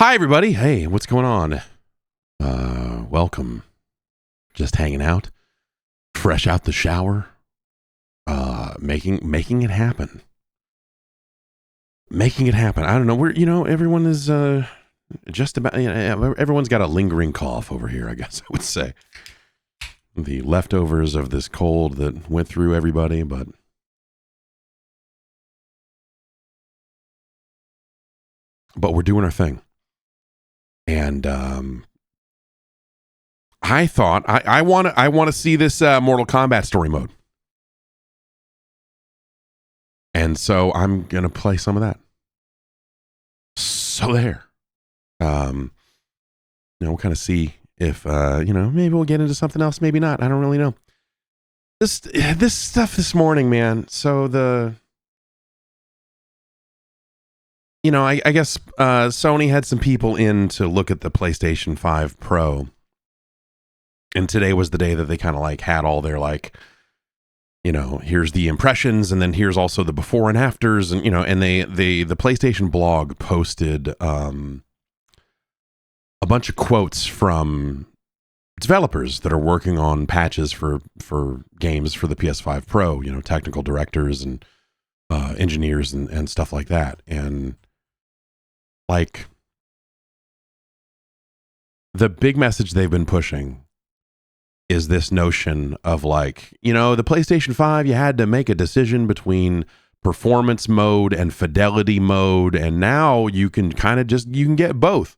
Hi, everybody. Hey, what's going on? Welcome. Just hanging out, fresh out the shower, making it happen. Making it happen. I don't know. Everyone is just about. Everyone's got a lingering cough over here. I guess I would say the leftovers of this cold that went through everybody, but we're doing our thing. And I thought I want to see this Mortal Kombat story mode, and so I'm gonna play some of that. So there, we'll kind of see if maybe we'll get into something else, maybe not. I don't really know. This stuff this morning, man. So I guess Sony had some people in to look at the PlayStation 5 Pro. And today was the day that they kind of like had all their here's the impressions, and then here's also the before and afters. And, and the PlayStation blog posted a bunch of quotes from developers that are working on patches for games for the PS5 Pro, technical directors and engineers and stuff like that. And like the big message they've been pushing is this notion of the PlayStation 5, you had to make a decision between performance mode and fidelity mode, and now you can you can get both.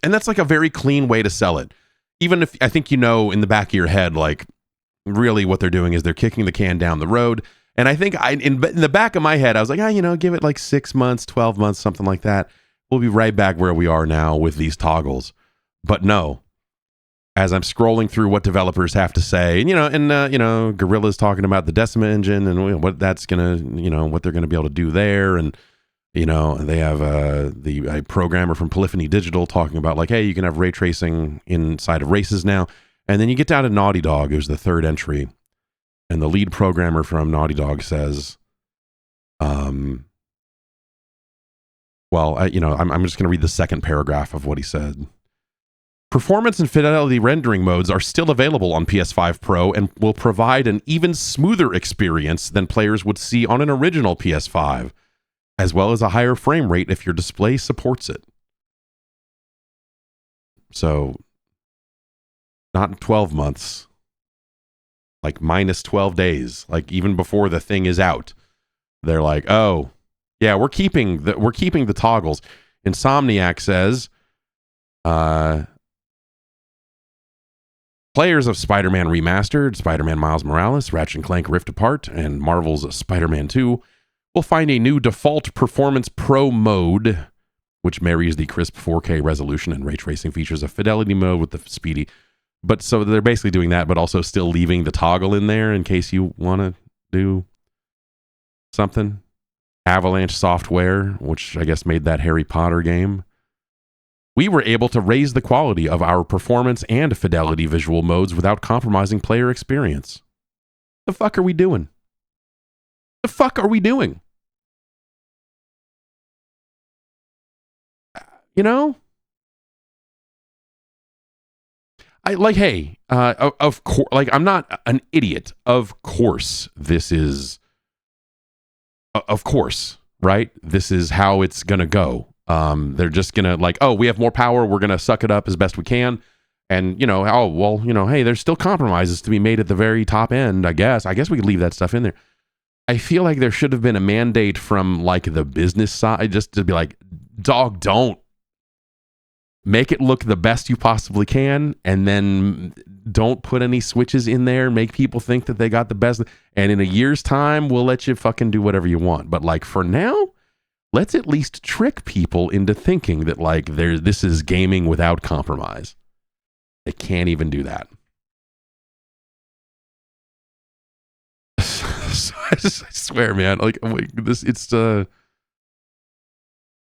And that's like a very clean way to sell it. Even if I think in the back of your head, really what they're doing is they're kicking the can down the road. And I think in the back of my head, I was like, give it 6 months, 12 months, something like that. We'll be right back where we are now with these toggles. But no, as I'm scrolling through what developers have to say, Guerrilla's talking about the Decima engine and what that's going to, what they're going to be able to do there. And, they have a programmer from Polyphony Digital talking about hey, you can have ray tracing inside of races now. And then you get down to Naughty Dog, who's the third entry. And the lead programmer from Naughty Dog says, I'm just going to read the second paragraph of what he said. Performance and fidelity rendering modes are still available on PS5 Pro and will provide an even smoother experience than players would see on an original PS5, as well as a higher frame rate if your display supports it. So, not 12 months. Minus 12 days, even before the thing is out. They're oh, yeah, we're keeping the toggles. Insomniac says, players of Spider-Man Remastered, Spider-Man Miles Morales, Ratchet & Clank Rift Apart, and Marvel's Spider-Man 2 will find a new default Performance Pro mode, which marries the crisp 4K resolution and ray tracing features of Fidelity mode with the speedy. But so they're basically doing that, but also still leaving the toggle in there in case you want to do something. Avalanche Software, which I guess made that Harry Potter game. We were able to raise the quality of our performance and fidelity visual modes without compromising player experience. The fuck are we doing? The fuck are we doing? Of course, I'm not an idiot. Of course, this is, of course, right? This is how it's going to go. They're just going to we have more power. We're going to suck it up as best we can. And, hey, there's still compromises to be made at the very top end, I guess. I guess we could leave that stuff in there. I feel like there should have been a mandate from the business side just to be dog, don't. Make it look the best you possibly can, and then don't put any switches in there. Make people think that they got the best. And in a year's time, we'll let you fucking do whatever you want. But for now, let's at least trick people into thinking that this is gaming without compromise. They can't even do that. I swear, man.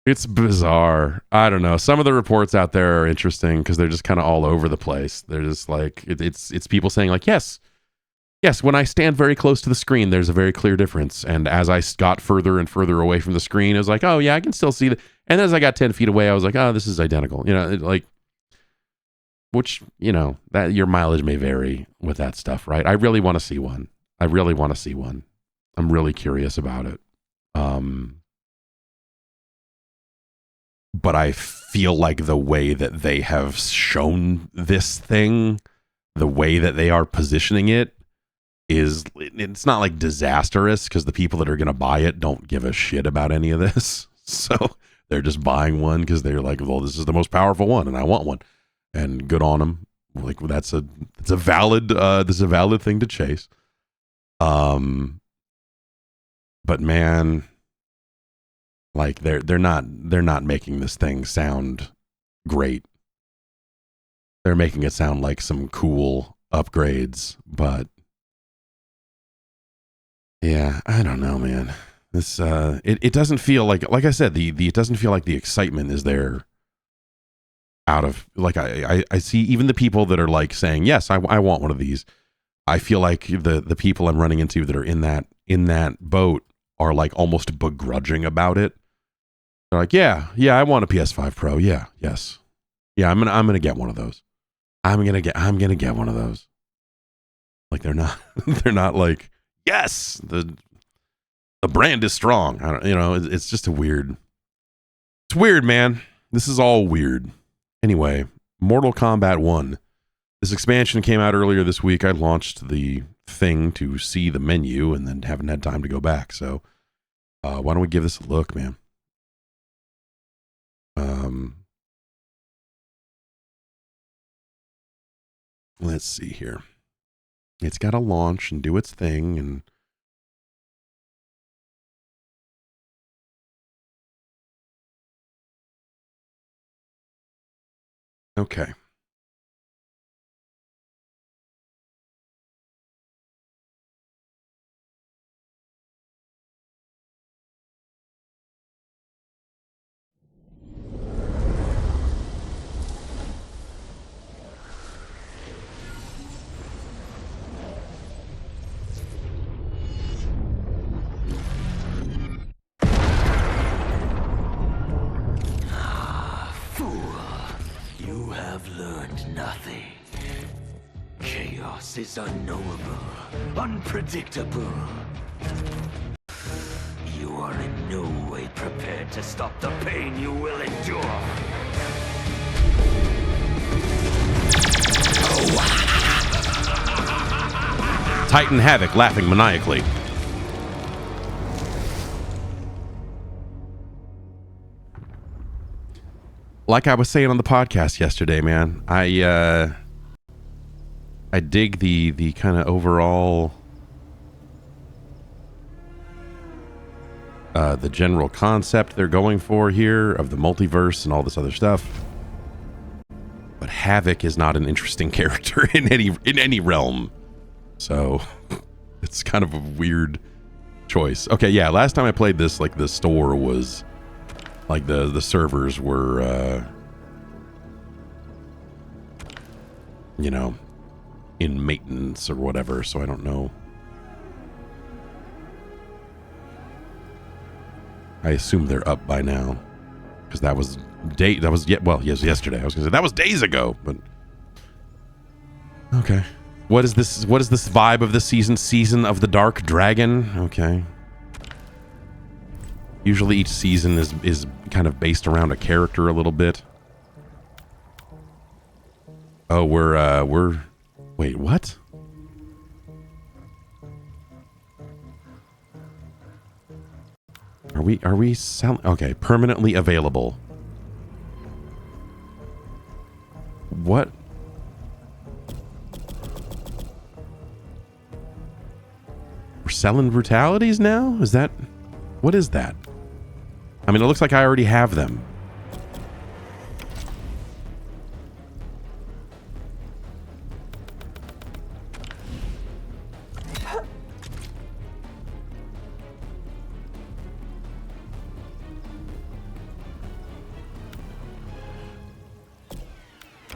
It's bizarre. I don't know. Some of the reports out there are interesting because they're just kind of all over the place. They're just it's people saying yes, when I stand very close to the screen, there's a very clear difference. And as I got further and further away from the screen, it was oh yeah, I can still see that. And as I got 10 feet away, I was like, oh, this is identical. You know, like, which, you know, that your mileage may vary with that stuff, right? I really want to see one. I'm really curious about it. But I feel like the way that they have shown this thing, the way that they are positioning it, it's not like disastrous, because the people that are going to buy it don't give a shit about any of this. So they're just buying one because they're like, well, this is the most powerful one and I want one, and good on them. Like, it's a valid thing to chase. But man, like they're not making this thing sound great. They're making it sound like some cool upgrades, but yeah, I don't know, man. This it doesn't feel like I said, it doesn't feel like the excitement is there. Out of, like, I see even the people that are like saying, yes, I want one of these. I feel like the people I'm running into that are in that boat are like almost begrudging about it. They're like, yeah, I want a PS5 Pro. Yeah, yes. Yeah, I'm gonna get one of those. I'm gonna get one of those. Like, they're not like, yes, the brand is strong. I don't, you know, it's just it's weird, man. This is all weird. Anyway, Mortal Kombat 1. This expansion came out earlier this week. I launched the thing to see the menu and then haven't had time to go back. So why don't we give this a look, man? Let's see here. It's got to launch and do its thing. And okay. Nothing. Chaos is unknowable, unpredictable. You are in no way prepared to stop the pain you will endure. Titan Havik laughing maniacally. Like I was saying on the podcast yesterday, man, I dig the kind of overall, the general concept they're going for here of the multiverse and all this other stuff. But Havik is not an interesting character in any realm, so it's kind of a weird choice. Okay, yeah, last time I played this, like, the store was. Like the servers were, you know, in maintenance or whatever. So I don't know. I assume they're up by now, because that was yesterday. I was gonna say that was days ago, but okay. What is this vibe of this season? Season of the Dark Dragon. Okay. Usually each season is kind of based around a character a little bit. Oh, we're wait, what? Are we selling? Okay, permanently available. What? We're selling brutalities now? Is that, what is that? I mean, it looks like I already have them.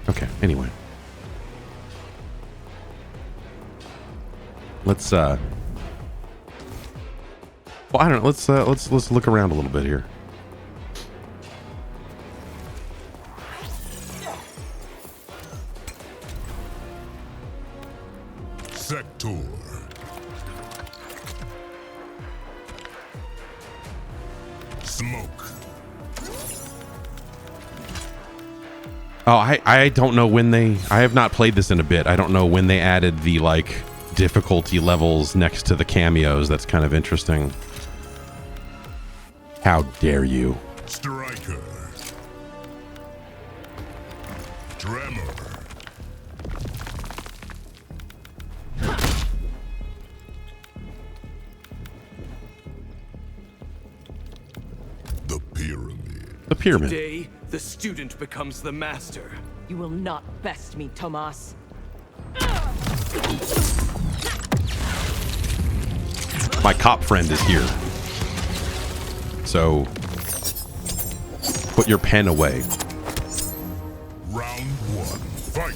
Okay, anyway. Let's well, I don't know, let's look around a little bit here. Sector. Smoke. Oh, I don't know when I have not played this in a bit. I don't know when they added the like difficulty levels next to the cameos. That's kind of interesting. How dare you? Striker. Tremor. The pyramid. The pyramid. Today, the student becomes the master. You will not best me, Tomas. My cop friend is here. So, put your pen away. Round one. Fight.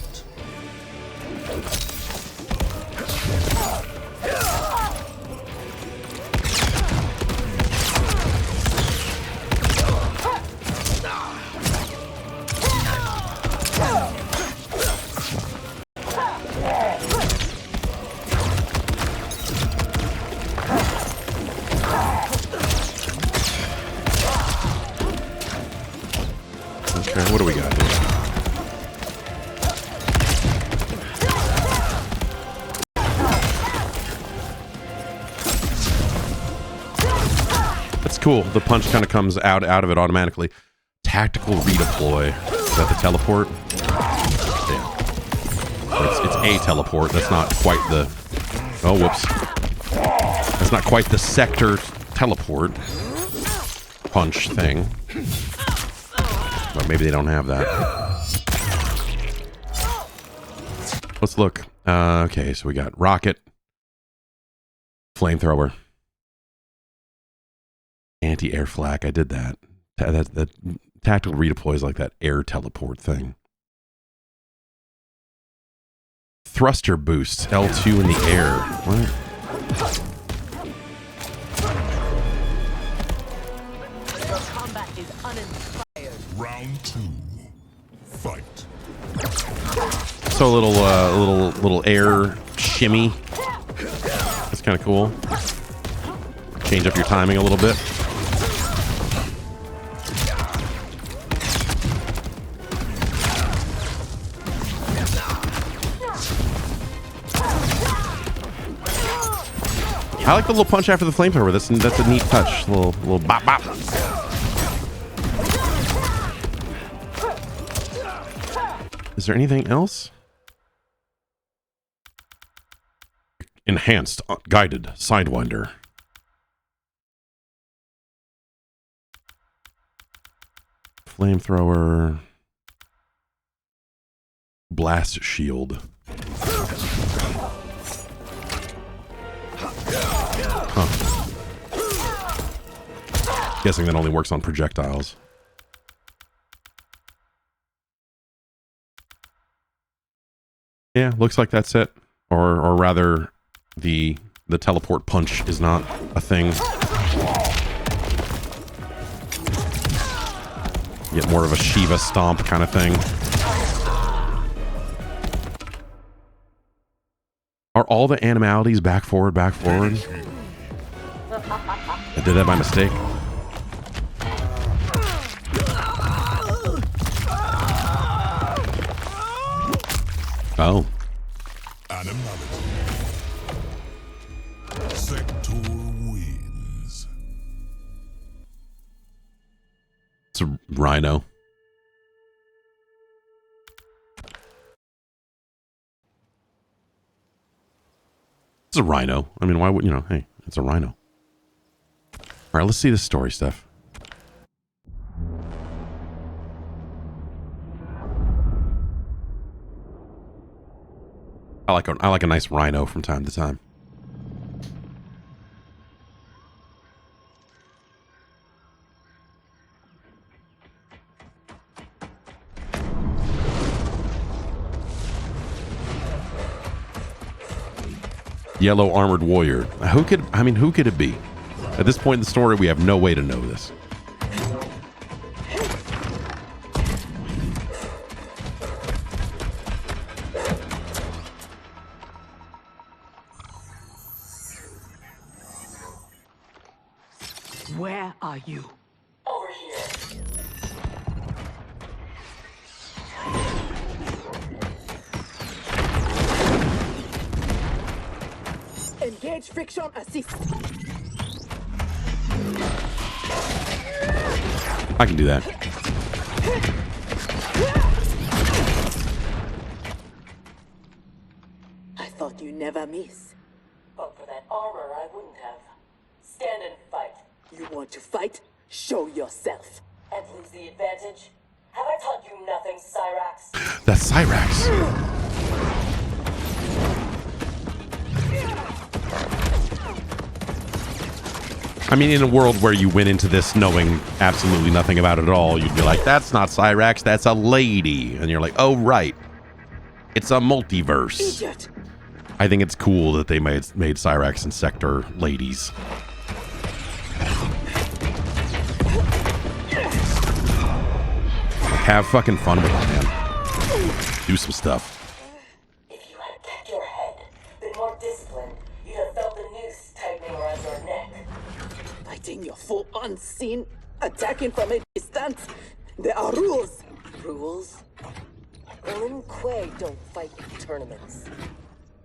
Okay, what do we got here? That's cool. The punch kind of comes out of it automatically. Tactical redeploy. Is that the teleport? Yeah. It's a teleport. That's not quite the... Oh, whoops. That's not quite the sector teleport punch thing. But maybe they don't have that. Let's look. Okay, so we got rocket, flamethrower, anti-air flak. I did that. That tactical redeploy is like that air teleport thing. Thruster boost, L2 in the air. What? Combat is uninspired. Round two. Fight. So a little air shimmy. That's kind of cool. Change up your timing a little bit. I like the little punch after the flamethrower. That's a neat touch. Little bop bop. Is there anything else? Enhanced guided sidewinder. Flamethrower. Blast shield. Huh. Guessing that only works on projectiles. Yeah, looks like that's it. Or rather, the teleport punch is not a thing. Get more of a Shiva stomp kind of thing. Are all the animalities back forward, back forward? I did that by mistake. Oh. Animality. Sector wins. It's a rhino. It's a rhino. I mean, why would, hey, it's a rhino. All right, let's see the story stuff. I like a nice rhino from time to time. Yellow armored warrior. Who could it be? At this point in the story, we have no way to know this. are you? Over here. Engage friction assist. I can do that. I thought you never miss. But for that armor, I wouldn't have. Stand and fight. You want to fight? Show yourself. And lose the advantage? Have I taught you nothing, Cyrax? That's Cyrax. I mean, in a world where you went into this knowing absolutely nothing about it at all, you'd be like, that's not Cyrax, that's a lady. And you're like, oh, right. It's a multiverse. Idiot. I think it's cool that they made Cyrax and Sector ladies. Have fucking fun with it, man. Do some stuff. If you had kept your head, been more disciplined, you'd have felt the noose tightening around your neck. Fighting your foe unseen, attacking from a distance. There are rules. Rules? Lin Kuei don't fight in tournaments.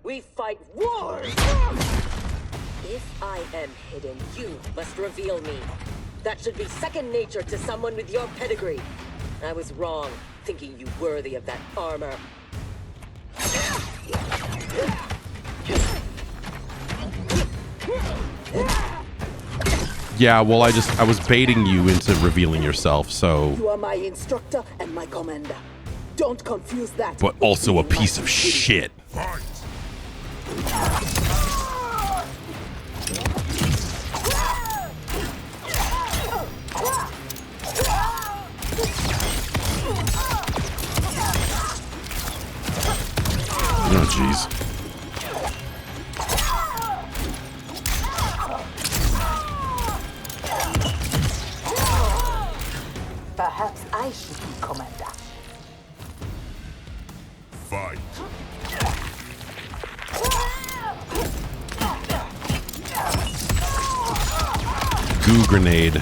We fight wars. If I am hidden, you must reveal me. That should be second nature to someone with your pedigree. I was wrong, thinking you worthy of that armor. Yeah, well, I was baiting you into revealing yourself, so... You are my instructor and my commander. Don't confuse that. But also a piece of shit. Fight! Oh, jeez. Perhaps I should be commander. Fight! Goo grenade.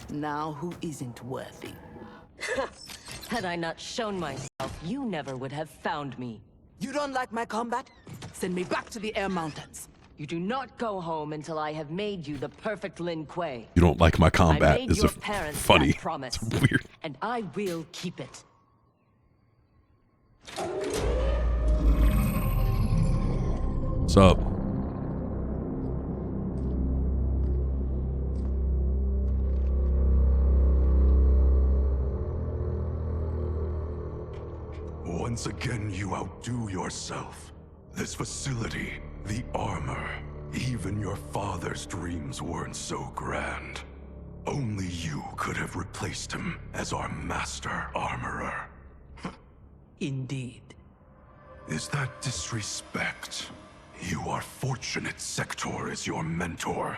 Now who isn't worthy? Had I not shown myself, you never would have found me. You don't like my combat? Send me back to the air mountains. You do not go home until I have made you the perfect Lin Kuei. You don't like my I combat. made Is your a parents funny. that promise, It's weird. and I will keep it. What's up? Once again, you outdo yourself. This facility, the armor, even your father's dreams weren't so grand. Only you could have replaced him as our master armorer. Indeed. Is that disrespect? You are fortunate Sector is your mentor.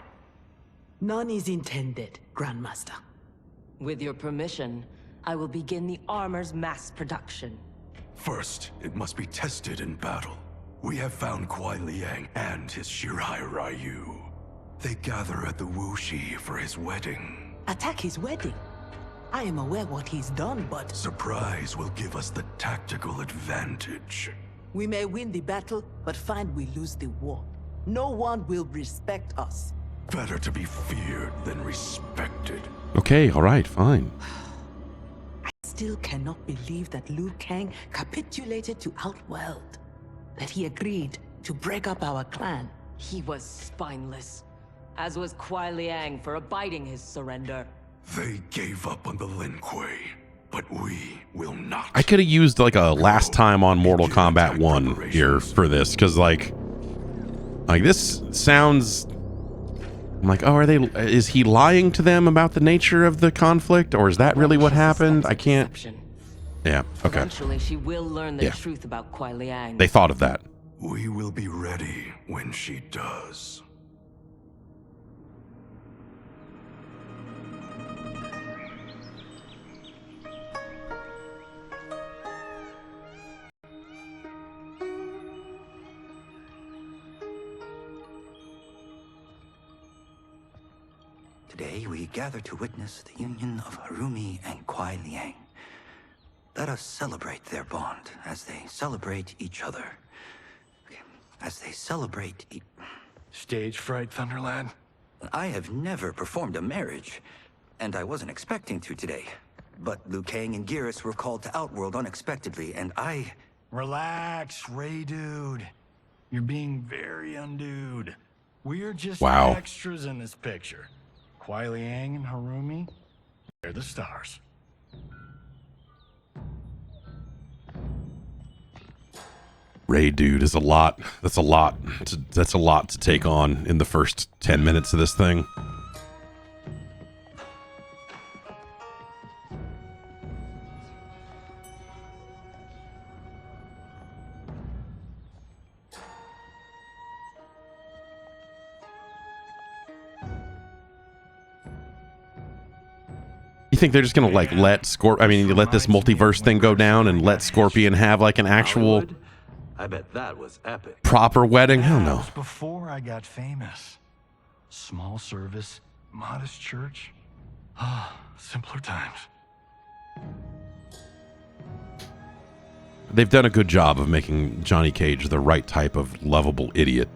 None is intended, Grandmaster. With your permission, I will begin the armor's mass production. First, it must be tested in battle. We have found Kuai Liang and his Shirai Ryu. They gather at the Wuxi for his wedding. Attack his wedding. I am aware what he's done, but Surprise will give us the tactical advantage. we may win the battle, but find we lose the war. No one will respect us. Better to be feared than respected. Okay, all right, fine. Still cannot believe that Liu Kang capitulated to Outworld. That he agreed to break up our clan. He was spineless, as was Kuai Liang for abiding his surrender. They gave up on the Lin Kuei, but we will not. I could have used like a last time on Mortal Kombat 1 here for this, because like this sounds... I'm like, oh, is he lying to them about the nature of the conflict, or is that really what happened? I can't... Deception. Yeah, okay. Eventually, she will learn the Yeah. truth about Kuai Liang. They thought of that. We will be ready when she does. Today we gather to witness the union of Harumi and Kuai Liang. Let us celebrate their bond as they celebrate each other. As they celebrate Stage fright, Thunderlad? I have never performed a marriage, and I wasn't expecting to today. But Liu Kang and Geras were called to Outworld unexpectedly, and I... Relax, Ray dude. You're being very undude. We're just Wow. extras in this picture. Kuai Liang and Harumi, they're the stars. Ray dude is a lot. That's a lot. That's a lot to take on in the first 10 minutes of this thing. You think they're just gonna like let let this multiverse thing go down and let Scorpion have like an actual Hollywood? I bet that was epic. proper wedding? Hell That no. was before I got famous. Small service, modest church. Simpler times. They've done a good job of making Johnny Cage the right type of lovable idiot.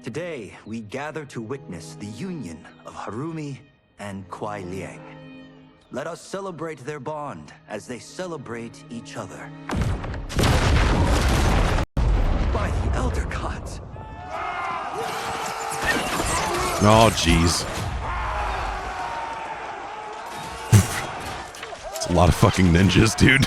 Today, we gather to witness the union of Harumi and Kuai Liang. Let us celebrate their bond as they celebrate each other. By the Elder Gods! Oh, jeez. It's a lot of fucking ninjas, dude.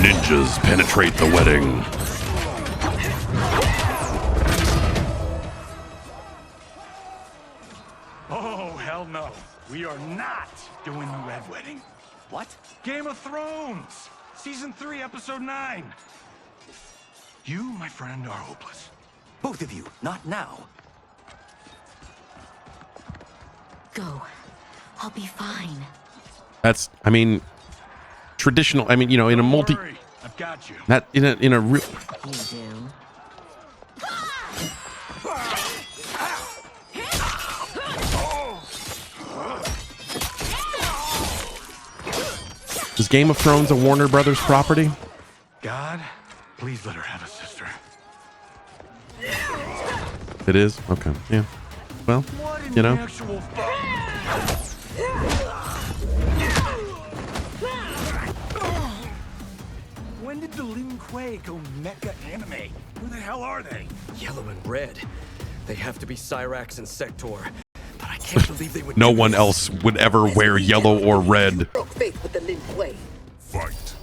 Ninjas penetrate the wedding. Oh, hell no. We are not doing the Red Wedding. What? Game of Thrones! Season 3, Episode 9. You, my friend, are hopeless. Both of you, not now. Go. I'll be fine. That's, I mean, traditional. I mean, you know, in a multi, Don't worry, I've got you. that in a real. You do. Is Game of Thrones a Warner Brothers property? God, please let her have a sister. It is? Okay. Yeah. Well, you know. Actual fuck? When did the Lin Kuei go mecha anime? Who the hell are they? Yellow and red. They have to be Cyrax and Sector. But I can't believe they would No do one this. else would ever wear yellow or red. Broke faith with the Lin Kuei. Fight.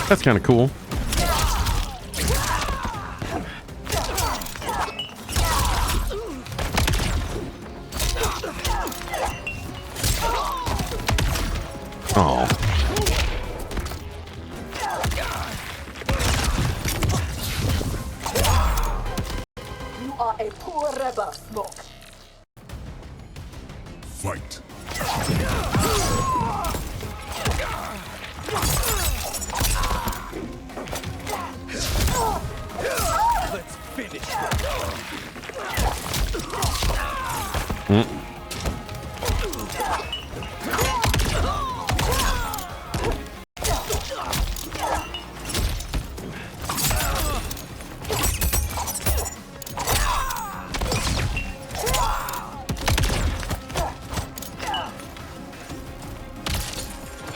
That's kind of cool. Oh. You are a poor rebel, Smoke. Fight. Let's finish this.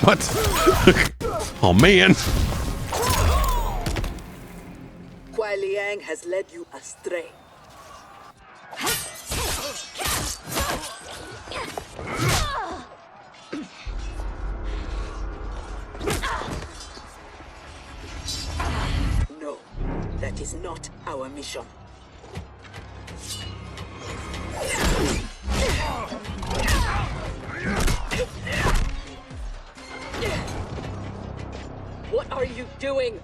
What? Oh man. Kuai Liang has led you astray. No, that is not our mission. What are you doing?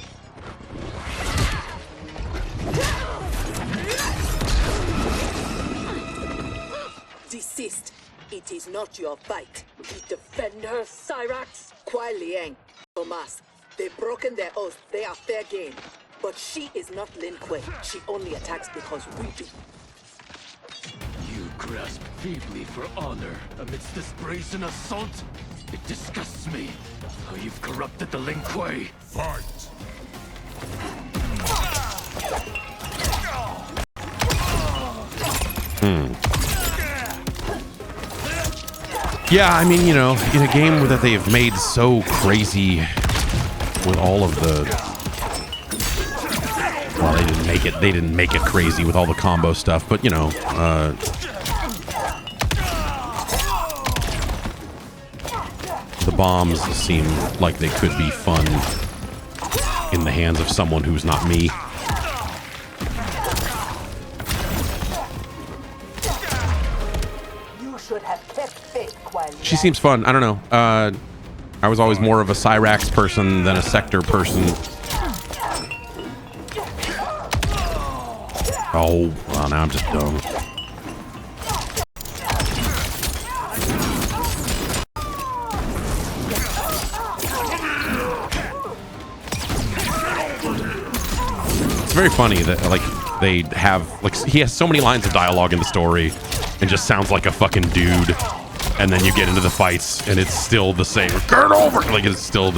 Desist. It is not your fight. We defend her, Cyrax. Kuai Liang, Thomas. They've broken their oath. They are fair game. But she is not Lin Kuei. She only attacks because we do. You grasp feebly for honor amidst this brazen assault? It disgusts me how you've corrupted the Lin Kuei. Fight. Yeah, I mean, you know, in a game that they've made so crazy with all of the... Well, they didn't make it crazy with all the combo stuff, but, you know, the bombs seem like they could be fun in the hands of someone who's not me. You should have kept faith, Kuai Liang. She seems fun. I don't know. I was always more of a Cyrax person than a Sector person. Oh, well, now I'm just dumb. It's very funny that, like, they have, like, he has so many lines of dialogue in the story and just sounds like a fucking dude. And then you get into the fights and it's still the same. Get over! Like, it's still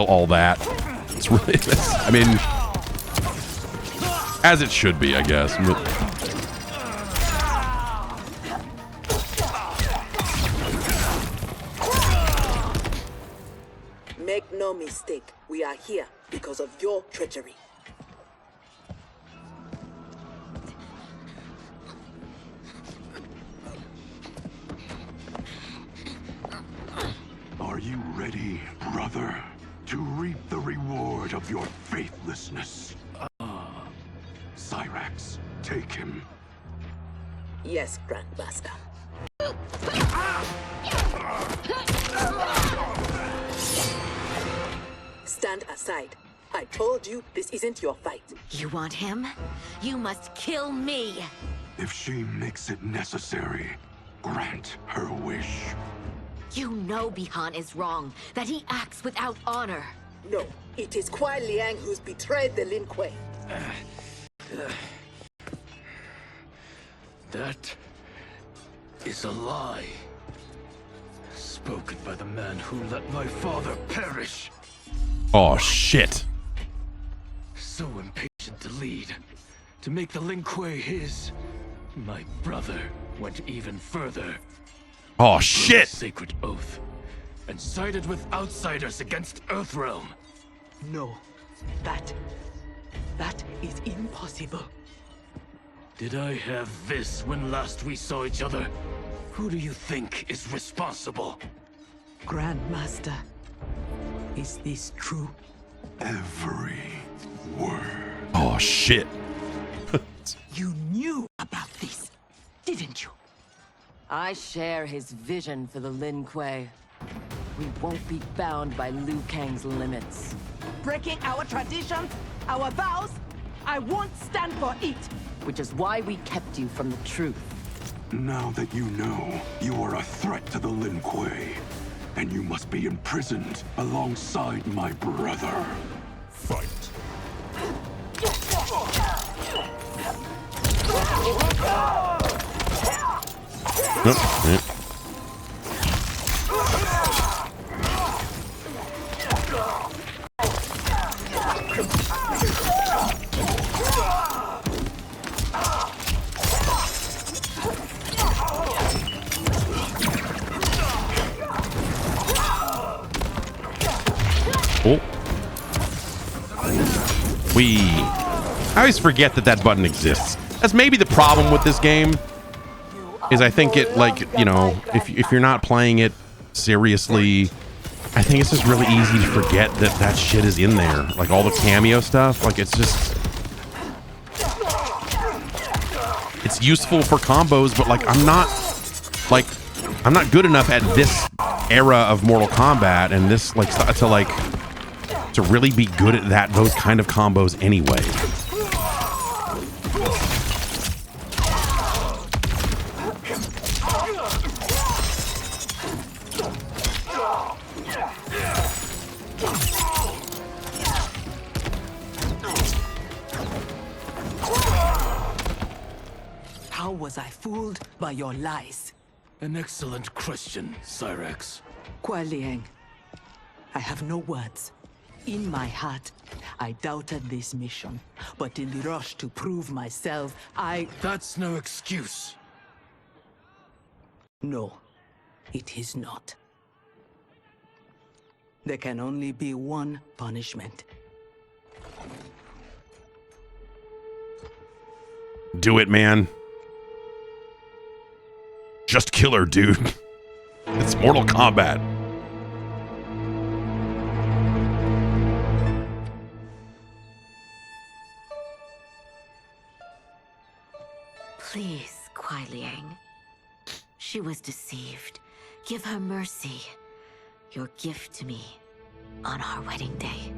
all that. It's really, I mean, as it should be, I guess. Make no mistake, we are here because of your treachery. Are you ready, brother, to reap the reward of your faithlessness? Cyrax, take him. Yes, Grandmaster. Stand aside. I told you this isn't your fight. You want him? You must kill me. If she makes it necessary, grant her wish. You know Bihan is wrong, that he acts without honor. No, it is Kuai Liang who's betrayed the Lin Kuei. That is a lie. Spoken by the man who let my father perish. Oh, shit. So impatient to lead, to make the Lin Kuei his. My brother went even further. Oh, shit. Sacred oath, and sided with outsiders against Earthrealm. No, that is impossible. Did I have this when last we saw each other? Who do you think is responsible? Grandmaster, is this true? Every word. Oh, shit. You knew about this, didn't you? I share his vision for the Lin Kuei. We won't be bound by Liu Kang's limits. Breaking our traditions, our vows, I won't stand for it. Which is why we kept you from the truth. Now that you know, you are a threat to the Lin Kuei, and you must be imprisoned alongside my brother. Fight. Nope. Oh. I always forget that that button exists. That's maybe the problem with this game. Is I think it, like, you know, if you're not playing it seriously, I think it's just really easy to forget that that shit is in there. Like all the cameo stuff, like it's just, it's useful for combos, but like I'm not good enough at this era of Mortal Kombat and this to really be good at those kind of combos anyway. How was I fooled by your lies? An excellent question, Cyrax. Kuai Liang, I have no words. In my heart, I doubted this mission, but in the rush to prove myself, That's no excuse. No, it is not. There can only be one punishment. Do it, man. Just kill her, dude. It's Mortal Kombat. Please, Kuai Liang. She was deceived. Give her mercy. Your gift to me on our wedding day.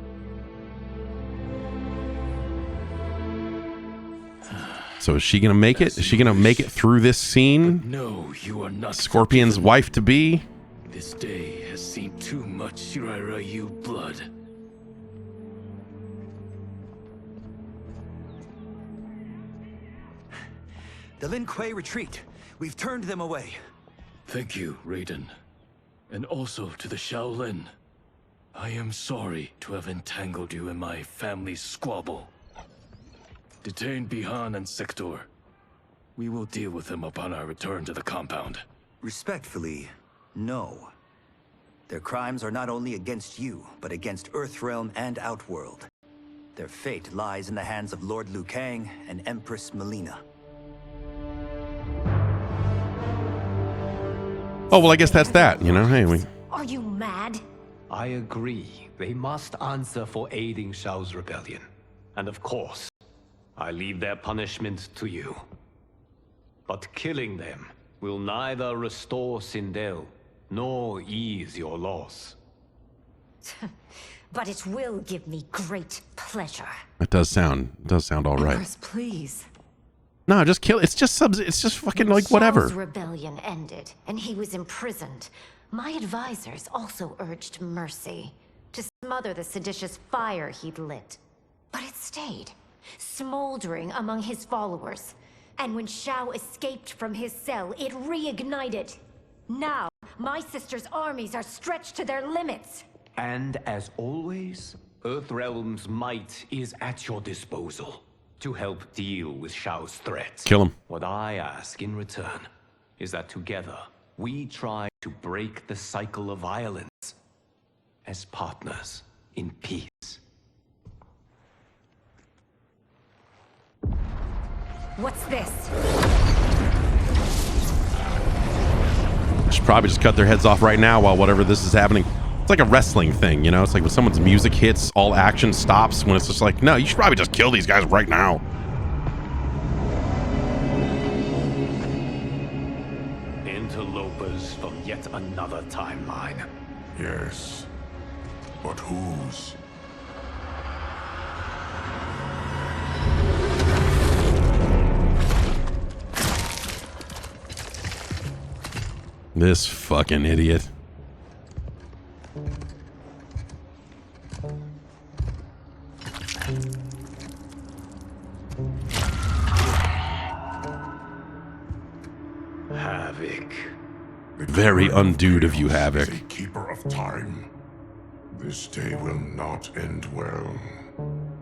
So is she gonna make it? Is she gonna make it through this scene? No, you are not. Scorpion's wife to be? This day has seen too much Shirai Ryu blood. The Lin Kuei retreat. We've turned them away. Thank you, Raiden. And also to the Shaolin. I am sorry to have entangled you in my family's squabble. Detain Bihan and Sector. We will deal with them upon our return to the compound. Respectfully, no. Their crimes are not only against you, but against Earthrealm and Outworld. Their fate lies in the hands of Lord Liu Kang and Empress Melina. Oh, well, I guess that's that, you know? Hey, Are you mad? I agree. They must answer for aiding Shao's rebellion. And of course, I leave their punishment to you. But killing them will neither restore Sindel, nor ease your loss. But it will give me great pleasure. It does sound all right. Empress, please. No, just kill. It's just fucking like whatever. Shao's rebellion ended, and he was imprisoned. My advisors also urged mercy to smother the seditious fire he'd lit. But it stayed, smoldering among his followers. And when Shao escaped from his cell, it reignited. Now, my sister's armies are stretched to their limits. And as always, Earthrealm's might is at your disposal to help deal with Shao's threats. Kill him. What I ask in return is that together we try to break the cycle of violence as partners in peace. What's this? Should probably just cut their heads off right now while whatever this is happening. like a wrestling thing, you know? It's like when someone's music hits, all action stops. When it's just like, no, you should probably just kill these guys right now. Interlopers from yet another timeline. Yes. But whose? This fucking idiot. Havik. Very undude of you, Havik. A keeper of time. This day will not end well.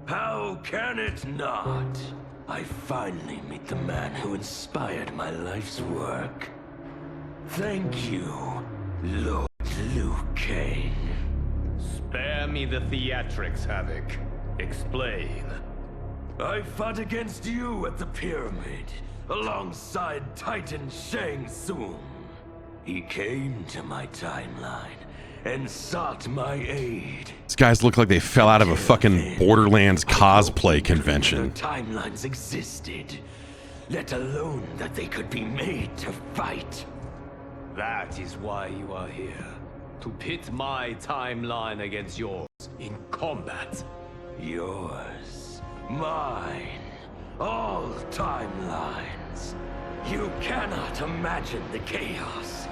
How can it not? I finally meet the man who inspired my life's work. Thank you, Lord Liu Kang. Spare me the theatrics, Havik. Explain. I fought against you at the pyramid, alongside Titan Shang Tsung. He came to my timeline and sought my aid. These guys look like they fell out of a fucking Borderlands cosplay convention. Their timelines existed, let alone that they could be made to fight. That is why you are here. To pit my timeline against yours in combat. Yours, mine, all timelines. You cannot imagine the chaos.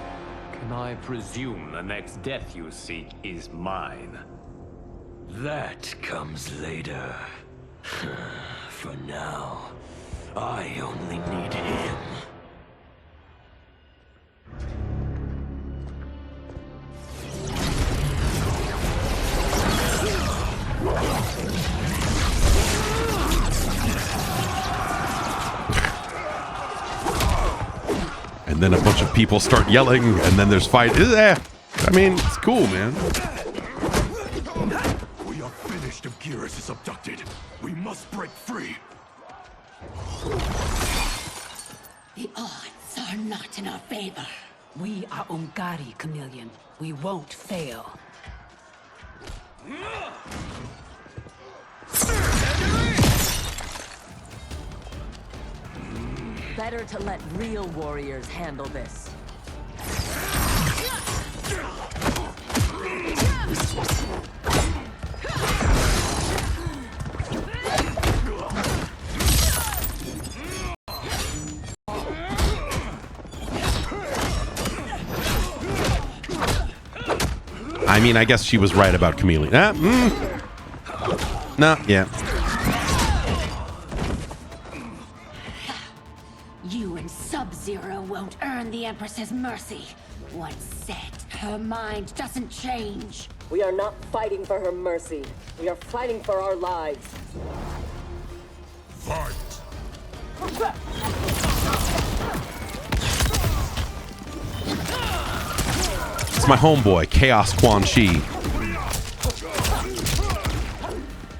Can I presume the next death you seek is mine? That comes later. For now, I only need him. And then a bunch of people start yelling, and then there's fight. I mean, it's cool, man. We are finished if Geras is abducted. We must break free. The odds are not in our favor. We are Ungari, Chameleon. We won't fail. Better to let real warriors handle this. I mean, I guess she was right about Chameleon. No, yeah. You and Sub-Zero won't earn the Empress's mercy. Once set, her mind doesn't change. We are not fighting for her mercy. We are fighting for our lives. Fight! It's my homeboy, Chaos Quan Chi.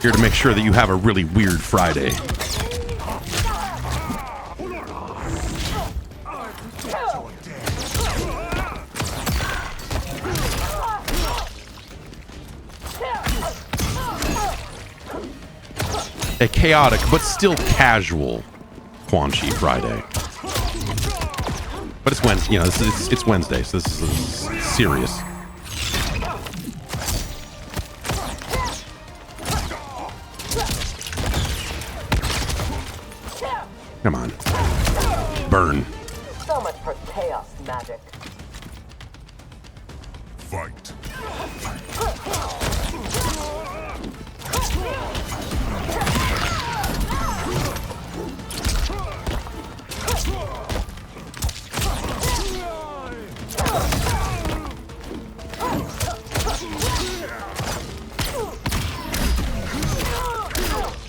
Here to make sure that you have a really weird Friday. A chaotic but still casual Quan Chi Friday. But it's Wednesday, you know, it's Wednesday, so this is serious. Come on. Burn. So much for chaos magic. Fight!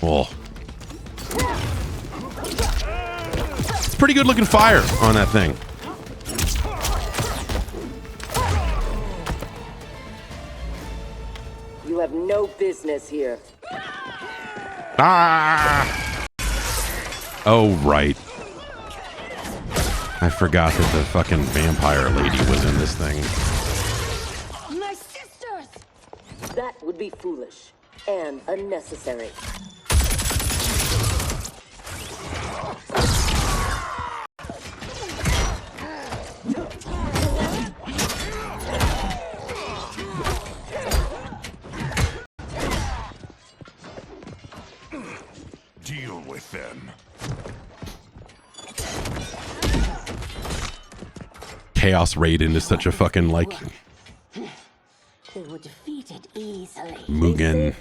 Oh. It's pretty good looking fire on that thing. You have no business here. Ah! Oh, right. I forgot that the fucking vampire lady was in this thing. My sisters! would be foolish and unnecessary. Deal with them. Khaos Reigns is such a fucking like They were defeated easily. Mugen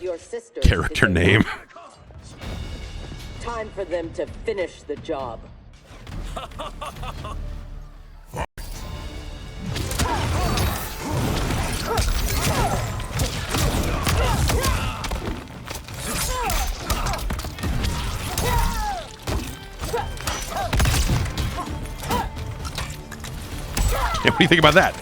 character name. Time for them to finish the job. Yeah, what do you think about that?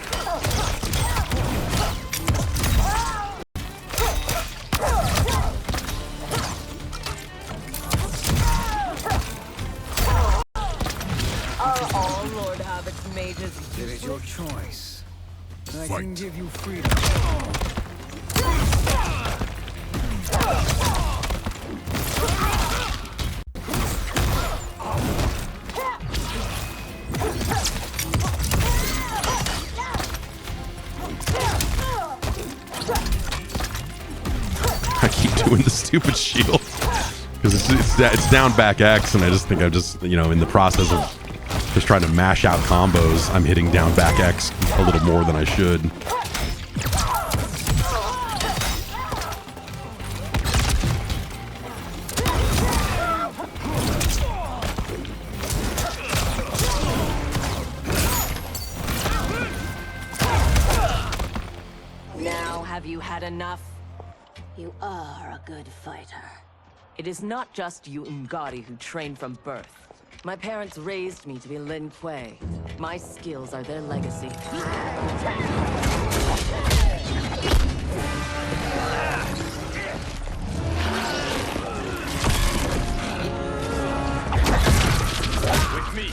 All Lord Havik's mages. It is your choice. I Fight. can give you freedom. I keep doing the stupid shield because it's down back X, and I just think I'm just, you know, in the process of just trying to mash out combos, I'm hitting down back X a little more than I should. Now have you had enough? You are a good fighter. It is not just you Ungari who train from birth. My parents raised me to be Lin Kuei. My skills are their legacy. With me.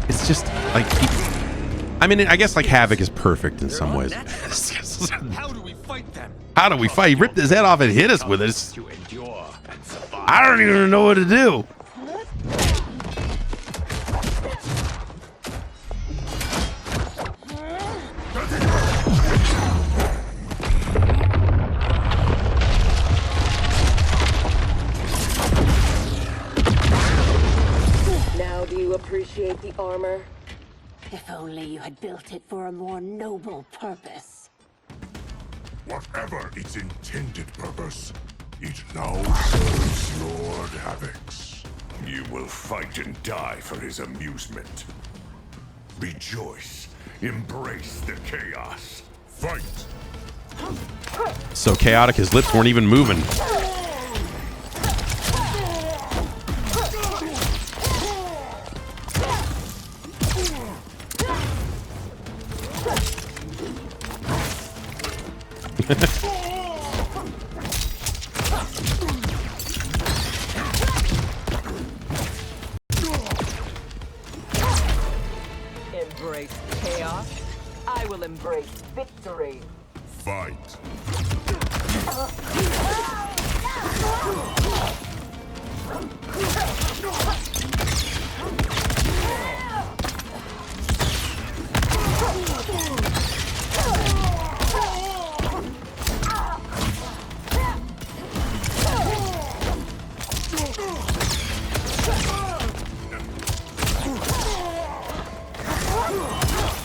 It's just like, I mean, I guess like Havik is perfect in some ways. How do we fight them? How do we fight? He ripped his head off and hit us with it. I don't even know what to do. Now do you appreciate the armor? If only you had built it for a more noble purpose. Whatever its intended purpose, it now serves Lord Havik's. You will fight and die for his amusement. Rejoice. Embrace the chaos. Fight! So chaotic, his lips weren't even moving. Embrace chaos. I will embrace victory. Fight!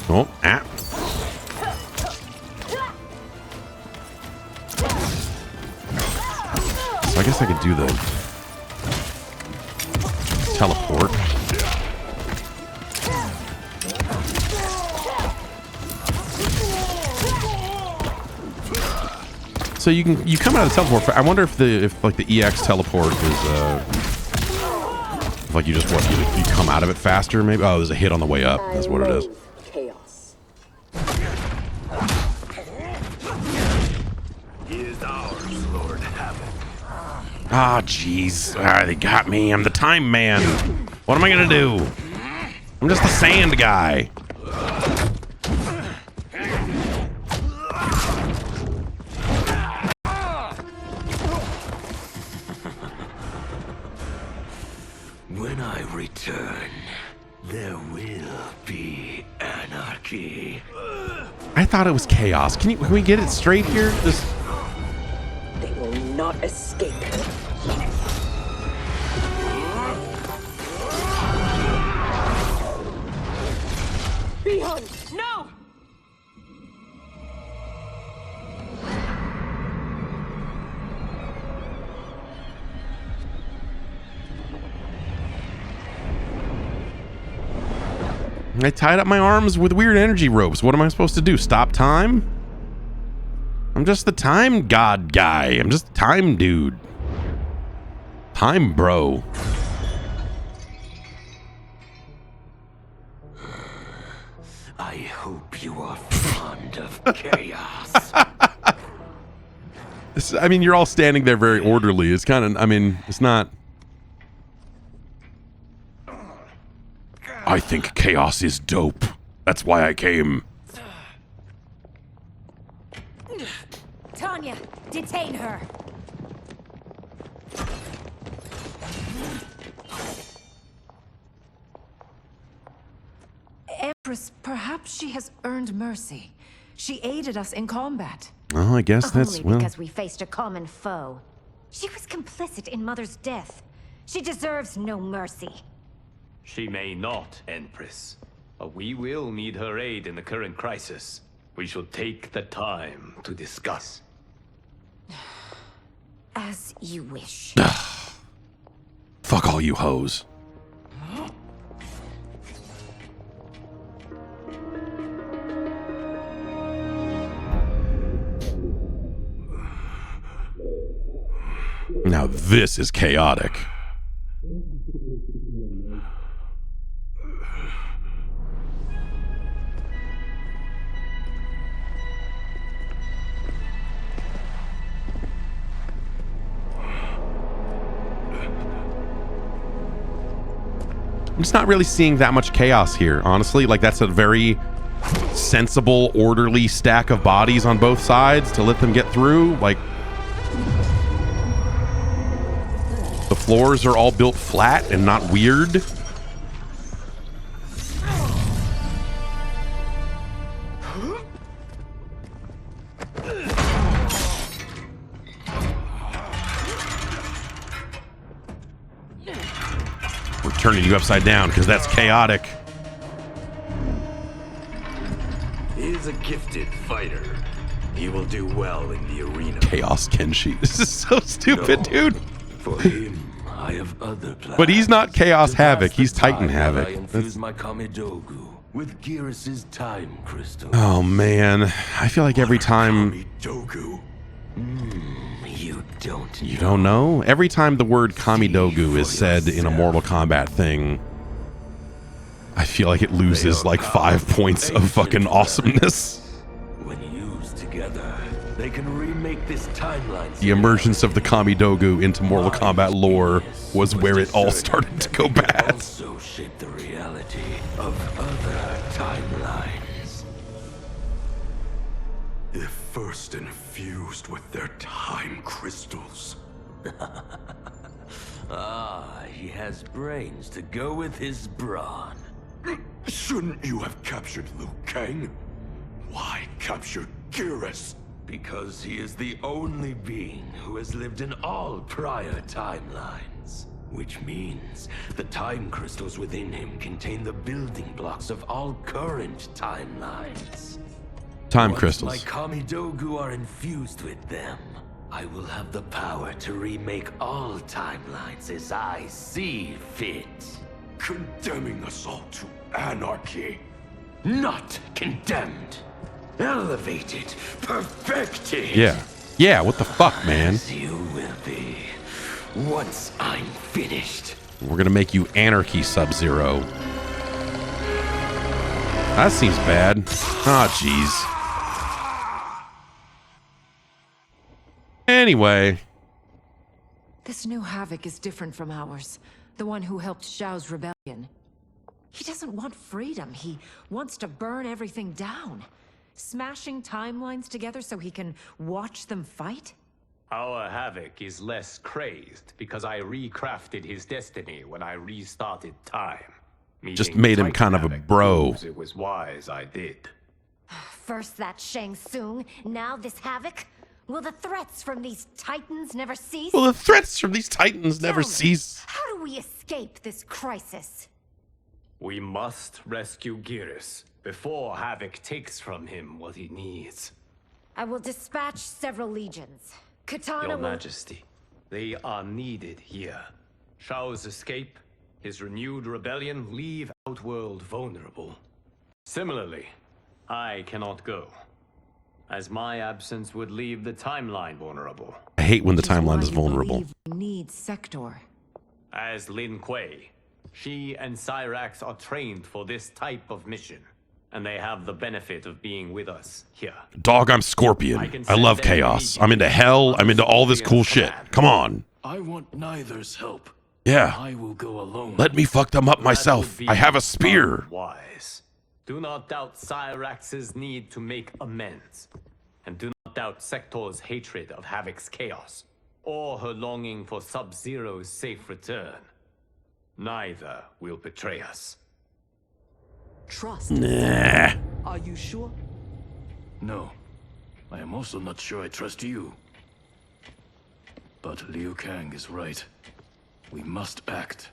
Oh, ah. So I guess I could do the teleport. So you come out of the teleport. I wonder if like the EX teleport is like you just you come out of it faster maybe. Oh, there's a hit on the way up. That's what it is. Chaos. Ah, jeez. Ah, they got me. I'm the time man. What am I gonna do? I'm just the sand guy. When I return, there will be anarchy. I thought it was chaos. Can we get it straight here? Just... They will not escape. Behind! No! I tied up my arms with weird energy ropes. What am I supposed to do? Stop time? I'm just the time god guy. I'm just time dude. Time bro. I hope you are fond of chaos. I mean, you're all standing there very orderly. It's kind of, I mean, it's not... I think chaos is dope. That's why I came. Tanya, detain her. Empress, perhaps she has earned mercy. She aided us in combat. Well, I guess that's, Only because we faced a common foe. She was complicit in Mother's death. She deserves no mercy. She may not, Empress. But we will need her aid in the current crisis. We shall take the time to discuss. As you wish. Fuck all you hoes. Now this is chaotic. I'm just not really seeing that much chaos here, honestly. Like, that's a very sensible, orderly stack of bodies on both sides to let them get through. Like, the floors are all built flat and not weird. We're turning you upside down because that's chaotic. He is a gifted fighter. He will do well in the arena. Chaos Kenshi. This is so stupid, dude. For him, I have other plans. But he's not Chaos Havoc. He's Titan I Havoc. infuse my Kamidogu with Geras' time crystal. Oh man, I feel like every time Kamidogu. you don't know. Every time the word Kamidogu is said in a Mortal Kombat thing, I feel like it loses like 5 points of fucking awesomeness. When used together, they can remake this timeline. The emergence of the Kamidogu into Mortal Kombat lore was where it all started to go bad. Also shape the reality of other timelines. If first infused with their time crystals. He has brains to go with his brawn. Shouldn't you have captured Liu Kang? Why capture Geras? Because he is the only being who has lived in all prior timelines. Which means the time crystals within him contain the building blocks of all current timelines. Time Once crystals. my Kamidogu are infused with them, I will have the power to remake all timelines as I see fit. Condemning us all to anarchy. Not condemned. Elevated. Perfected. Yeah. Yeah, what the fuck, man? As you will be. Once I'm finished. We're gonna make you Anarchy Sub-Zero. That seems bad. Ah, jeez. Anyway. This new Havik is different from ours. The one who helped Xiao's rebellion. He doesn't want freedom. He wants to burn everything down. Smashing timelines together so he can watch them fight? Our Havik is less crazed because I recrafted his destiny when I restarted time. Just made him kind of a bro. It was wise I did. First that Shang Tsung, now this Havik? Will the threats from these titans never cease? Well, the threats from these titans never cease. How do we escape this crisis? We must rescue Geras before Havik takes from him what he needs. I will dispatch several legions. Katana Your will... Majesty, they are needed here. Shao's escape, his renewed rebellion leave Outworld vulnerable. Similarly, I cannot go, as my absence would leave the timeline vulnerable. I hate when the timeline is vulnerable. Needs Sector. As Lin Kuei, she and Cyrax are trained for this type of mission, and they have the benefit of being with us here. Dog, I'm Scorpion. I love chaos. I'm into hell. I'm into all this cool shit. Come on. I want neither's help. Yeah. I will go alone. Let me fuck them up myself. I have a spear. Wise. Do not doubt Cyrax's need to make amends. And do not doubt Sector's hatred of Havik's chaos, or her longing for Sub-Zero's safe return. Neither will betray us. Trust? Nah. Are you sure? No. I am also not sure I trust you. But Liu Kang is right. We must act.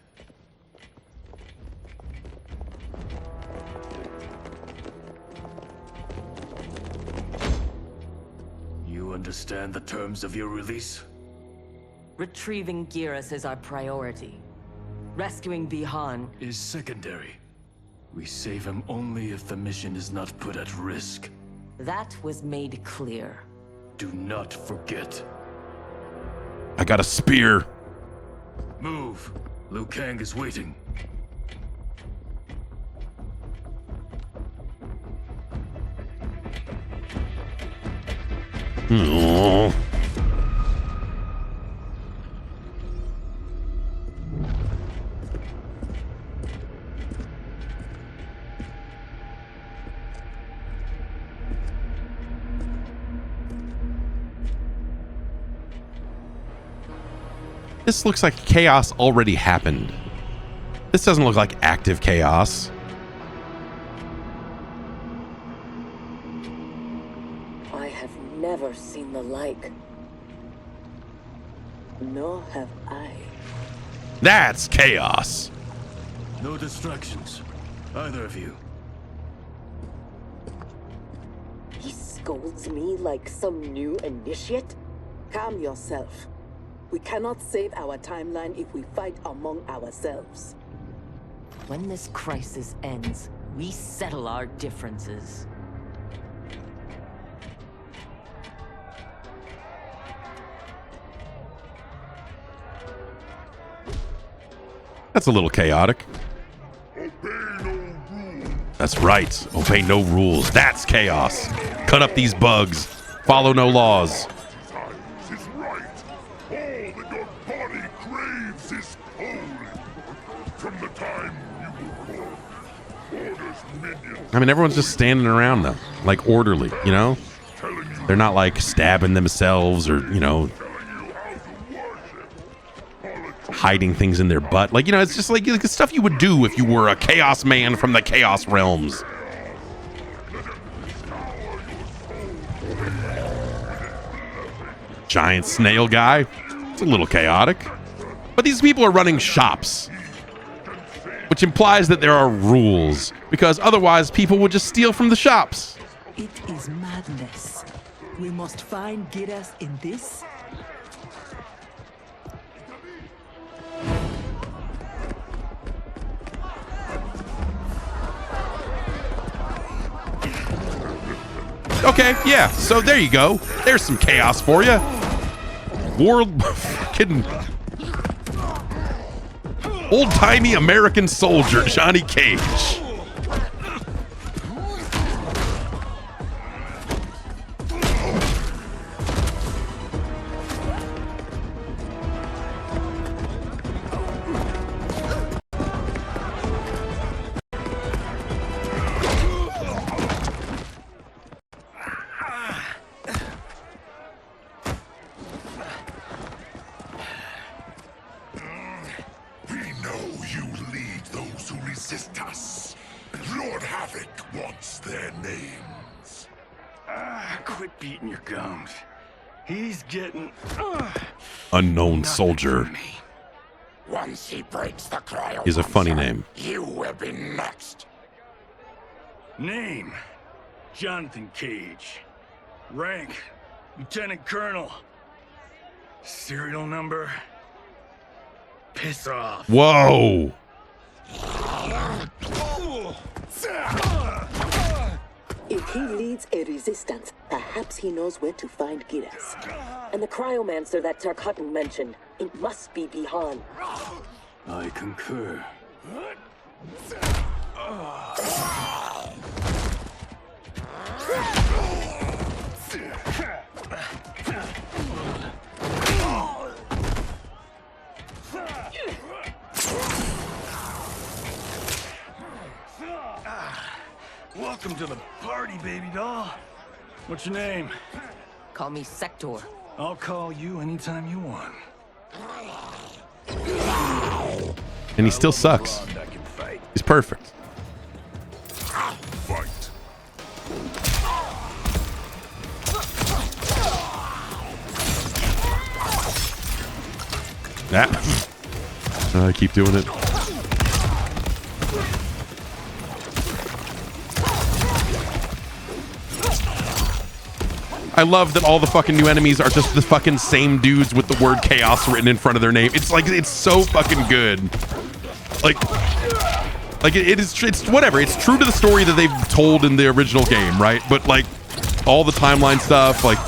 You understand the terms of your release? Retrieving Geras is our priority. Rescuing Bihan is secondary. We save him only if the mission is not put at risk. That was made clear. Do not forget. I got a spear. Move. Liu Kang is waiting. Oh. This looks like chaos already happened. This doesn't look like active chaos. I have never seen the like. Nor have I. That's chaos. No distractions. Either of you. He scolds me like some new initiate? Calm yourself. We cannot save our timeline if we fight among ourselves. When this crisis ends, we settle our differences. That's a little chaotic. That's right. Obey no rules. That's chaos. Cut up these bugs. Follow no laws. I mean, everyone's just standing around them, like orderly, you know? They're not like stabbing themselves or, you know, hiding things in their butt. Like, you know, it's just like the stuff you would do if you were a chaos man from the Chaos Realms. Giant snail guy. It's a little chaotic. But these people are running shops, which implies that there are rules, because otherwise people would just steal from the shops. It is madness. We must find Geras in this. Okay, yeah, so there you go. There's some chaos for you. World fucking old-timey American soldier Johnny Cage. Resist us. Lord Havik wants their names. Quit beating your gums. He's getting... Unknown Soldier Once he breaks the cryo is a funny name. you will be next. Name: Jonathan Cage. Rank: Lieutenant Colonel. Serial number: Piss off. Whoa! If he leads a resistance, perhaps he knows where to find Giras. And the cryomancer that Tarkatan mentioned, it must be Bihan. I concur. Welcome to the party, baby doll. What's your name? Call me Sector. I'll call you anytime you want. And he still sucks. He's perfect. Fight. That. I keep doing it. I love that all the fucking new enemies are just the fucking same dudes with the word chaos written in front of their name. It's like, it's so fucking good. Like it's whatever. It's true to the story that they've told in the original game, right? But like all the timeline stuff, like,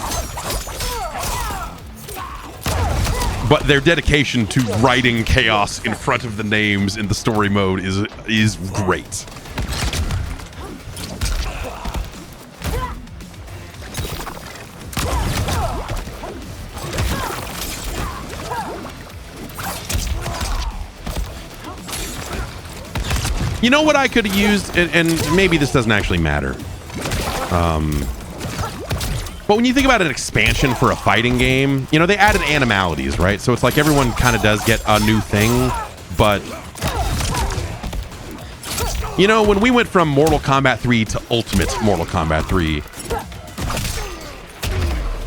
but their dedication to writing chaos in front of the names in the story mode is great. You know what I could have used, and maybe this doesn't actually matter. But when you think about an expansion for a fighting game, you know, they added animalities, right? So it's like everyone kind of does get a new thing, but you know, when we went from Mortal Kombat 3 to Ultimate Mortal Kombat 3,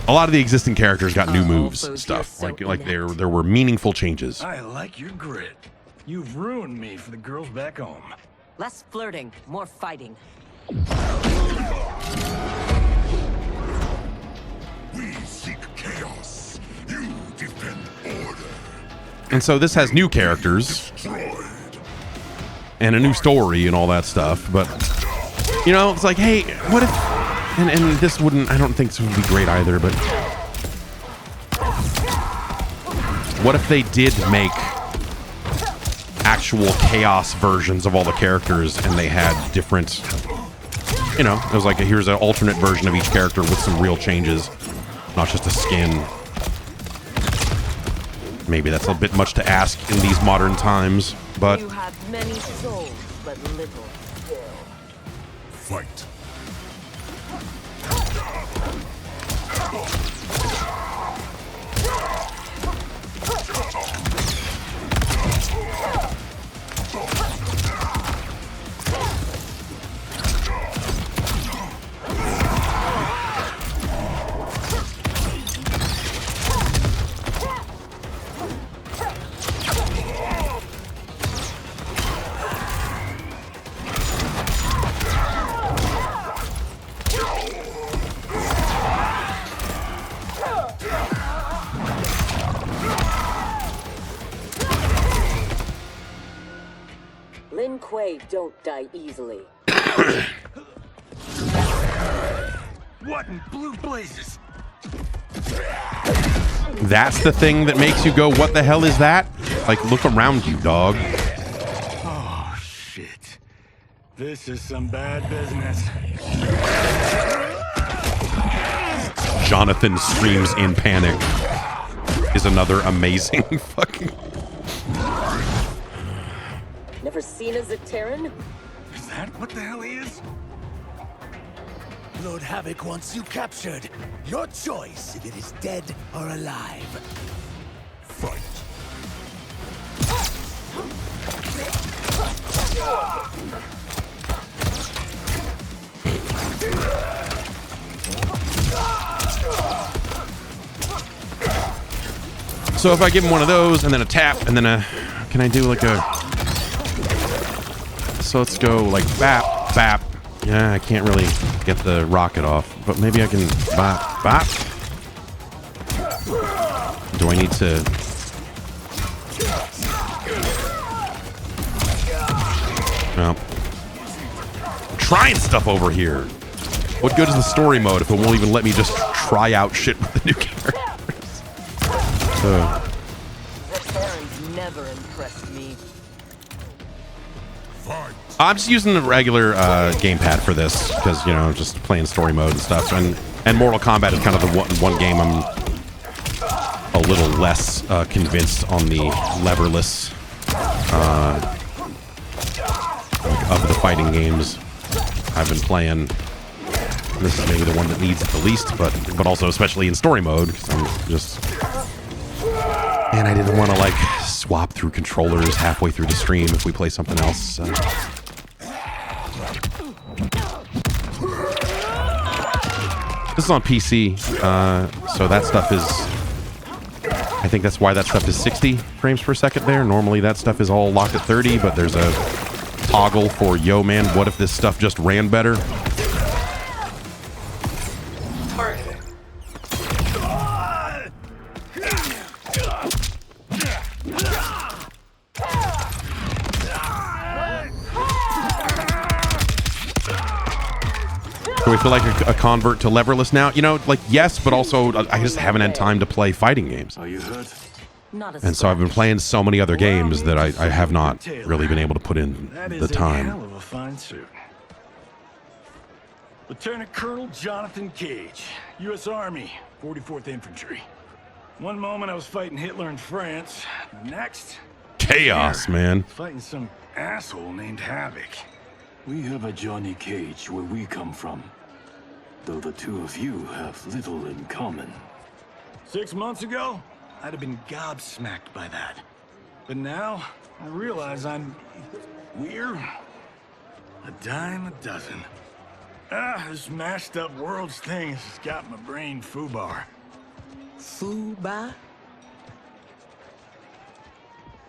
a lot of the existing characters got new moves and stuff. Like there were meaningful changes. I like your grit. You've ruined me for the girls back home. Less flirting, more fighting. We seek chaos. You defend order. And so this has new characters and a new story and all that stuff. But, you know, it's like, hey, what if... And this wouldn't... I don't think this would be great either, but... What if they did make actual chaos versions of all the characters and they had different... You know, it was like, here's an alternate version of each character with some real changes. Not just a skin. Maybe that's a bit much to ask in these modern times, but... You have many souls, but little skill. Fight. Lin Kuei don't die easily. What in blue blazes? That's the thing that makes you go, what the hell is that? Like, look around you, dog. Oh, shit. This is some bad business. Jonathan screams in panic is another amazing fucking... Never seen a Zateran? Is that what the hell he is? Lord Havik wants you captured. Your choice if it is dead or alive. Fight. So if I give him one of those and then a tap and then a, can I do like a, so let's go like bap, bap. Yeah, I can't really get the rocket off, but maybe I can bap, bap. Do I need to? No. I'm trying stuff over here. What good is the story mode if it won't even let me just try out shit with the new characters? The Barons never impressed me. I'm just using the regular gamepad for this because, you know, just playing story mode and stuff. And Mortal Kombat is kind of the one game I'm a little less convinced on the leverless like of the fighting games I've been playing. This is maybe the one that needs it the least, but also especially in story mode because I'm just. And I didn't want to like swap through controllers halfway through the stream if we play something else. This is on PC, so that stuff is. I think that's why that stuff is 60 frames per second there. Normally that stuff is all locked at 30, but there's a toggle for, yo man, what if this stuff just ran better? Do we feel like a convert to leverless now? You know, like, yes, but also I just haven't had time to play fighting games. Are you hurt? And so I've been playing so many other games that I have not really been able to put in the time. Hell of a fine suit. Lieutenant Colonel Jonathan Cage, U.S. Army, 44th Infantry. One moment I was fighting Hitler in France. The next, Chaos, man. fighting some asshole named Havik. We have a Johnny Cage where we come from, though the two of you have little in common. 6 months ago, I'd have been gobsmacked by that. But now, I realize I'm weird. A dime a dozen. This mashed up worlds thing has got my brain foobar. Fuba?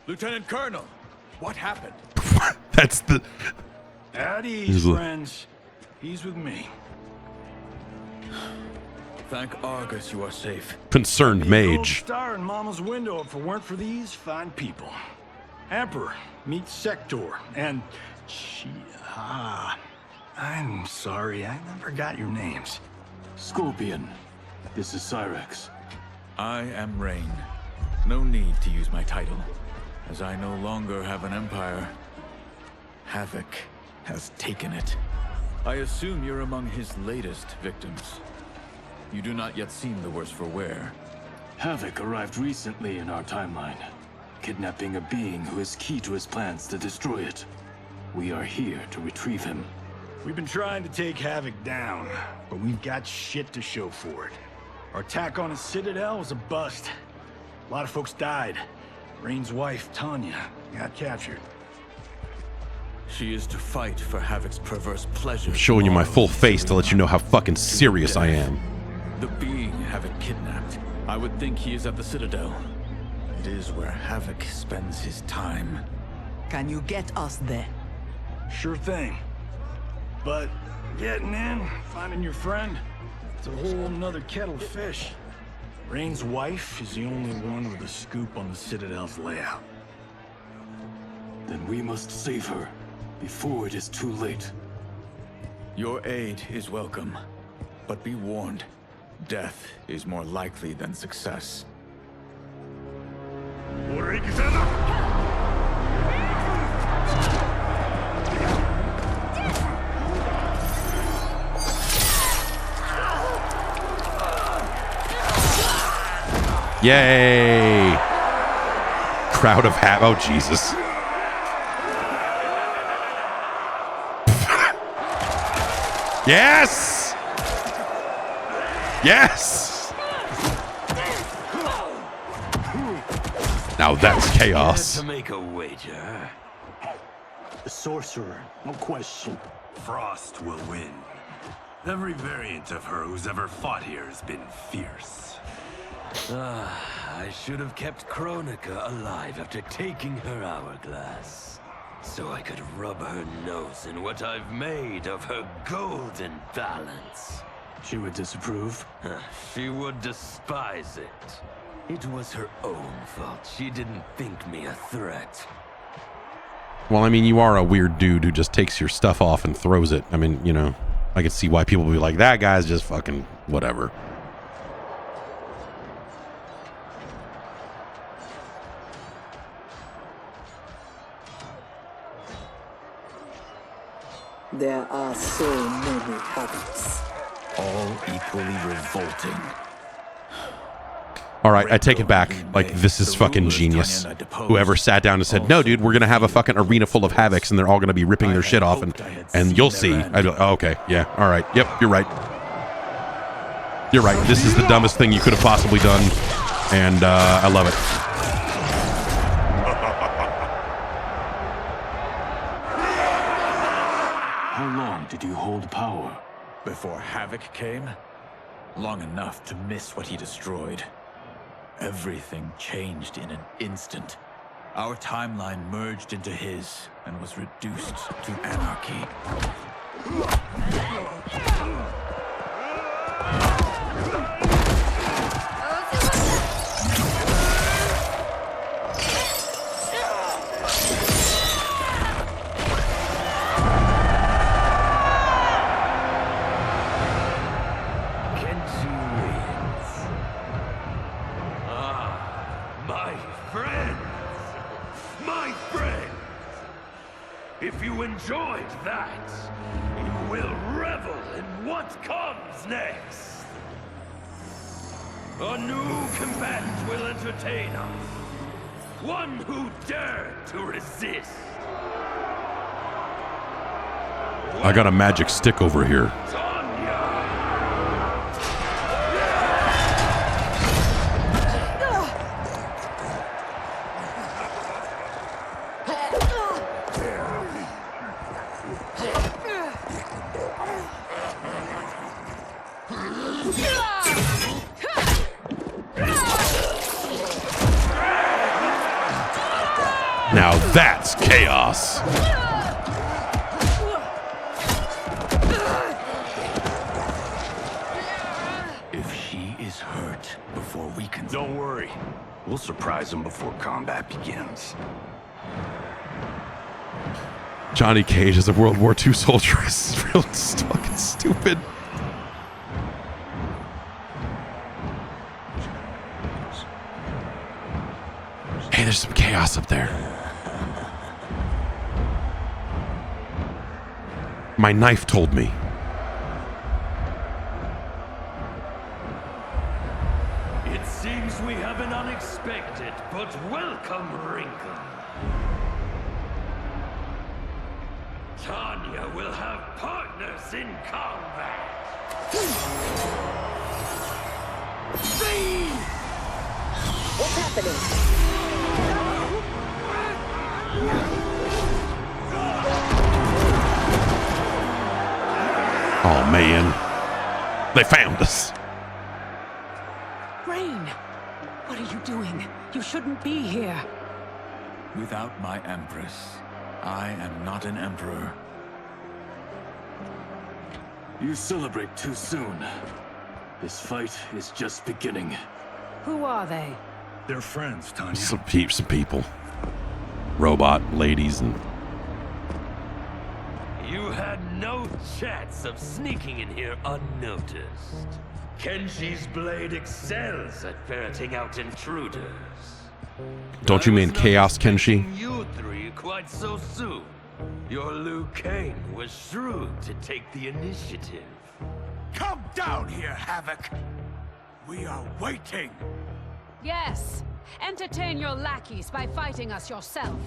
Lieutenant Colonel, what happened? That's the... At ease, friends. He's with me. Thank Argus you are safe. Concerned Gold mage. star in Mama's window if it weren't for these fine people. Emperor meets Sector, and I'm sorry, I never got your names. Scorpion, this is Cyrax. I am Rain. No need to use my title, as I no longer have an empire. Havik has taken it. I assume you're among his latest victims. You do not yet seem the worse for wear. Havik arrived recently in our timeline, kidnapping a being who is key to his plans to destroy it. We are here to retrieve him. We've been trying to take Havik down, but we've got shit to show for it. Our attack on his citadel was a bust. A lot of folks died. Rain's wife, Tanya, got captured. She is to fight for Havik's perverse pleasure. I'm showing you my full face to let you know how fucking serious I am. The being Havik kidnapped. I would think he is at the Citadel. It is where Havik spends his time. Can you get us there? Sure thing. But getting in, finding your friend, it's a whole nother kettle of fish. Rain's wife is the only one with a scoop on the Citadel's layout. Then we must save her before it is too late. Your aid is welcome, but be warned, death is more likely than success. Yay! Crowd of oh Jesus. Yes! Yes! Now that's chaos. To make a wager. The sorcerer, no question. Frost will win. Every variant of her who's ever fought here has been fierce. I should have kept Kronika alive after taking her hourglass, so I could rub her nose in what I've made of her golden balance. She would disapprove? She would despise it. It was her own fault. She didn't think me a threat. Well, I mean, you are a weird dude who just takes your stuff off and throws it. I mean, you know, I could see why people would be like, that guy's just fucking whatever. There are so many Haviks. All equally revolting. All right, I take it back. Like, this is fucking genius. Whoever sat down and said, no, dude, we're going to have a fucking arena full of Haviks and they're all going to be ripping their shit off and you'll see. Oh, okay, yeah, all right. Yep, you're right. You're right. This is the dumbest thing you could have possibly done, and I love it. How long did you hold power? Before Havik came? Long enough to miss what he destroyed. Everything changed in an instant. Our timeline merged into his and was reduced to anarchy. If you enjoyed that, you will revel in what comes next. A new combatant will entertain us. One who dared to resist. I got a magic stick over here. Now that's chaos. If she is hurt before we can... Don't worry. We'll surprise him before combat begins. Johnny Cage as a World War II soldier is real fucking stupid. Hey, there's some chaos up there. My knife told me. It seems we have an unexpected but welcome wrinkle. Tanya will have partners in combat. What's happening? Oh man, they found us. Rain, what are you doing? You shouldn't be here. Without my Empress, I am not an Emperor. You celebrate too soon. This fight is just beginning. Who are they? They're friends, Tanya. Some people, robot ladies, and You had no chance of sneaking in here unnoticed. Kenshi's blade excels at ferreting out intruders. don't you mean Chaos Kenshi? You three quite so soon. Your Liu Kang was shrewd to take the initiative. Come down here, Havik. We are waiting. Yes. Entertain your lackeys by fighting us yourself.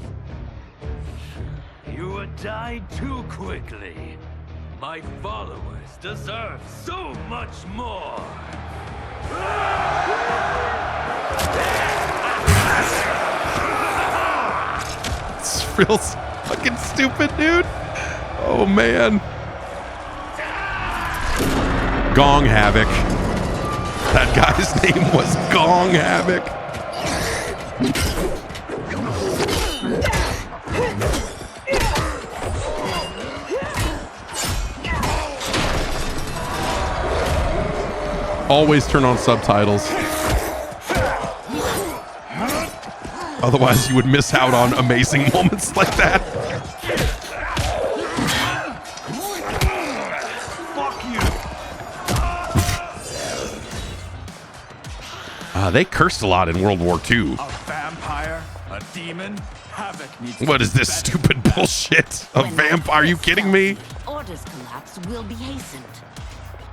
You would die too quickly. My followers deserve so much more. It's real. fucking stupid, dude. Oh, man. Gong Havik. That guy's name was Gong Havik. Always turn on subtitles. Otherwise, you would miss out on amazing moments like that. They cursed a lot in World War II. A vampire? A demon? Havik needs to What is this stupid bullshit? A vampire? Are you kidding me? Order's collapse will be hastened.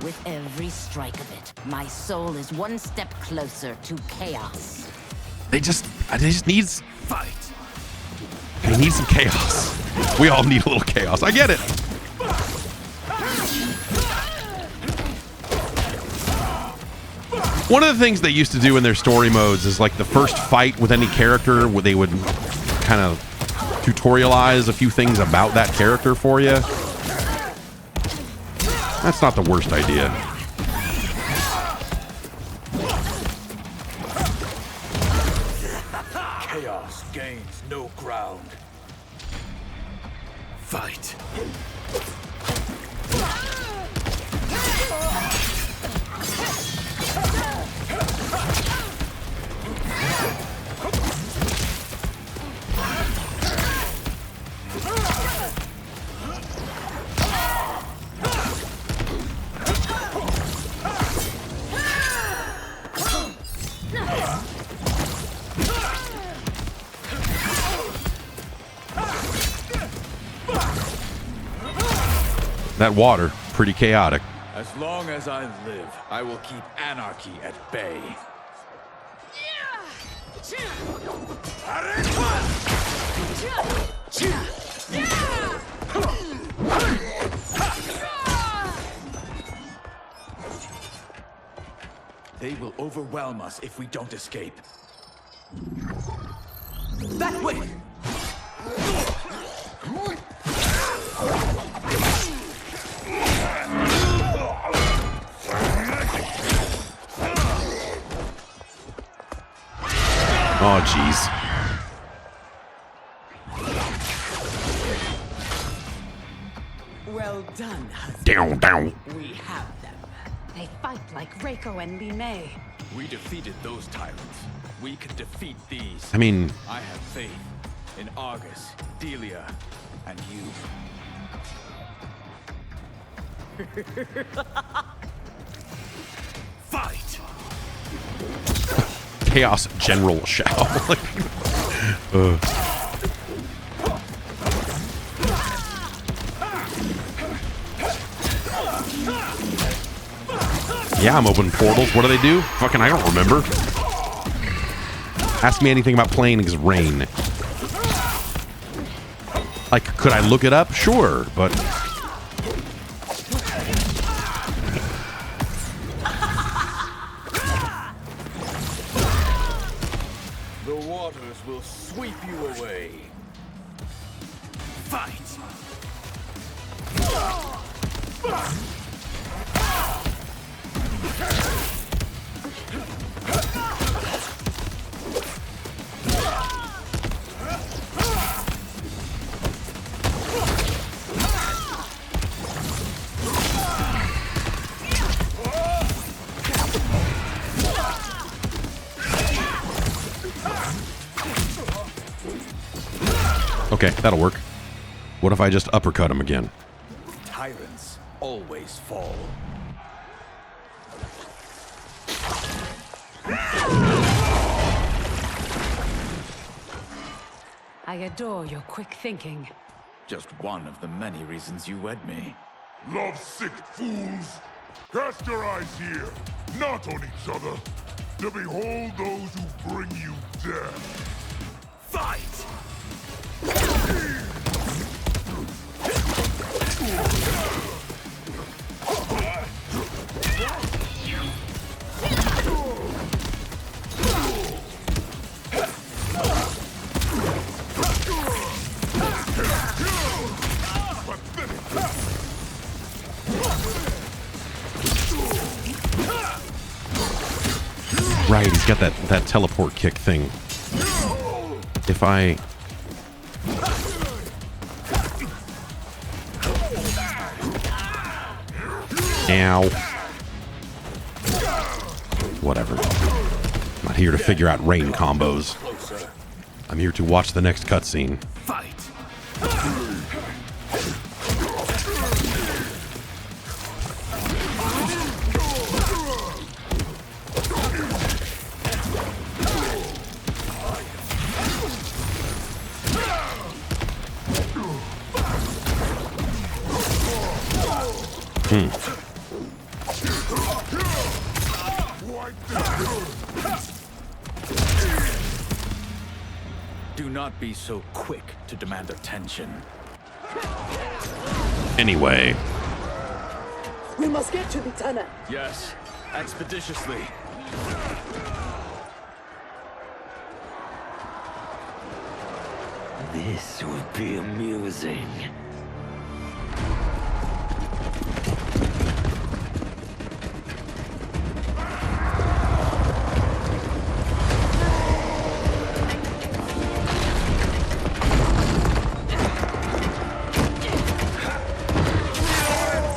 With every strike of it, my soul is one step closer to chaos. They just need fight. They need some chaos. We all need a little chaos. I get it. One of the things they used to do in their story modes is like the first fight with any character, where they would kind of tutorialize a few things about that character for you. That's not the worst idea. Chaos gains no ground. Fight. That water, pretty chaotic. As long as I live, I will keep anarchy at bay. They will overwhelm us if we don't escape. That way! Oh, jeez. Well done, husband. Down. We have them. They fight like Reiko and Li Mei. We defeated those tyrants. We can defeat these. I mean, I have faith in Argus, Delia, and you. Fight! Chaos General Shao. Yeah, I'm opening portals. What do they do? Fucking, I don't remember. Ask me anything about playing as Rain. Like, could I look it up? Sure, but... The waters will sweep you away. Fight! Okay, that'll work. What if I just uppercut him again? Tyrants always fall. I adore your quick thinking. Just one of the many reasons you wed me. Love-sick fools! Cast your eyes here, not on each other, to behold those who bring you death. Fight! Right, he's got that teleport kick thing. If I... Ow. Whatever. I'm not here to figure out rain combos. I'm here to watch the next cutscene. Fight! Do not be so quick to demand attention. Anyway. We must get to the tunnel. Yes, expeditiously. This would be amusing.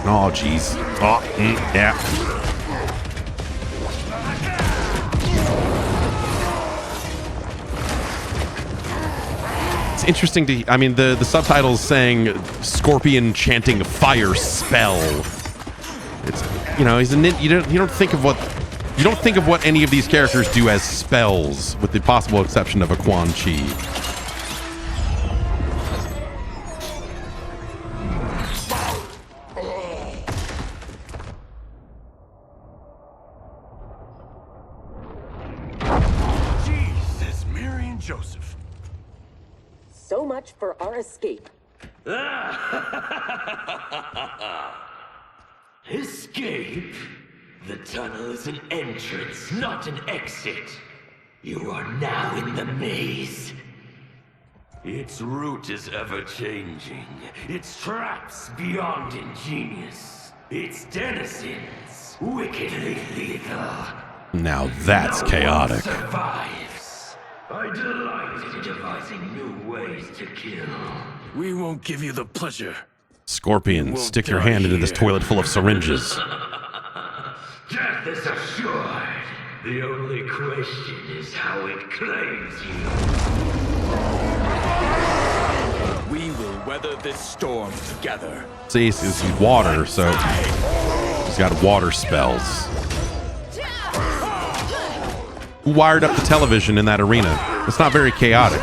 Oh, jeez. Oh, yeah. It's interesting to... I mean, the subtitle's saying Scorpion chanting fire spell. It's, you know, he's a you don't think of what any of these characters do as spells, with the possible exception of a Quan Chi. So much for our escape. Escape? The tunnel is an entrance, not an exit. You are now in the maze. Its route is ever-changing. Its traps beyond ingenious. Its denizens wickedly lethal. Now that's chaotic. No one survives. I delight in devising new ways to kill. We won't give you the pleasure. Scorpion, stick your hand into this toilet full of syringes. Death is assured. The only question is how it claims you. We will weather this storm together. See, it's water, so he's got water spells. Who wired up the television in that arena? It's not very chaotic.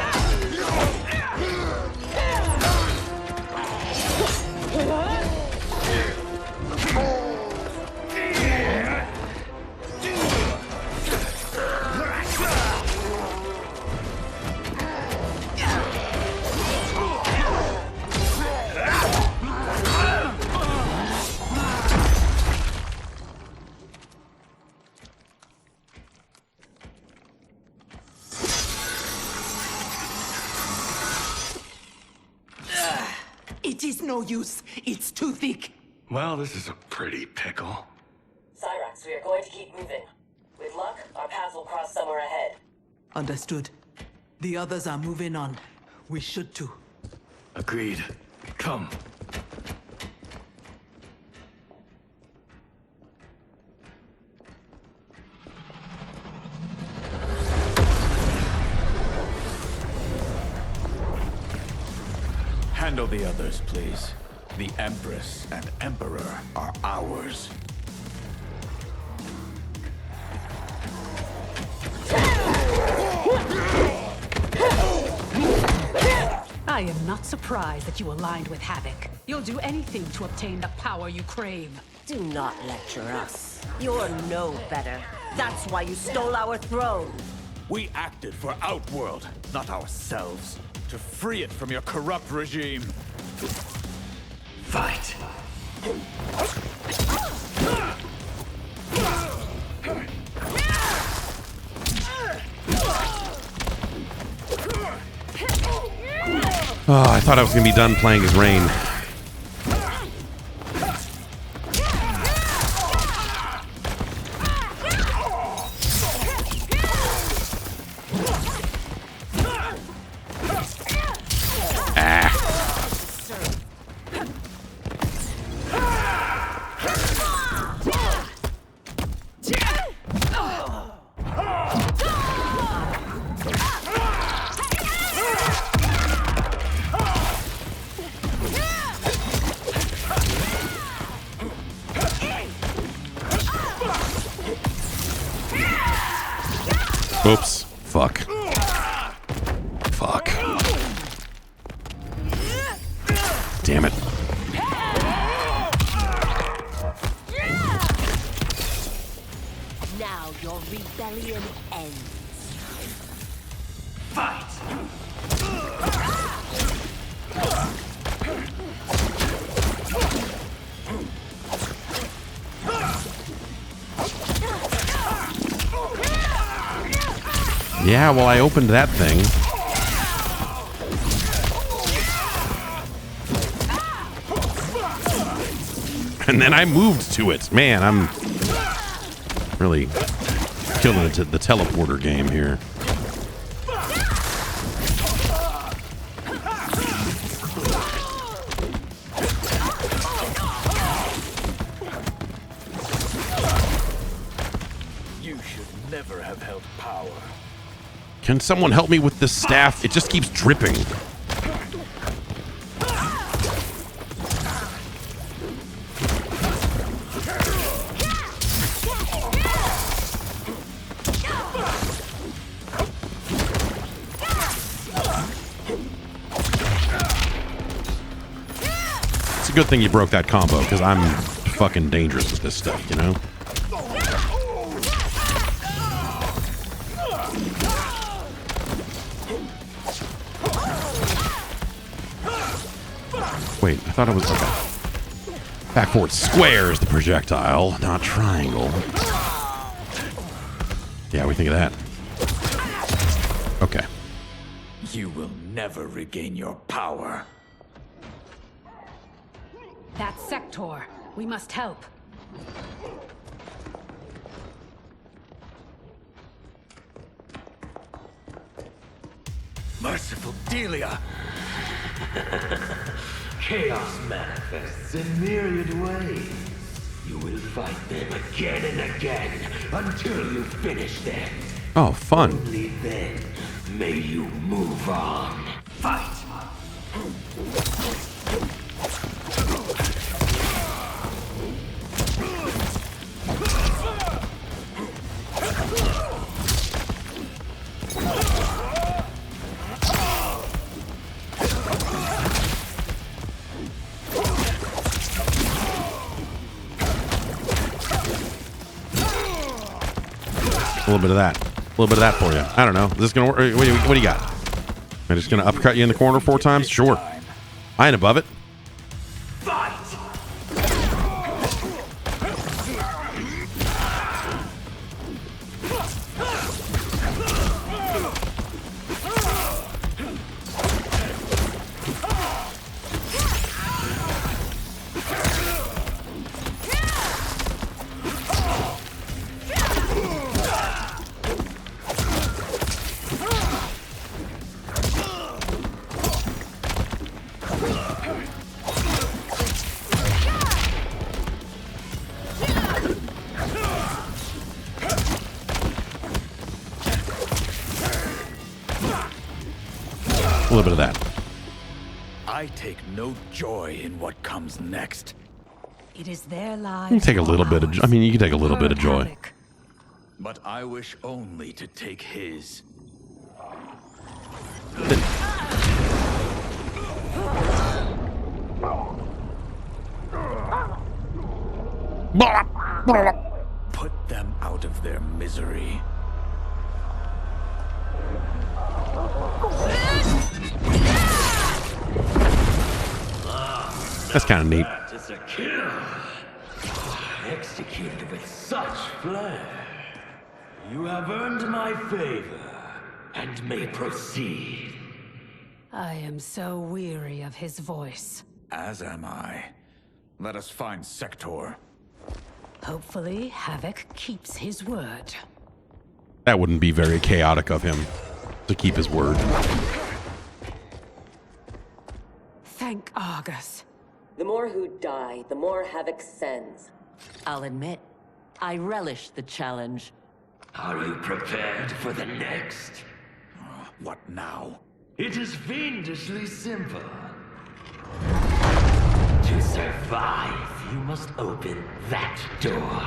It is no use. It's too thick. Well, this is a pretty pickle. Cyrax, we are going to keep moving. With luck, our paths will cross somewhere ahead. Understood. The others are moving on. We should too. Agreed. Come. Handle the others, please. The Empress and Emperor are ours. I am not surprised that you aligned with Havik. You'll do anything to obtain the power you crave. Do not lecture us. You're no better. That's why you stole our throne. We acted for Outworld, not ourselves. To free it from your corrupt regime. Fight. Oh, I thought I was going to be done playing as Rain. Oops. Fuck. Fuck. Damn it. Now your rebellion ends. Fight! Yeah, well, I opened that thing. And then I moved to it. Man, I'm really killing it to the teleporter game here. You should never have held power. Can someone help me with this staff? It just keeps dripping. It's a good thing you broke that combo, because I'm fucking dangerous with this stuff, you know? Wait, I thought it was... Okay. Back forward square is the projectile, not triangle. Yeah, we think of that. Okay. You will never regain your power. That sector. We must help. Merciful Delia! Chaos manifests in myriad ways. You will fight them again and again until you finish them. Oh, fun. Only then may you move on. Fight! A little bit of that. A little bit of that for you. I don't know. Is this gonna work? What do you got? Am I just gonna uppercut you in the corner 4 times? Sure. I ain't above it. A little bit of that. I take no joy in what comes next. It is their lives. You can take a little bit of... I mean, you can take a little bit of joy. But I wish only to take his. Put them out of their misery. That's kind of neat. That is a kill. Executed with such flair. You have earned my favor and may proceed. I am so weary of his voice. As am I. Let us find Sector. Hopefully, Havik keeps his word. That wouldn't be very chaotic of him to keep his word. Thank Argus. The more who die, the more Havik sends. I'll admit, I relish the challenge. Are you prepared for the next? What now? It is fiendishly simple. To survive, you must open that door.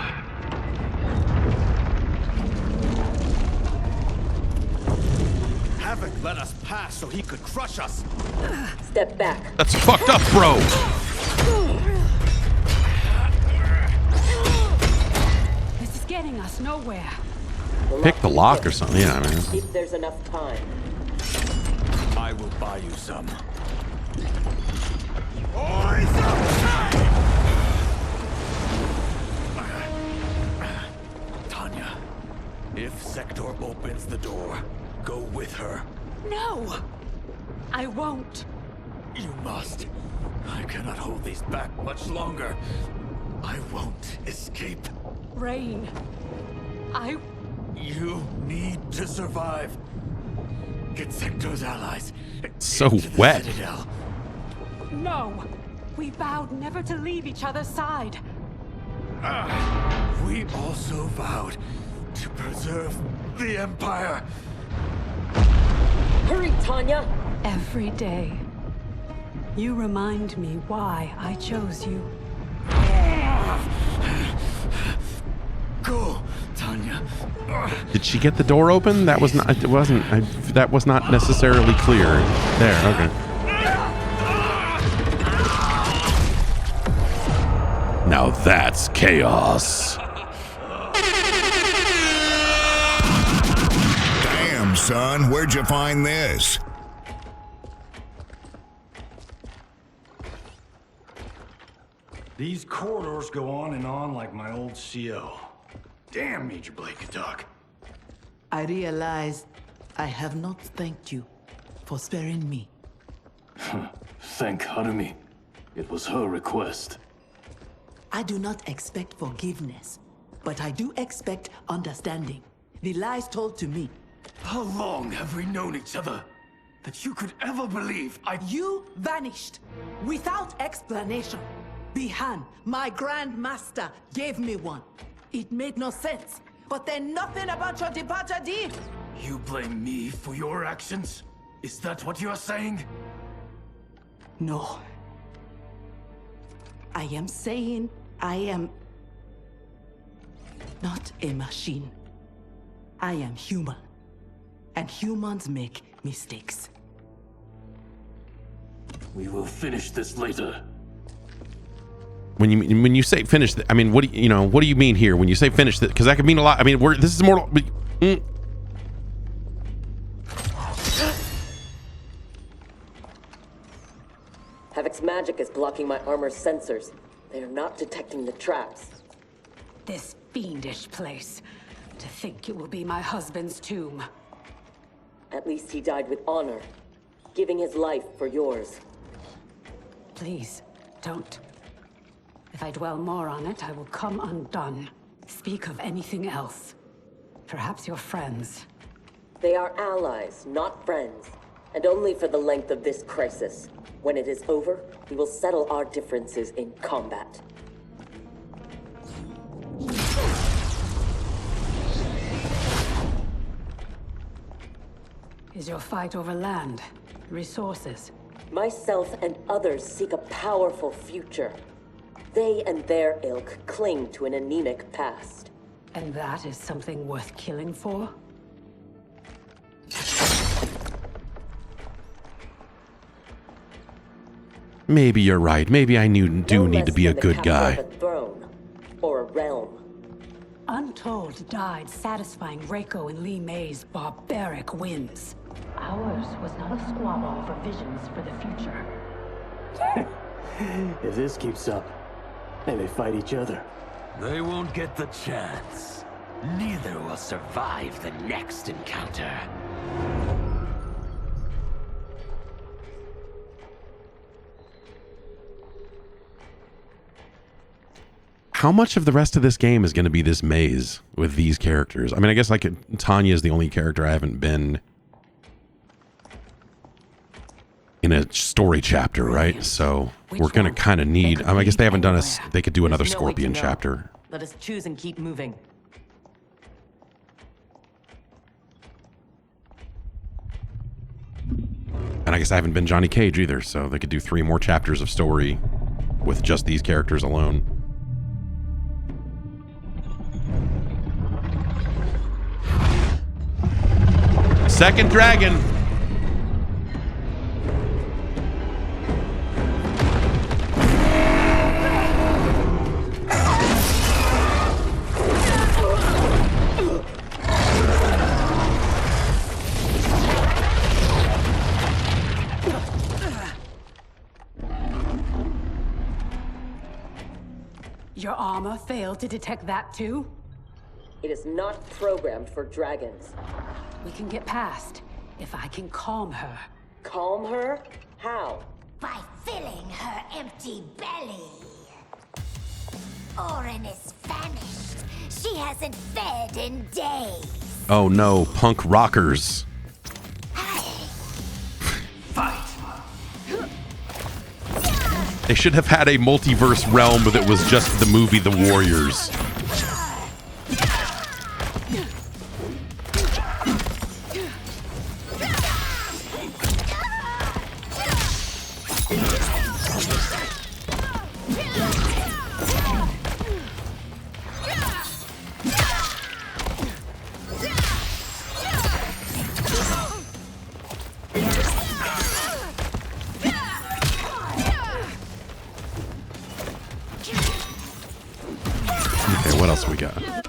let us pass so he could crush us. Step back. That's fucked up, bro. This is getting us nowhere. Pick the lock or something. Yeah, I mean. If there's enough time. I will buy you some. Tanya, if Sector opens the door, go with her. No! I won't. You must. I cannot hold these back much longer. I won't escape. Rain. You need to survive. Get Sector's allies. So into the wet. Citadel. No! We vowed never to leave each other's side. We also vowed to preserve the Empire. Hurry, Tanya! Every day. You remind me why I chose you. Go, Tanya. Did she get the door open? That was not. It wasn't. That was not necessarily clear. There. Okay. Now that's chaos. Damn, son, where'd you find this? These corridors go on and on like my old CO. Damn, Major Blake Duck. I realize I have not thanked you for sparing me. Thank Harumi. It was her request. I do not expect forgiveness, but I do expect understanding. The lies told to me. How long have we known each other that you could ever believe You vanished without explanation. Bihan, my Grand Master, gave me one. It made no sense, but then nothing about your departure did. You blame me for your actions? Is that what you're saying? No. I am saying I am not a machine. I am human. And humans make mistakes. We will finish this later. When you say finish, I mean, what do you mean here when you say finish? Because that could mean a lot. I mean, this is Mortal. Havik's magic is blocking my armor's sensors. They are not detecting the traps. This fiendish place. To think it will be my husband's tomb. At least he died with honor, giving his life for yours. Please, don't. If I dwell more on it, I will come undone. Speak of anything else. Perhaps your friends. They are allies, not friends. And only for the length of this crisis. When it is over, we will settle our differences in combat. Is your fight over land, resources? Myself and others seek a powerful future. They and their ilk cling to an anemic past. And that is something worth killing for? Maybe you're right. Maybe I do need to be a good guy. A throne or a realm. Untold died satisfying Reiko and Li Mei's barbaric whims. Ours was not a squabble over visions for the future. If this keeps up, they may fight each other. They won't get the chance. Neither will survive the next encounter. How much of the rest of this game is going to be this maze with these characters? I mean, I guess like Tanya is the only character I haven't been in a story chapter, right? So we're going to kind of need, I guess they haven't done they could do another Scorpion chapter. Let us choose and keep moving. And I guess I haven't been Johnny Cage either, so they could do 3 more chapters of story with just these characters alone. Second dragon. armor fail to detect that too? It is not programmed for dragons. We can get past if I can calm her. Calm her? How? By filling her empty belly. Orin is famished. She hasn't fed in days. Oh no, punk rockers. They should have had a multiverse realm that was just the movie The Warriors.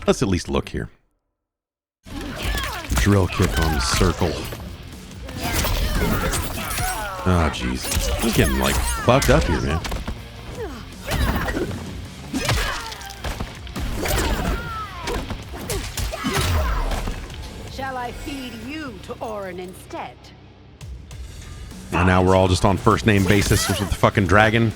Let's at least look here. Drill kick on the circle. Oh, jeez. I'm getting, like, fucked up here, man. Shall I feed you to Orin instead? And now we're all just on first name basis with the fucking dragon.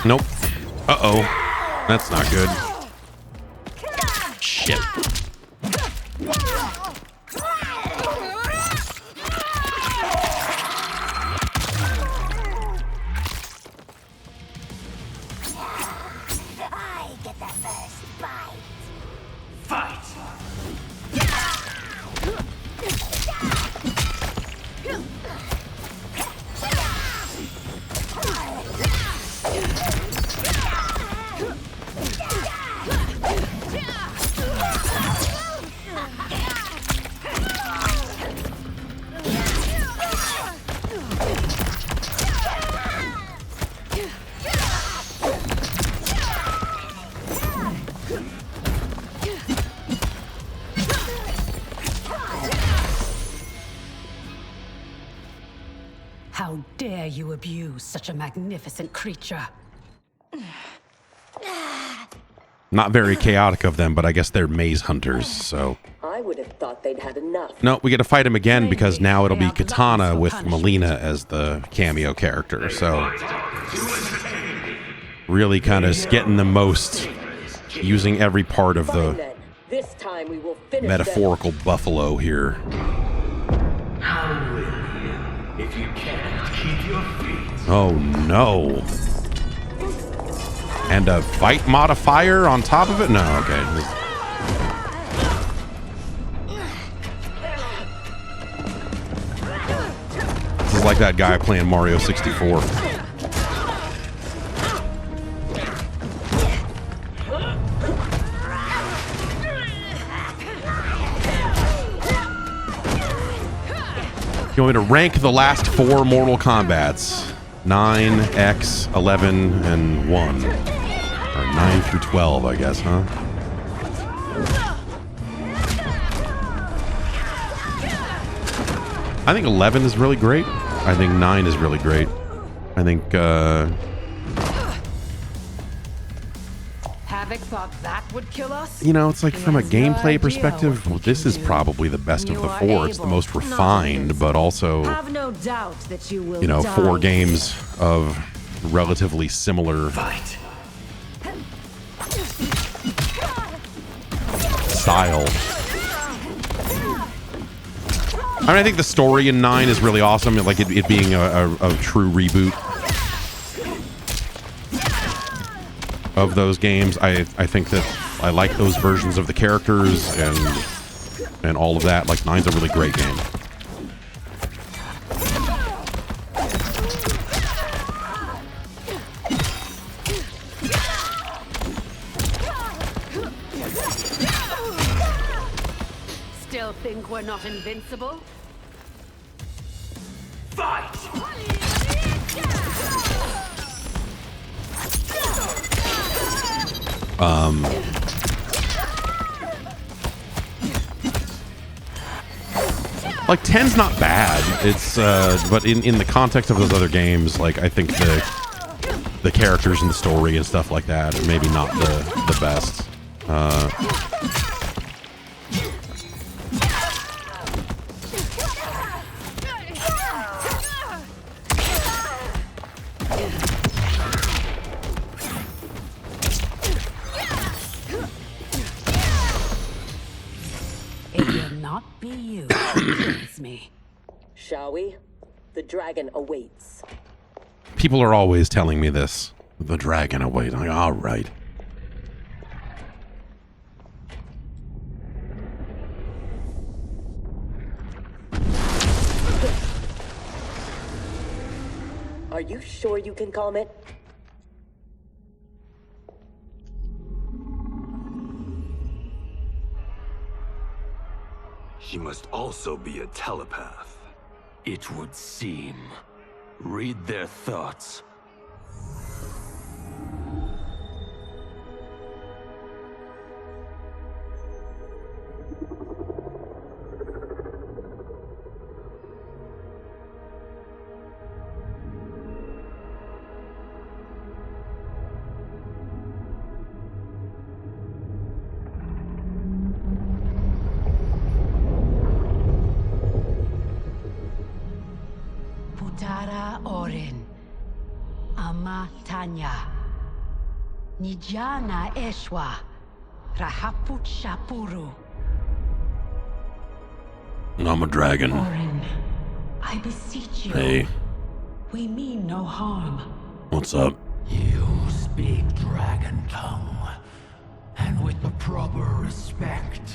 Nope. Uh-oh. That's not good. Shit. I get the first bite. Fight! How dare you abuse such a magnificent creature? Not very chaotic of them, but I guess they're maze hunters, so... I would have thought they'd had enough. No, we get to fight him again because now it'll be Katana with Melina as the cameo character, so... Really kind of getting the most, using every part of the This time we will finish metaphorical buffalo here. How will you if you cannot keep your feet? Oh no. And a fight modifier on top of it? No, okay. This is like that guy playing Mario 64. You want me to rank the last 4 Mortal Kombats? 9, X, 11, and 1. Or 9 through 12, I guess, huh? I think 11 is really great. I think 9 is really great. I think, Havik thought that would kill us? you know, it's like from a gameplay perspective, this is probably the best of the 4. It's the most refined, but also, Have no doubt that you will you know, die. 4 games of relatively similar style. I mean, I think the story in 9 is really awesome, like it being a true reboot of those games. I think that I like those versions of the characters and all of that. Like 9's a really great game. Still think we're not invincible? Fight! Like 10's not bad. It's but in the context of those other games, like I think the characters and the story and stuff like that are maybe not the best. It will not be you who kills me. Shall we? The dragon awaits. People are always telling me this. The dragon awaits. I'm like, all right. Are you sure you can calm it? He must also be a telepath. It would seem. Read their thoughts. Putara Orin, Ama Tanya, Nijana Eshwa, Rahaput Shapuru. I'm a dragon. Orin, I beseech you. Hey, We mean no harm. what's up? You speak dragon tongue, and with the proper respect.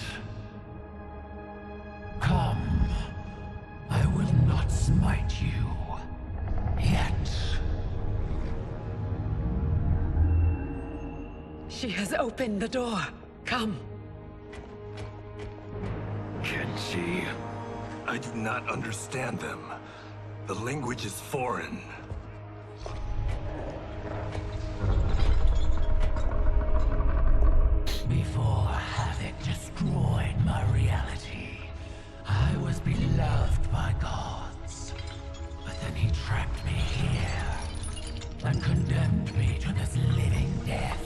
Come, I will not smite you. Yet. She has opened the door. Come. Kenshi, I do not understand them. The language is foreign. Before Havik destroyed my reality, I was beloved by gods. But then he trapped me here and condemned me to this living death.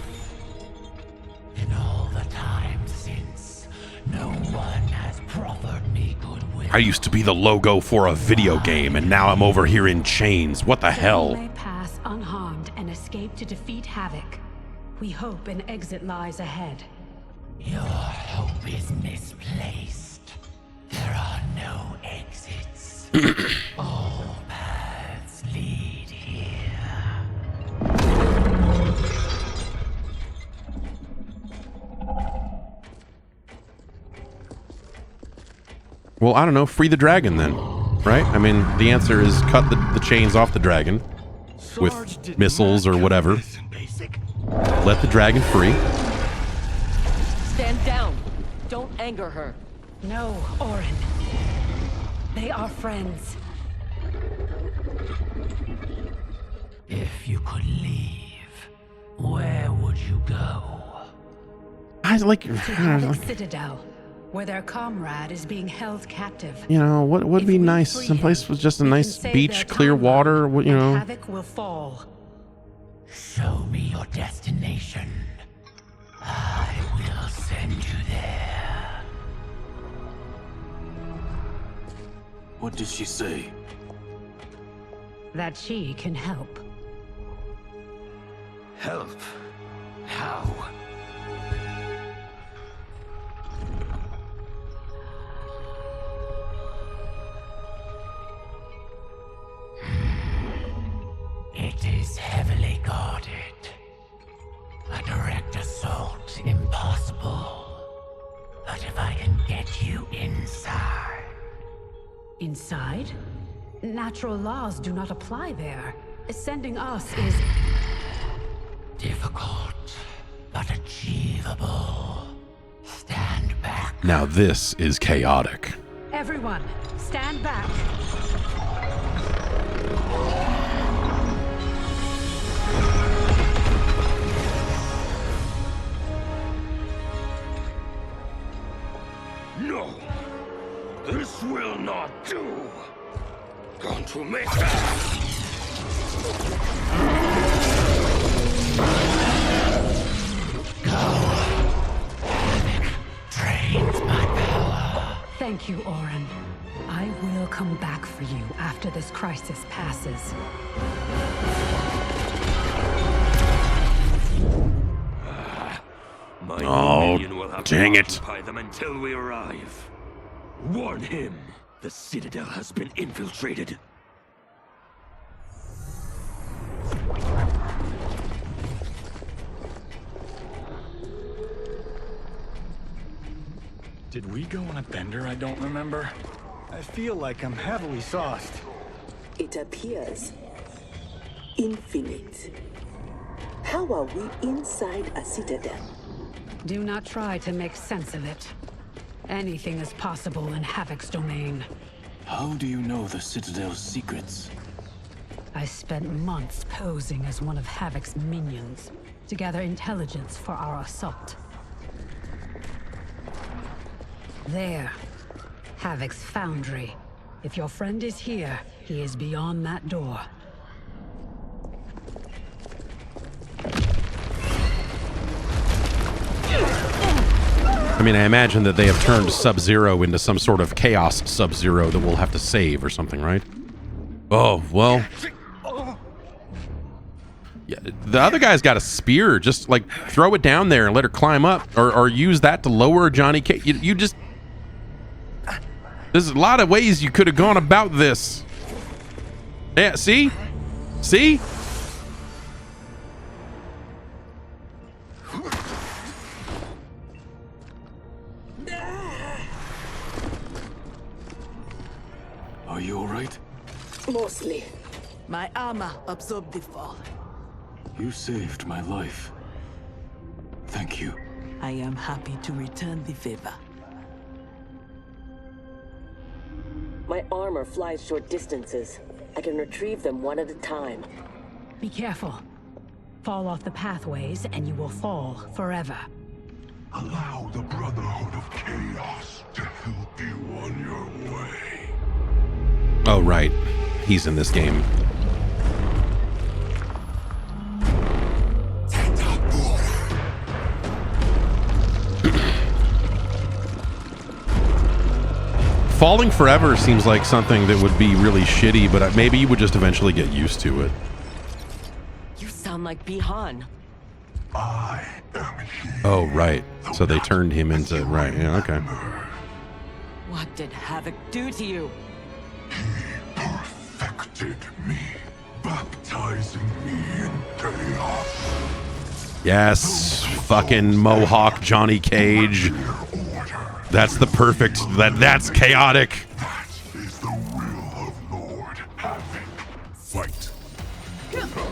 In all the time since, no one has proffered me goodwill. I used to be the logo for a video game, and now I'm over here in chains. What the You hell? may pass unharmed and escape to defeat Havik. We hope an exit lies ahead. Your hope is misplaced. There are no exits. All paths lead here. Well, I don't know. Free the dragon then, right? I mean, the answer is cut the chains off the dragon with missiles or whatever. Let the dragon free. Stand down. Don't anger her. No, Orin. They are friends. If you could leave, where would you go? I like. To Havik Citadel, where their comrade is being held captive. You know what would be nice? Someplace with just a nice beach, clear water. You know. Havik will fall. Show me your destination. I will send you there. What did she say? That she can help. Help? How? It is heavily guarded. A Inside? Natural laws do not apply there. Sending us is... difficult, but achievable. Stand back. Now this is chaotic. Everyone, stand back. No! This will not do! Going to make that! Thank you, Orin. I will come back for you after this crisis passes. My minion will have dang to it. occupy them until we arrive. Warn him. The Citadel has been infiltrated. Did we go on a bender I don't remember? I feel like I'm heavily sauced. It appears infinite. How are we inside a citadel? Do not try to make sense of it. Anything is possible in Havik's domain. How do you know the Citadel's secrets? I spent months posing as one of Havik's minions to gather intelligence for our assault. There. Havik's foundry. If your friend is here, he is beyond that door. I mean, I imagine that they have turned Sub-Zero into some sort of Chaos Sub-Zero that we'll have to save or something, right? Oh, well. Yeah, the other guy's got a spear. Just, like, throw it down there and let her climb up. Or use that to lower Johnny Cage. You just... There's a lot of ways you could have gone about this. Yeah, see? See? Are you alright? Mostly. My armor absorbed the fall. You saved my life. Thank you. I am happy to return the favor. My armor flies short distances. I can retrieve them one at a time. Be careful. Fall off the pathways and you will fall forever. Allow the Brotherhood of Chaos to help you on your way. Oh, right. He's in this game. Falling forever seems like something that would be really shitty, but maybe you would just eventually get used to it. You sound like Bihan. I am here. Oh, right. So they turned him into... Right, yeah, okay. What did Havik do to you? Perfected me, baptizing me in chaos. Yes, fucking Mohawk Johnny Cage. That's the perfect... That's chaotic. That is the will of Lord Havik. Fight. Ugh.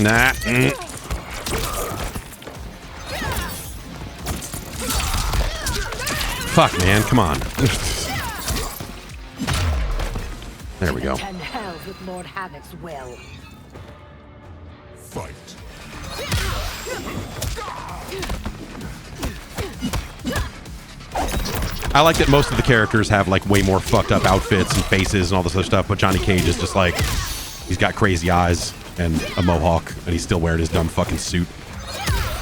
Nah. Fuck, man. Come on. There we go. Ten hells with Lord Havik's will. Fight. I like that most of the characters have like way more fucked up outfits and faces and all this other stuff, but Johnny Cage is just like, he's got crazy eyes. and a mohawk, and he's still wearing his dumb fucking suit,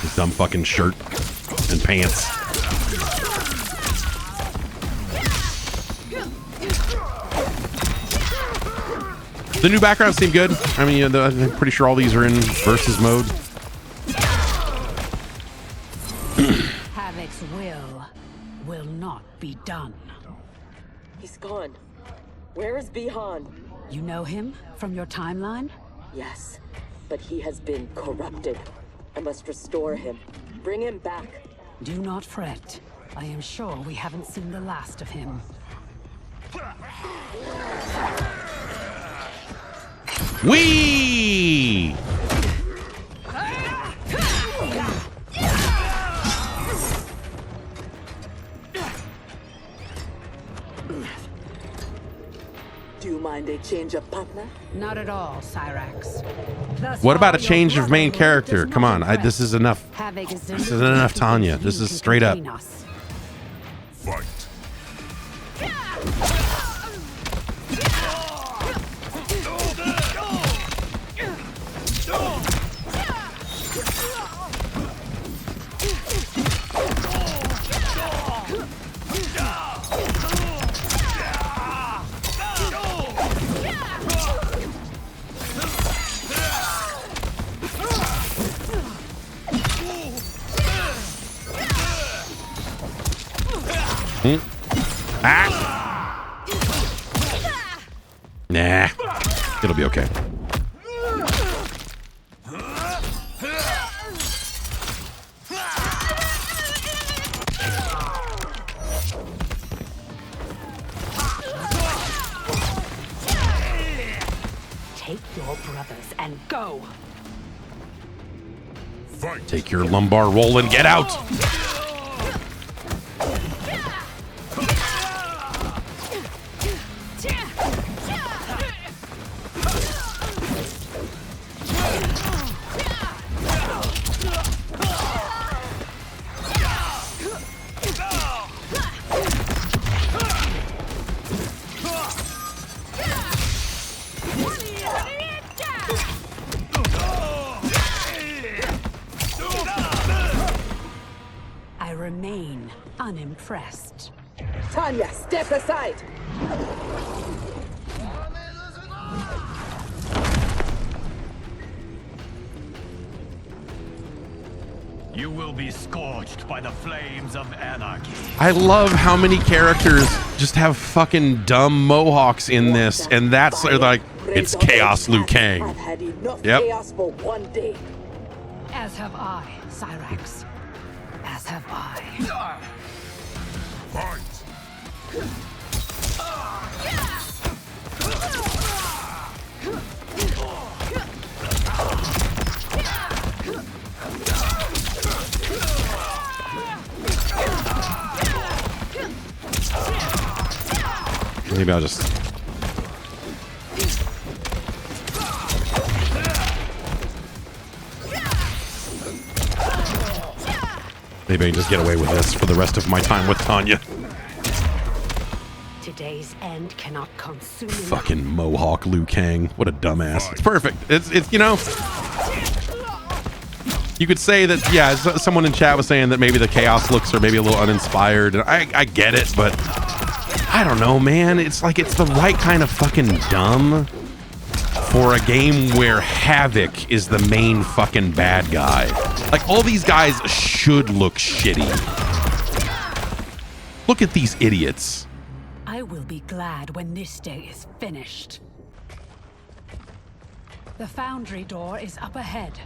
his dumb fucking shirt and pants. The new backgrounds seem good. I mean, I'm pretty sure all these are in versus mode. Havoc's will not be done. He's gone. Where is Bihan? You know him from your timeline? Yes, but he has been corrupted. I must restore him. Bring him back. Do not fret. I am sure we haven't seen the last of him. Whee! Do you mind a change of partner? Not at all, Cyrax. What about a change of main character? Come on, this is enough. This isn't enough, Tanya. This is straight up. Fight. Ah! Nah, it'll be okay. Take your brothers and go. Fight. Take your lumbar roll and get out. I remain unimpressed. Tanya, step aside. You will be scorched by the flames of anarchy. I love how many characters just have fucking dumb mohawks in this, and that's like, it's Chaos Liu Kang. I've had enough Yep. chaos for one day. As have I, Cyrax. As have I. Fight. Maybe I'll just... Maybe I can just get away with this for the rest of my time with Tanya. Today's end cannot consume. Fucking Mohawk Liu Kang. What a dumbass. It's perfect. It's you know... You could say that, yeah, someone in chat was saying that maybe the chaos looks are maybe a little uninspired. And I get it, but I don't know, man. It's like it's the right kind of fucking dumb for a game where Havik is the main fucking bad guy. Like, all these guys should look shitty. Look at these idiots. I will be glad when this day is finished. The foundry door is up ahead.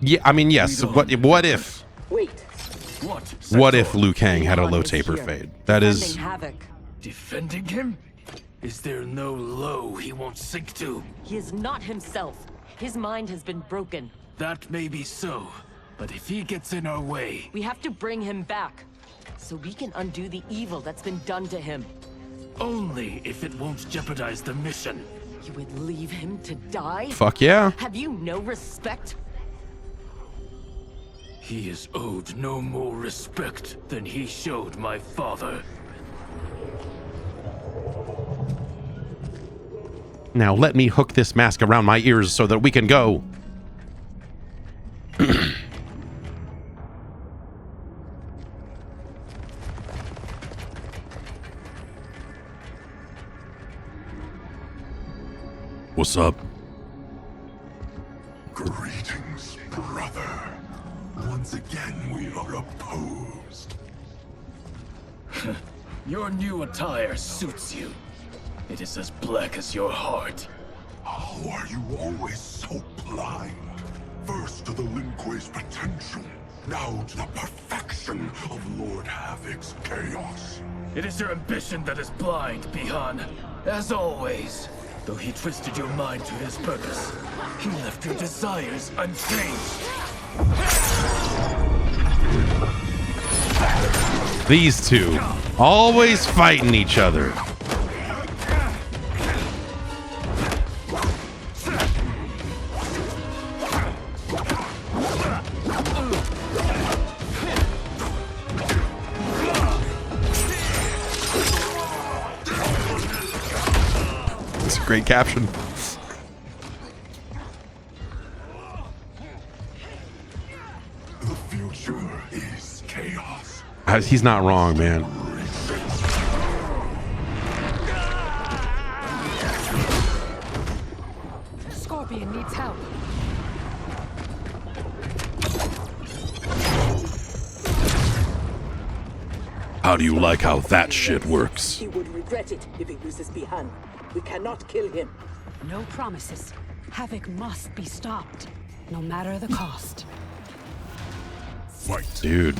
Yeah, I mean, yes. What if? Wait. What if Liu Kang had a low taper fade? That is... Defending him? Is there no low he won't sink to? He is not himself. His mind has been broken. That may be so, but if he gets in our way... We have to bring him back, so we can undo the evil that's been done to him. Only if it won't jeopardize the mission. You would leave him to die? Fuck yeah. Have you no respect? He is owed no more respect than he showed my father. Now let me hook this mask around my ears so that we can go. What's up? Greetings, brother. Once again, we are opposed. Your new attire suits you. It is as black as your heart. How are you always so blind? First to the Lin Kuei's potential, now to the perfection of Lord Havik's chaos. It is your ambition that is blind, Bihan. As always. Though he twisted your mind to his purpose, he left your desires unchanged. These two, always fighting each other. It's a great caption. The future is chaos. He's not wrong, man. Scorpion needs help. How do you like how that shit works? He would regret it if he loses Bihan. We cannot kill him. No promises. Havik must be stopped, no matter the cost. Fight. Dude.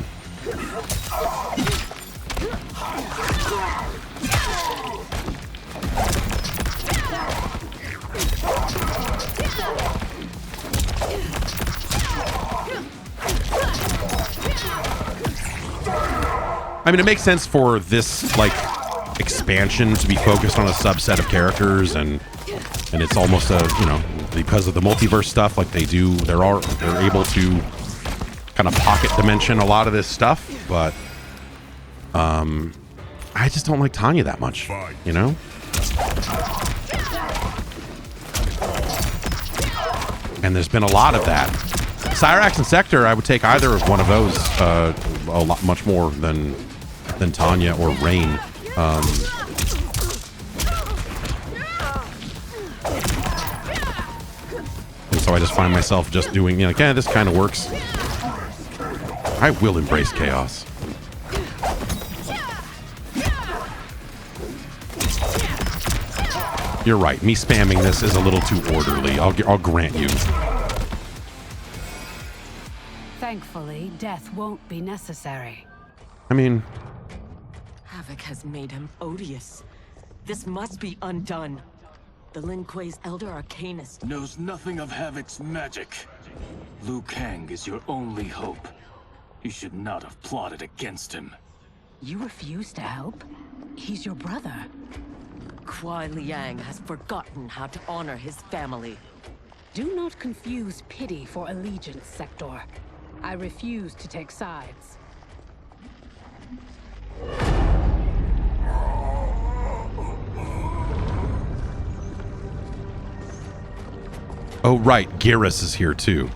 I mean, it makes sense for this, like, expansion to be focused on a subset of characters, and it's almost a, you know, because of the multiverse stuff, like they're able to kind of pocket dimension a lot of this stuff, but I just don't like Tanya that much, you know? And there's been a lot of that. Cyrax and Sector, I would take either of one of those a lot much more than Tanya or Rain. And so I just find myself just doing, you know, like, yeah, this kind of works. I will embrace chaos. You're right. Me spamming this is a little too orderly. I'll grant you. Thankfully, death won't be necessary. I mean, Havik has made him odious. This must be undone. The Lin Kuei's Elder Arcanist knows nothing of Havik's magic. Liu Kang is your only hope. You should not have plotted against him. You refuse to help? He's your brother. Kuai Liang has forgotten how to honor his family. Do not confuse pity for allegiance, Sector. I refuse to take sides. oh right, Garrus is here too.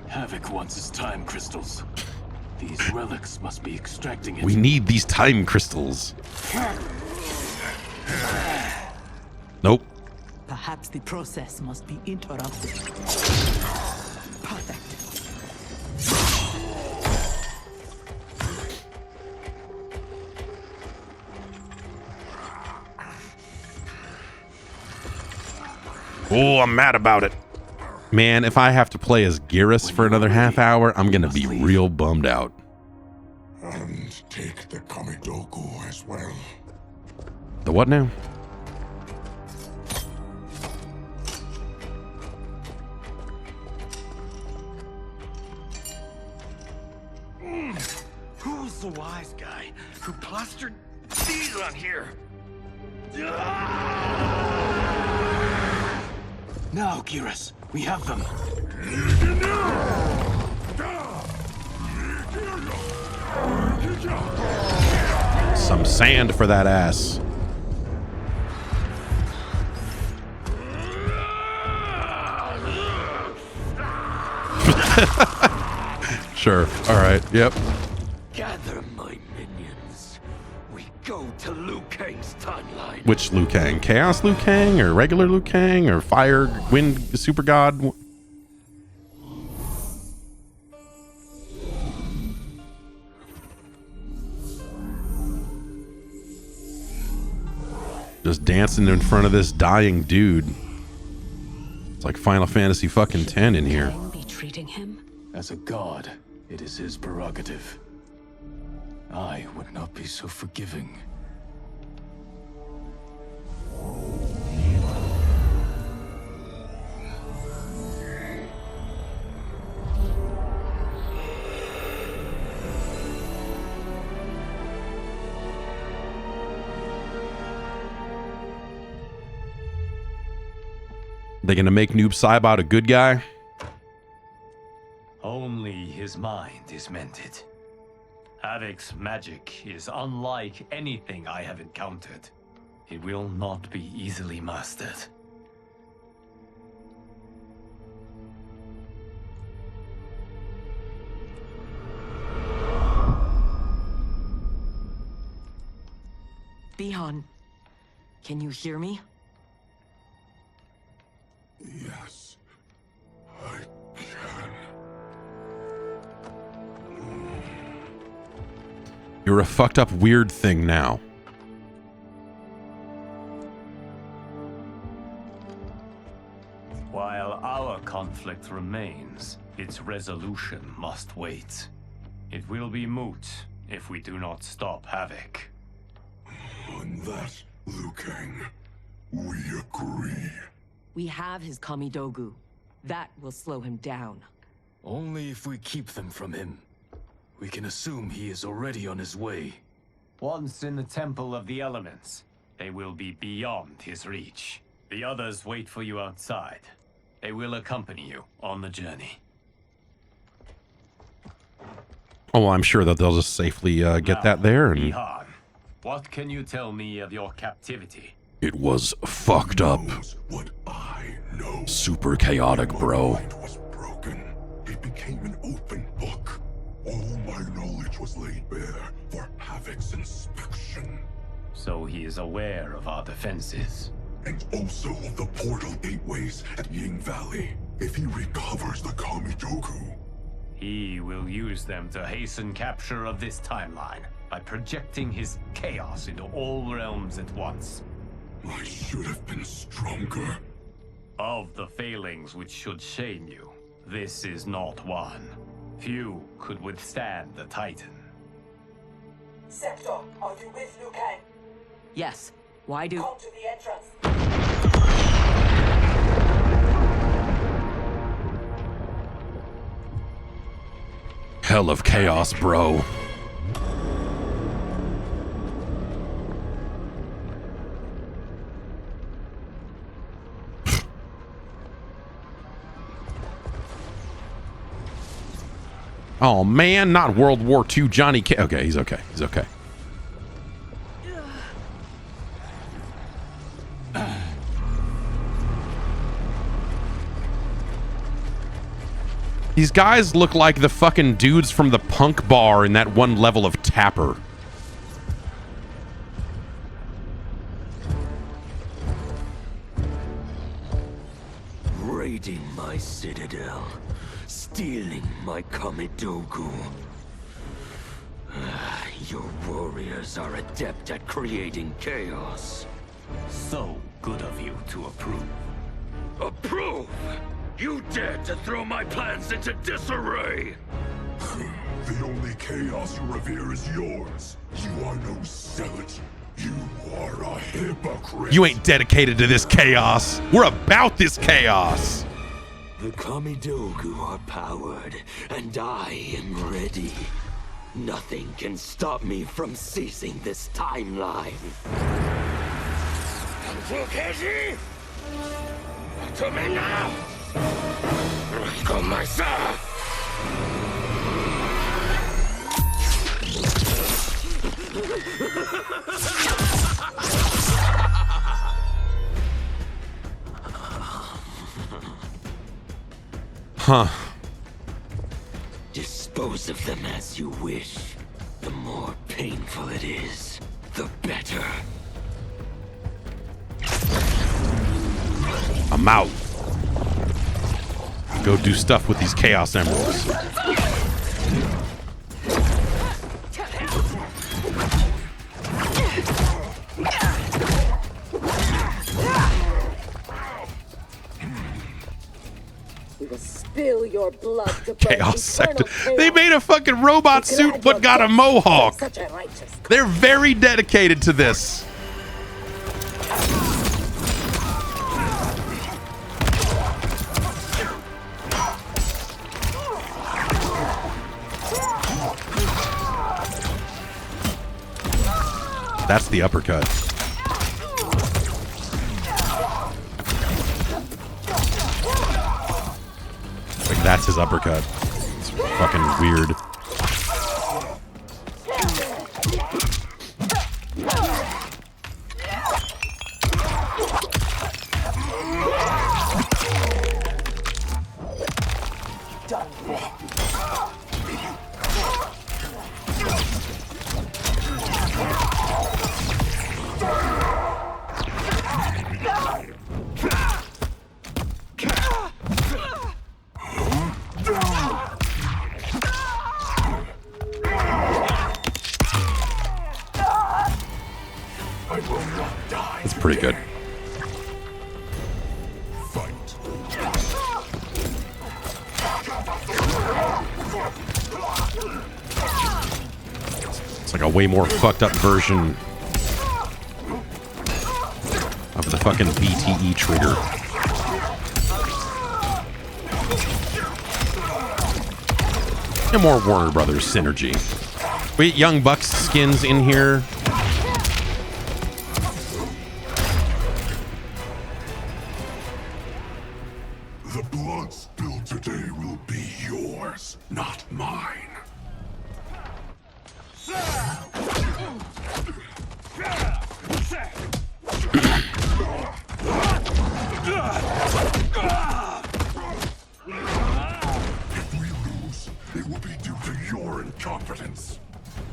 Havik wants his time crystals. These relics must be extracting it. We need these time crystals. Nope. Perhaps the process must be interrupted. Perfect. Oh, I'm mad about it. Man, if I have to play as Garrus for another half hour, I'm gonna be real bummed out. And take the Kamidogu as well. The what now? Who's the wise guy who plastered these on here? Now, Garrus, we have them. Some sand for that ass. Sure. All right. Yep. Gather my minions. We go to Liu Kang's timeline. Which Liu Kang? Chaos Liu Kang or regular Liu Kang or Fire Wind Super God? Just dancing in front of this dying dude. It's like Final Fantasy fucking 10 in here. Be treating him? As a god, it is his prerogative. I would not be so forgiving. They gonna make Noob Saibot a good guy? Only his mind is mended. Havik's magic is unlike anything I have encountered. It will not be easily mastered. Bihan, can you hear me? Yes, I can. You're a fucked up weird thing now. While our conflict remains, its resolution must wait. It will be moot if we do not stop Havik. On that, Liu Kang, we agree. We have his Kamidogu. That will slow him down. Only if we keep them from him. We can assume he is already on his way. Once in the Temple of the Elements, they will be beyond his reach. The others wait for you outside. They will accompany you on the journey. Oh, well, I'm sure that they'll just safely get that there. And Bihan, what can you tell me of your captivity? it was fucked up. What I know. Super chaotic, bro. My mind was broken. It became an open book. All my knowledge was laid bare for Havik's inspection. So he is aware of our defenses. And also of the portal gateways at Ying Valley. If he recovers the Kamidogu, he will use them to hasten capture of this timeline by projecting his chaos into all realms at once. I should have been stronger. Of the failings which should shame you, this is not one. Few could withstand the Titan. Sector, are you with Liu Kang? Yes. Why do... Come to the entrance. Hell of chaos, bro. Oh man, not World War II Johnny K. Okay, he's okay. He's okay. These guys look like the fucking dudes from the punk bar in that one level of Tapper. Raiding my citadel. Stealing my Kamidogu. Your warriors are adept at creating chaos. So good of you to approve. Approve? You dared to throw my plans into disarray! The only chaos you revere is yours. You are no zealot. You are a hypocrite. You ain't dedicated to this chaos. We're about this chaos. The Kamidogu are powered, and I am ready. Nothing can stop me from seizing this timeline. To me now! Go myself! Huh. Dispose of them as you wish. The more painful it is, the better. I'm out. Go do stuff with these Chaos Emeralds. We will spill your blood to Chaos Sector. They made a fucking robot suit but got a mohawk. They're very dedicated to this. That's the uppercut. Like, that's his uppercut. It's fucking weird. It's pretty good. It's like a way more fucked up version of the fucking BTE trigger. And more Warner Brothers synergy. Wait, Young Bucks skins in here. The blood spilled today will be yours, not mine. If we lose, it will be due to your incompetence.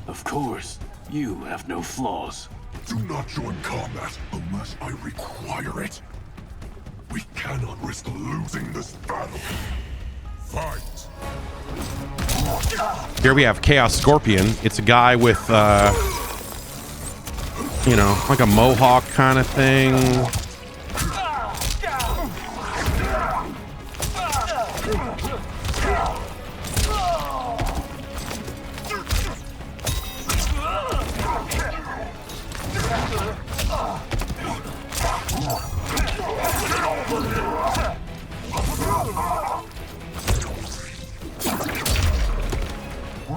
Of course, you have no flaws. Do not join combat unless I require it. We cannot risk losing this battle. Fight! Here we have Chaos Scorpion. It's a guy with, you know, like a mohawk kind of thing.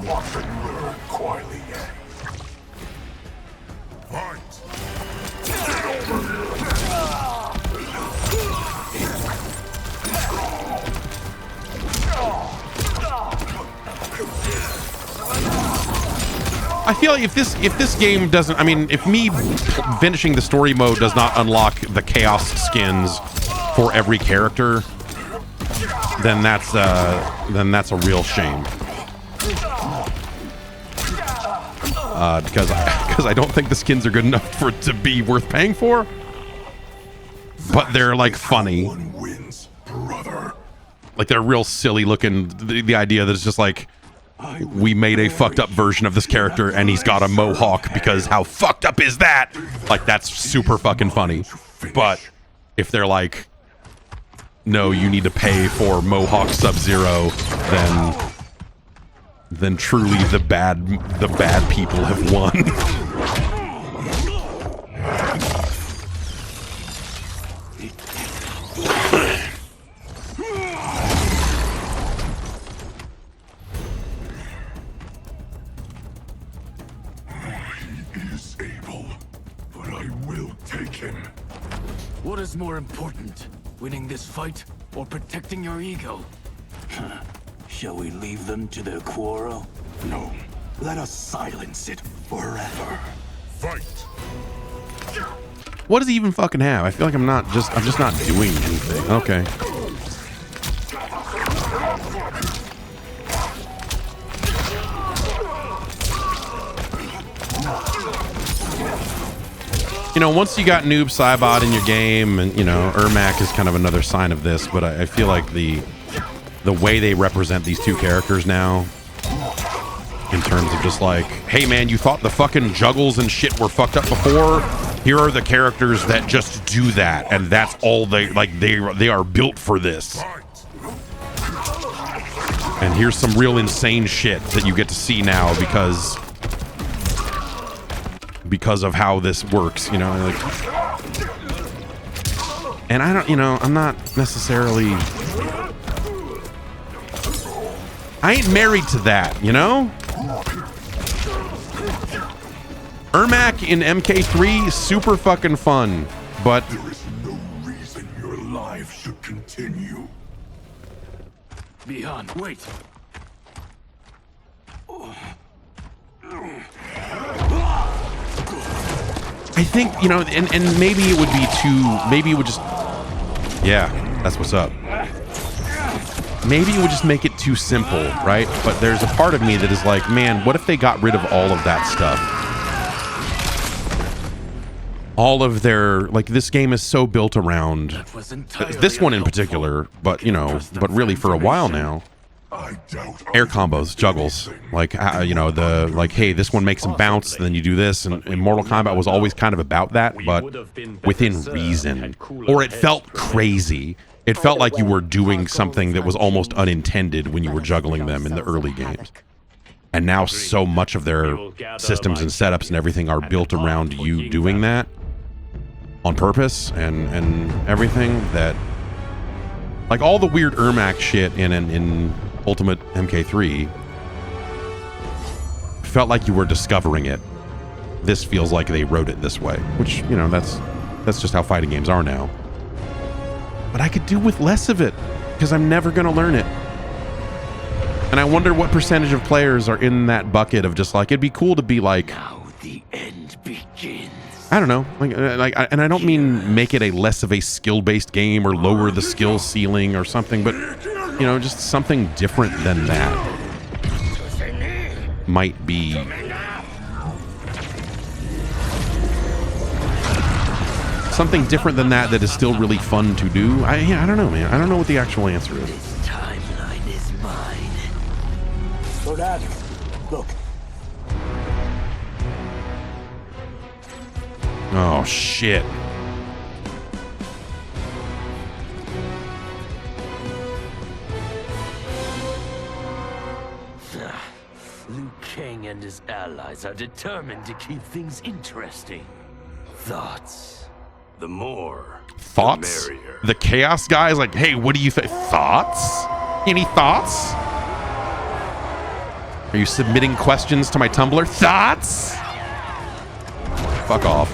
Watch and learn, Kuai Liang. Fight! Get over I feel like if this game doesn't, I mean, if me finishing the story mode does not unlock the Chaos skins for every character, then that's a real shame. Because I don't think the skins are good enough for it to be worth paying for. But they're like funny. Like they're real silly looking. The idea that it's just like we made a fucked up version of this character and he's got a mohawk because how fucked up is that? Like that's super fucking funny. But if they're like, no, you need to pay for Mohawk Sub-Zero, then truly the bad people have won. He is able, but I will take him. What is more important, winning this fight or protecting your ego? Shall we leave them to their quarrel? No, Let us silence it forever. Fight! What does he even fucking have? I feel like I'm just not doing anything. Okay. You know, once you got Noob Saibot in your game, and you know, Ermac is kind of another sign of this, but I feel like the way they represent these two characters now, in terms of just like, hey man, you thought the fucking juggles and shit were fucked up before? Here are the characters that just do that, and that's all they like. They are built for this. And here's some real insane shit that you get to see now because of how this works, you know. Like, and I don't, you know, I'm not necessarily. I ain't married to that, you know. Ermac in MK3, super fucking fun, but there is no reason your life should continue. Beyond, wait. I think, you know, and maybe it would be too, maybe it would just, yeah, that's what's up. Maybe it would just make it too simple, right? But there's a part of me that is like, man, what if they got rid of all of that stuff? All of their, like, this game is so built around this one in particular, but you know, but really for a while now, air combos, juggles, like, you know, the like, hey, this one makes them bounce, then you do this, and Mortal Kombat was always kind of about that, but within reason, or it felt crazy. It felt like you were doing something that was almost unintended when you were juggling them in the early games. And now so much of their systems and setups and everything are built around you doing that on purpose and everything, that like all the weird Ermac shit in Ultimate MK3 felt like you were discovering it. This feels like they wrote it this way, which, you know, that's just how fighting games are now. But I could do with less of it because I'm never going to learn it. And I wonder what percentage of players are in that bucket of just like, it'd be cool to be like, now the end begins. I don't know, like, and I don't mean make it a less of a skill-based game or lower the skill ceiling or something, but you know, just something different than that might be. Something different than that is still really fun to do. I don't know, man. I don't know what the actual answer is. This timeline is mine. So Dad, look. Oh shit. Liu Kang and his allies are determined to keep things interesting. Thoughts? The more, Thoughts? the merrier. The Chaos guy is like, hey, what do you think? Thoughts? Any thoughts? Are you submitting questions to my Tumblr? Thoughts? Fuck off.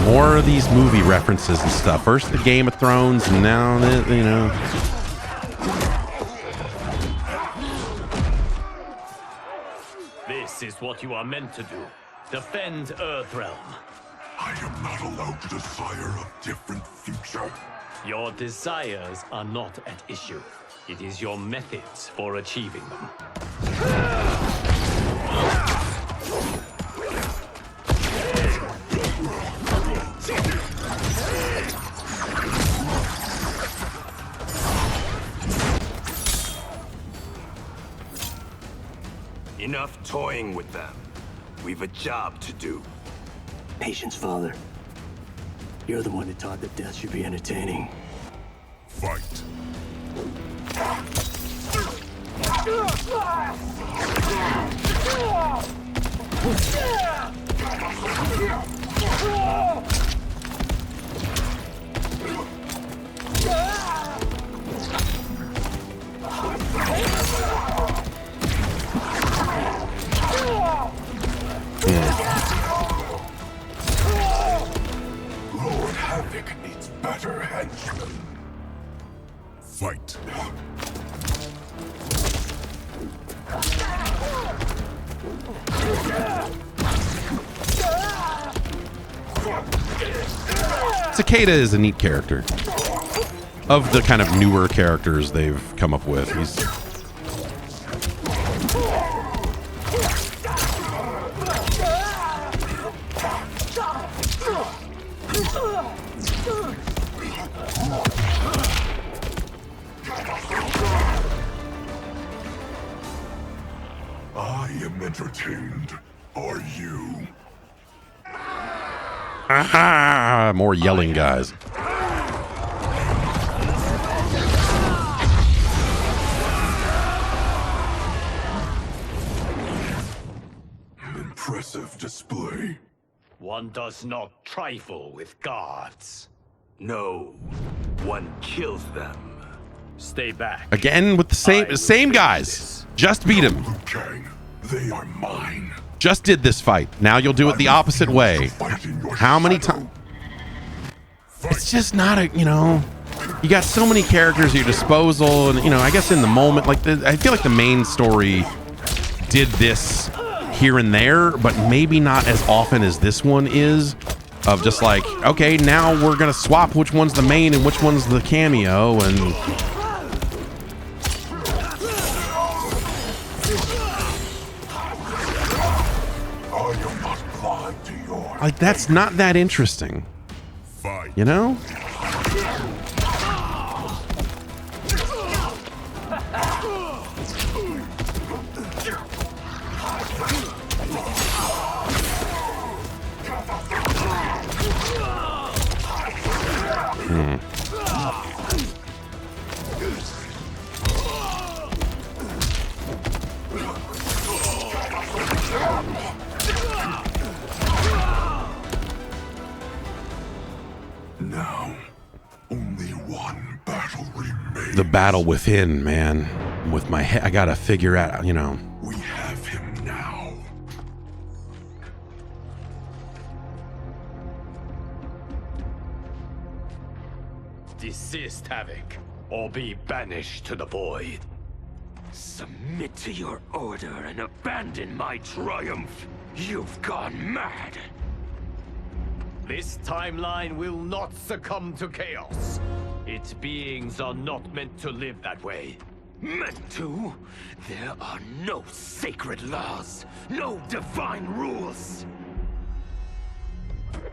More of these movie references and stuff. First the Game of Thrones, and now, you know. This is what you are meant to do. Defend Earthrealm. I am not allowed to desire a different future. Your desires are not at issue. It is your methods for achieving them. Enough toying with them. We've a job to do. Patience, Father. You're the one who taught that death should be entertaining. Fight. better henchman. Fight. Cicada is a neat character. Of the kind of newer characters they've come up with, he's... I am entertained. Are you? Aha! More yelling guys. Impressive display. One does not trifle with gods. No, one kills them. Stay back. Again with the same guys. Just beat him. Kang, they are mine. Just did this fight. Now you'll do it the opposite way. How many times? It's just not a, you know, you got so many characters at your disposal, and, you know, I guess in the moment, like, I feel like the main story did this here and there, but maybe not as often as this one is, of just like, okay, now we're gonna swap which one's the main and which one's the cameo, and like, that's not that interesting. You know? Now, only one battle remains. The battle within, man. With my head, I gotta figure out, you know. We have him now. Desist, Havik, or be banished to the void. Submit to your order and abandon my triumph. You've gone mad. This timeline will not succumb to chaos. Its beings are not meant to live that way. Meant to? There are no sacred laws, no divine rules.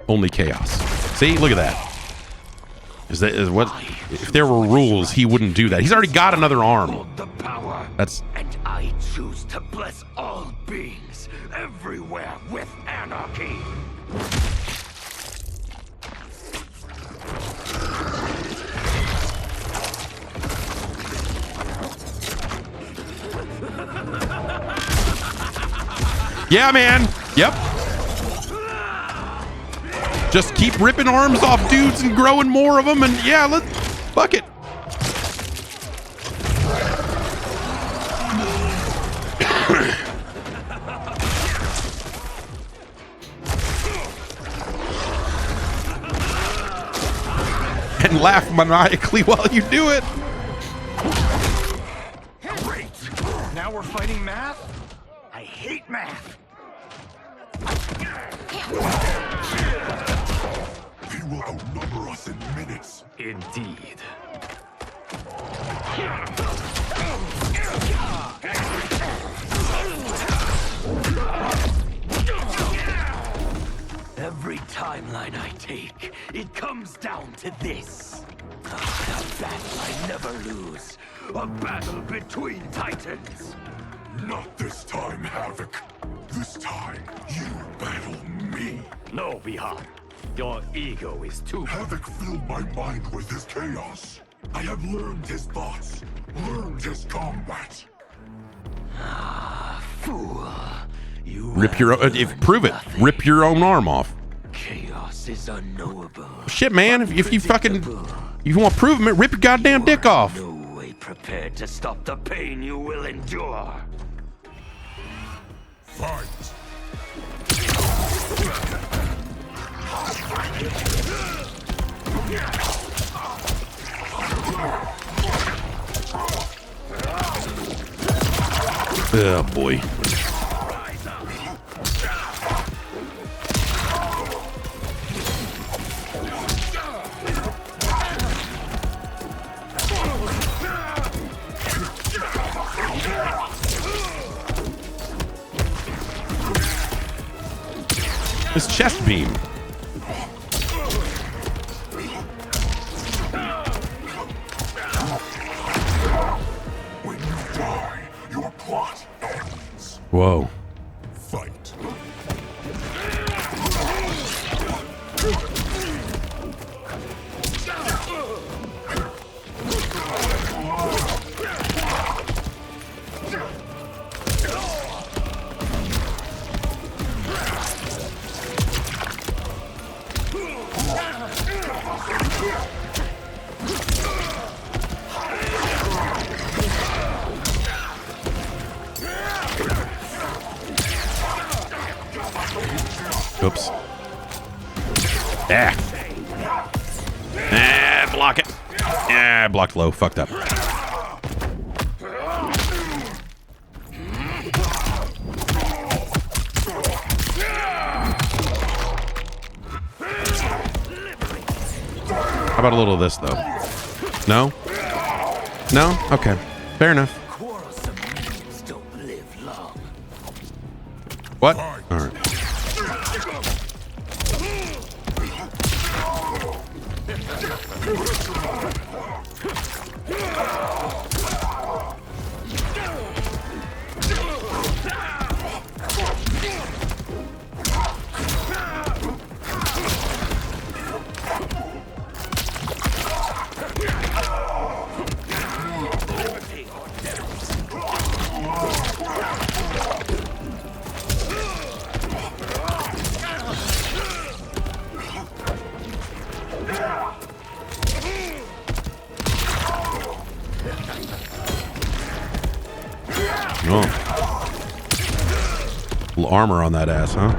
Only chaos. See, look at that. Is what? If there were rules, he wouldn't do that. He's already got another arm. The power. That's. And I choose to bless all beings everywhere with anarchy. Yeah, man. Yep. Just keep ripping arms off dudes and growing more of them, and yeah, let's fuck it. And laugh maniacally while you do it. Great. Now we're fighting math? I hate math. He will outnumber us in minutes. Indeed. Every timeline I take, it comes down to this. A battle I never lose. A battle between titans. Not this time, Havik. This time, you battle me. No, Bihar. Your ego is too... Havik filled my mind with his chaos. I have learned his thoughts, learned his combat. Ah, fool. You Rip your own, prove it. Rip your own arm off. Chaos is unknowable. Shit, man. If you fucking, you want to prove it, rip your goddamn dick off. No way prepared to stop the pain you will endure. Fight. Oh boy. His chest beam. When you die, your plot ends. Whoa. Fight. Oops. Ah. Ah, block it. Yeah, blocked low. Fucked up. How about a little of this, though? No? No? Okay. Fair enough. What? All right. Little armor on that ass, huh?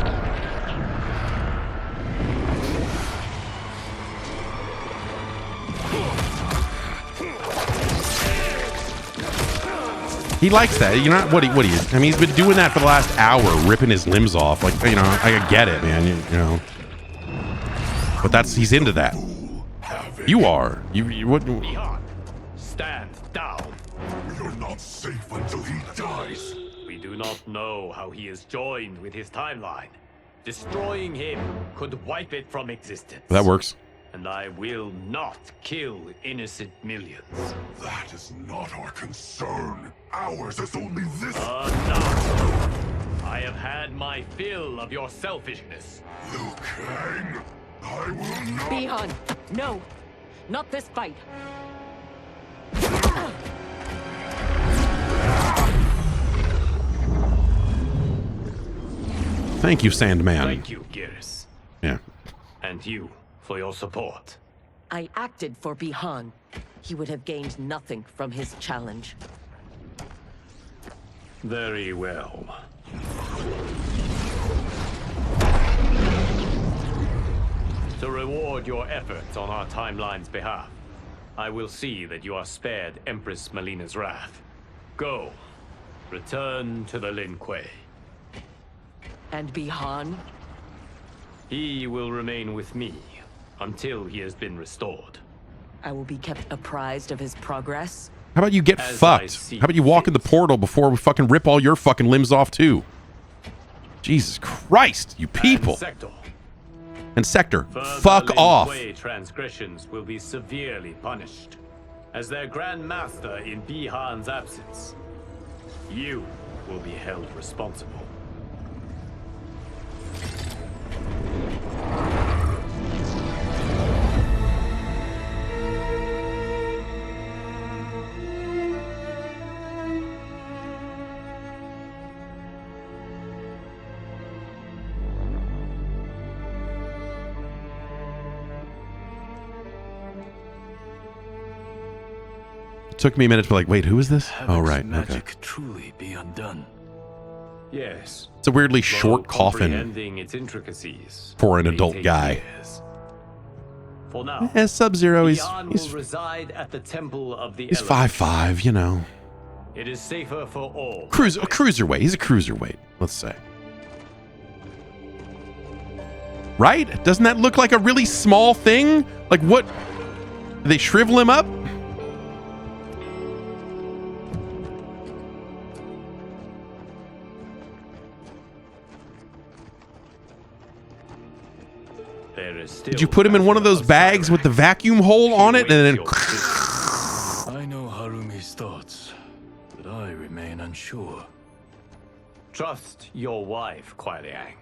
He likes that. You know what? What do you? I mean, he's been doing that for the last hour, ripping his limbs off. Like, you know, I get it, man. You know, but he's into that. You are. You what? Stand down. You're not safe until he dies. We do not know how he is joined with his timeline. Destroying him could wipe it from existence. That works. And I will not kill innocent millions. That is not our concern. Ours is only this. Enough. I have had my fill of your selfishness. Liu Kang, I will not. Bi-Han, no. Not this fight. Thank you, Sandman. Thank you, Geras. Yeah. And you for your support. I acted for Bi-Han. He would have gained nothing from his challenge. Very well. To reward your efforts on our timeline's behalf, I will see that you are spared Empress Melina's wrath. Go. Return to the Lin Kuei. And Bi-Han? He will remain with me until he has been restored. I will be kept apprised of his progress. How about you get fucked? How about you walk in the portal before we fucking rip all your fucking limbs off too? Jesus Christ, you people. And Sector, fuck off. Lin Kuei transgressions will be severely punished. As their Grand Master in Bi-Han's absence, you will be held responsible. It took me a minute to be like, wait, who is this? Oh, right. Magic Okay. truly be undone. Yes. It's a weirdly short coffin Comprehending its intricacies for an may adult take guy. years. For now, Sub-Zero, Bi-Han he's will reside at the Temple of the He's Elements. 5'5", you know. It is safer for all. Cruiserweight. He's a cruiserweight, let's say. Right? Doesn't that look like a really small thing? Like what? Did they shrivel him up? Did you put him in one of those bags with the vacuum hole on it and then... I know Harumi's thoughts, but I remain unsure. Trust your wife, Kuai Liang.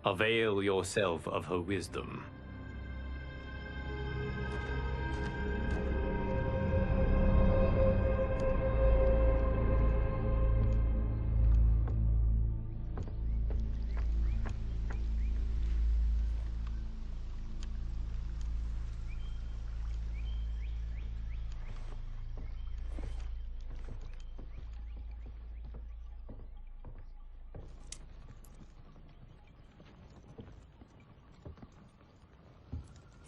Avail yourself of her wisdom.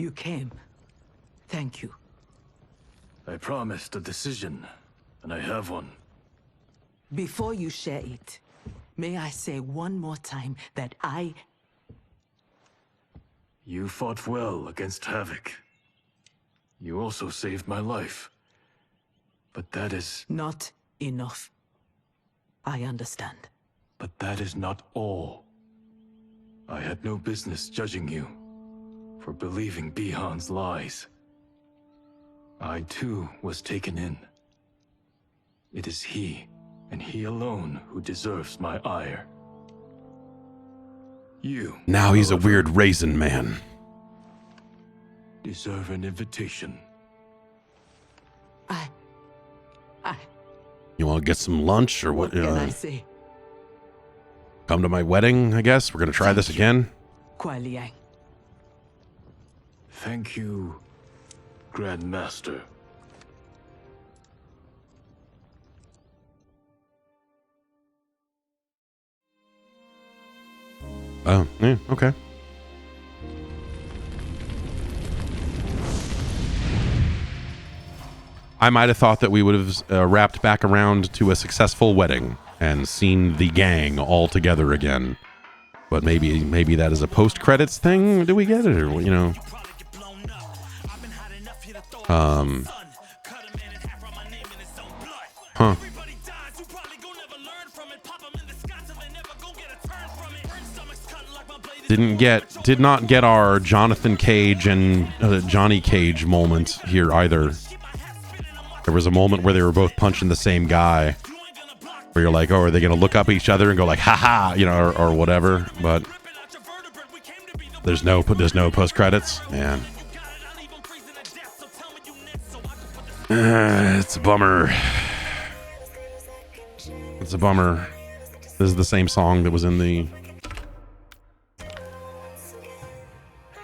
You came. Thank you. I promised a decision, and I have one. Before you share it, may I say one more time that You fought well against Havik. You also saved my life. But that is... Not enough. I understand. But that is not all. I had no business judging you for believing Bihan's lies. I too was taken in. It is he, and he alone, who deserves my ire. You, now he's a weird raisin man. Deserve an invitation. You want to get some lunch or what? What can I say? Come to my wedding, I guess. We're going to try this again. Kuai Liang. Thank you, Grandmaster. Oh, yeah, okay. I might have thought that we would have wrapped back around to a successful wedding and seen the gang all together again. But maybe that is a post-credits thing. Do we get it? Or, you know? Huh. Did not get our Jonathan Cage and Johnny Cage moment here either. There was a moment where they were both punching the same guy, where you're like, oh, are they going to look up at each other and go like, haha, you know, or whatever? But there's no post credits, man. It's a bummer. It's a bummer. This is the same song that was in the...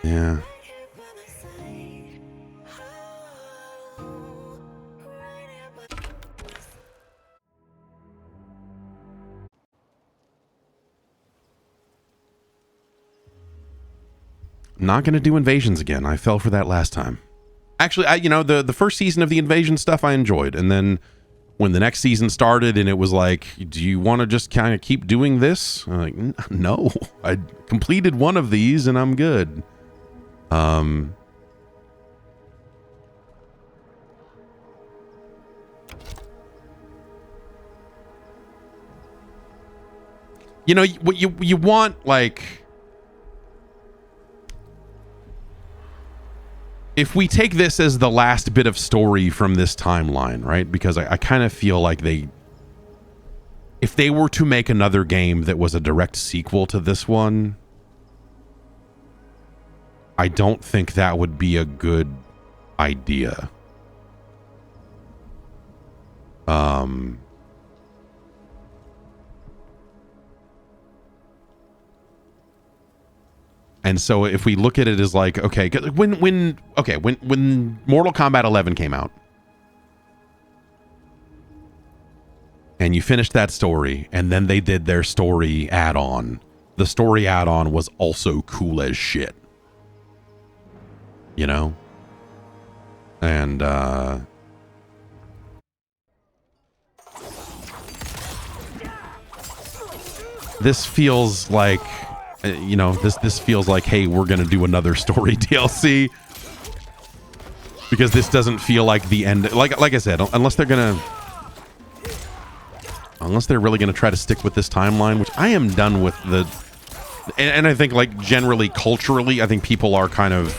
Yeah. Not going to do Invasions again. I fell for that last time. Actually, the first season of the Invasion stuff I enjoyed. And then when the next season started and it was like, do you want to just kind of keep doing this? I'm like, no. I completed one of these and I'm good. You know, what you want, like... If we take this as the last bit of story from this timeline, right? Because I kind of feel like if they were to make another game that was a direct sequel to this one, I don't think that would be a good idea. And so if we look at it as like, okay, when Mortal Kombat 11 came out and you finished that story and then they did their story add-on, the story add-on was also cool as shit. You know? this feels like, you know, this feels like, hey, we're gonna do another story DLC, because this doesn't feel like the end. Like I said, unless they're really gonna try to stick with this timeline, which I am done with the. And I think, like, generally culturally, I think people are kind of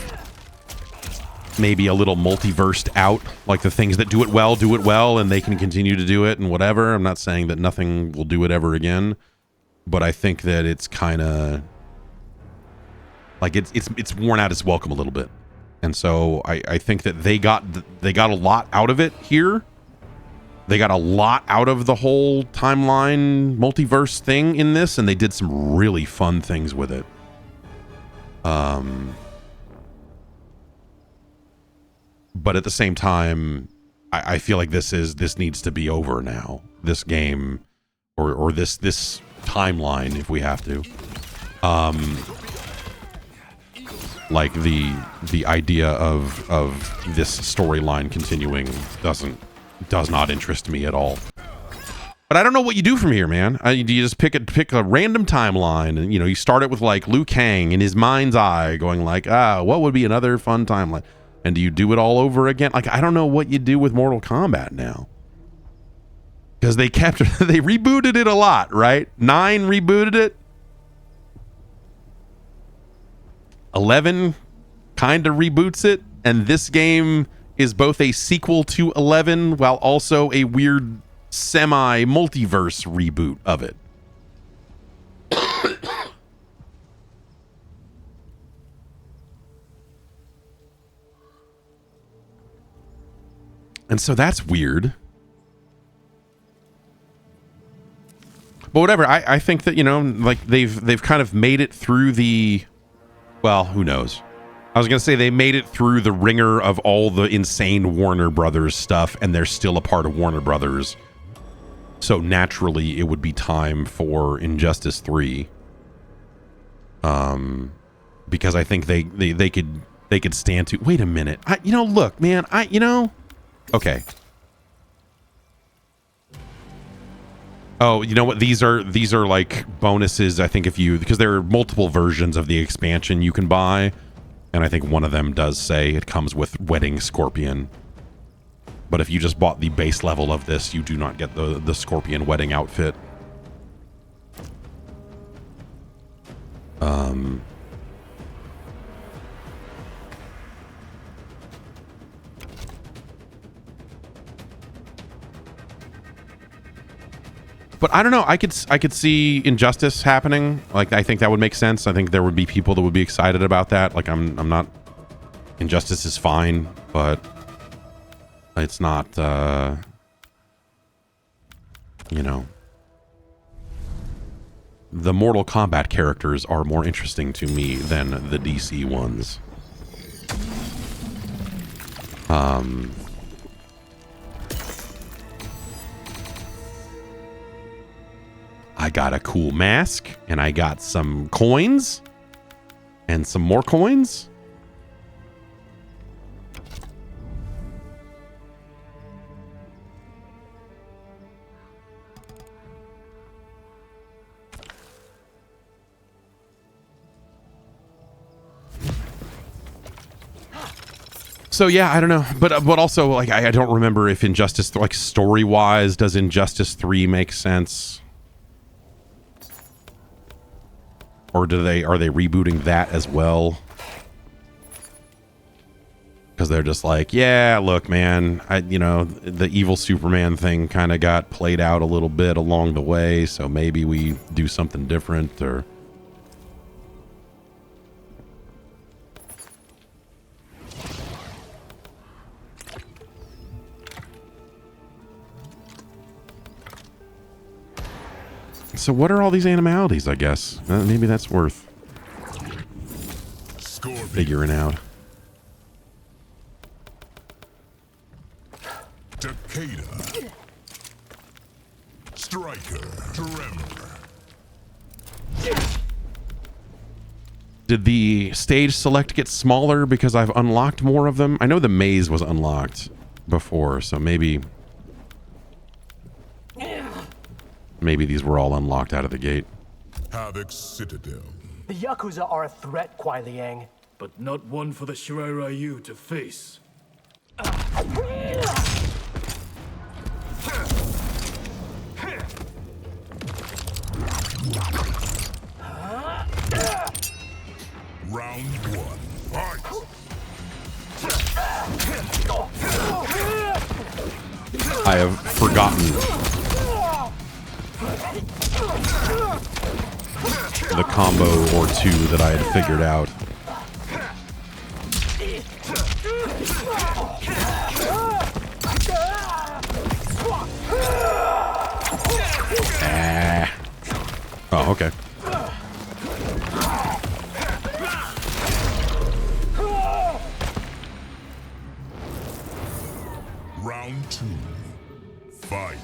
maybe a little multiversed out. Like, the things that do it well, and they can continue to do it and whatever. I'm not saying that nothing will do it ever again, but I think that it's kind of like it's worn out its welcome a little bit. And so I think that they got a lot out of it here. They got a lot out of the whole timeline multiverse thing in this, and they did some really fun things with it. But at the same time, I feel like this needs to be over now. This game, or this timeline, if we have to. Like the idea of this storyline continuing does not interest me at all. But I don't know what you do from here, man. Do you just pick a random timeline, and, you know, you start it with like Liu Kang in his mind's eye going like, what would be another fun timeline? And do you do it all over again? Like, I don't know what you do with Mortal Kombat now, because they rebooted it a lot, right? 9 rebooted it. 11 kind of reboots it, and this game is both a sequel to 11 while also a weird semi-multiverse reboot of it. And so that's weird. But whatever, I think that, you know, like they've kind of made it through the, well, who knows? I was going to say they made it through the ringer of all the insane Warner Brothers stuff, and they're still a part of Warner Brothers. So naturally, it would be time for Injustice 3. Because I think they could stand to. Wait a minute. Look, man. Okay. Oh, you know what? These are like bonuses. I think because there are multiple versions of the expansion you can buy. And I think one of them does say it comes with Wedding Scorpion. But if you just bought the base level of this, you do not get the Scorpion wedding outfit. But I don't know. I could see Injustice happening. Like, I think that would make sense. I think there would be people that would be excited about that. Like, I'm not. Injustice is fine, but it's not. You know, the Mortal Kombat characters are more interesting to me than the DC ones. I got a cool mask, and I got some coins, and some more coins. So yeah, I don't know, but also, like, I don't remember if Injustice, like, story-wise, does Injustice 3 make sense? Or are they rebooting that as well? Because they're just like, yeah, look, man, the evil Superman thing kind of got played out a little bit along the way, so maybe we do something different, or... So what are all these animalities, I guess? Maybe that's worth figuring out. Takeda. Striker. Tremor. Did the stage select get smaller because I've unlocked more of them? I know the maze was unlocked before, so maybe these were all unlocked out of the gate. Havik's citadel. The Yakuza are a threat, Kuai Liang. But not one for the Shirai Ryu to face. Round one. Fight! I have forgotten the combo or two that I had figured out. Oh, okay. Round two. Fight.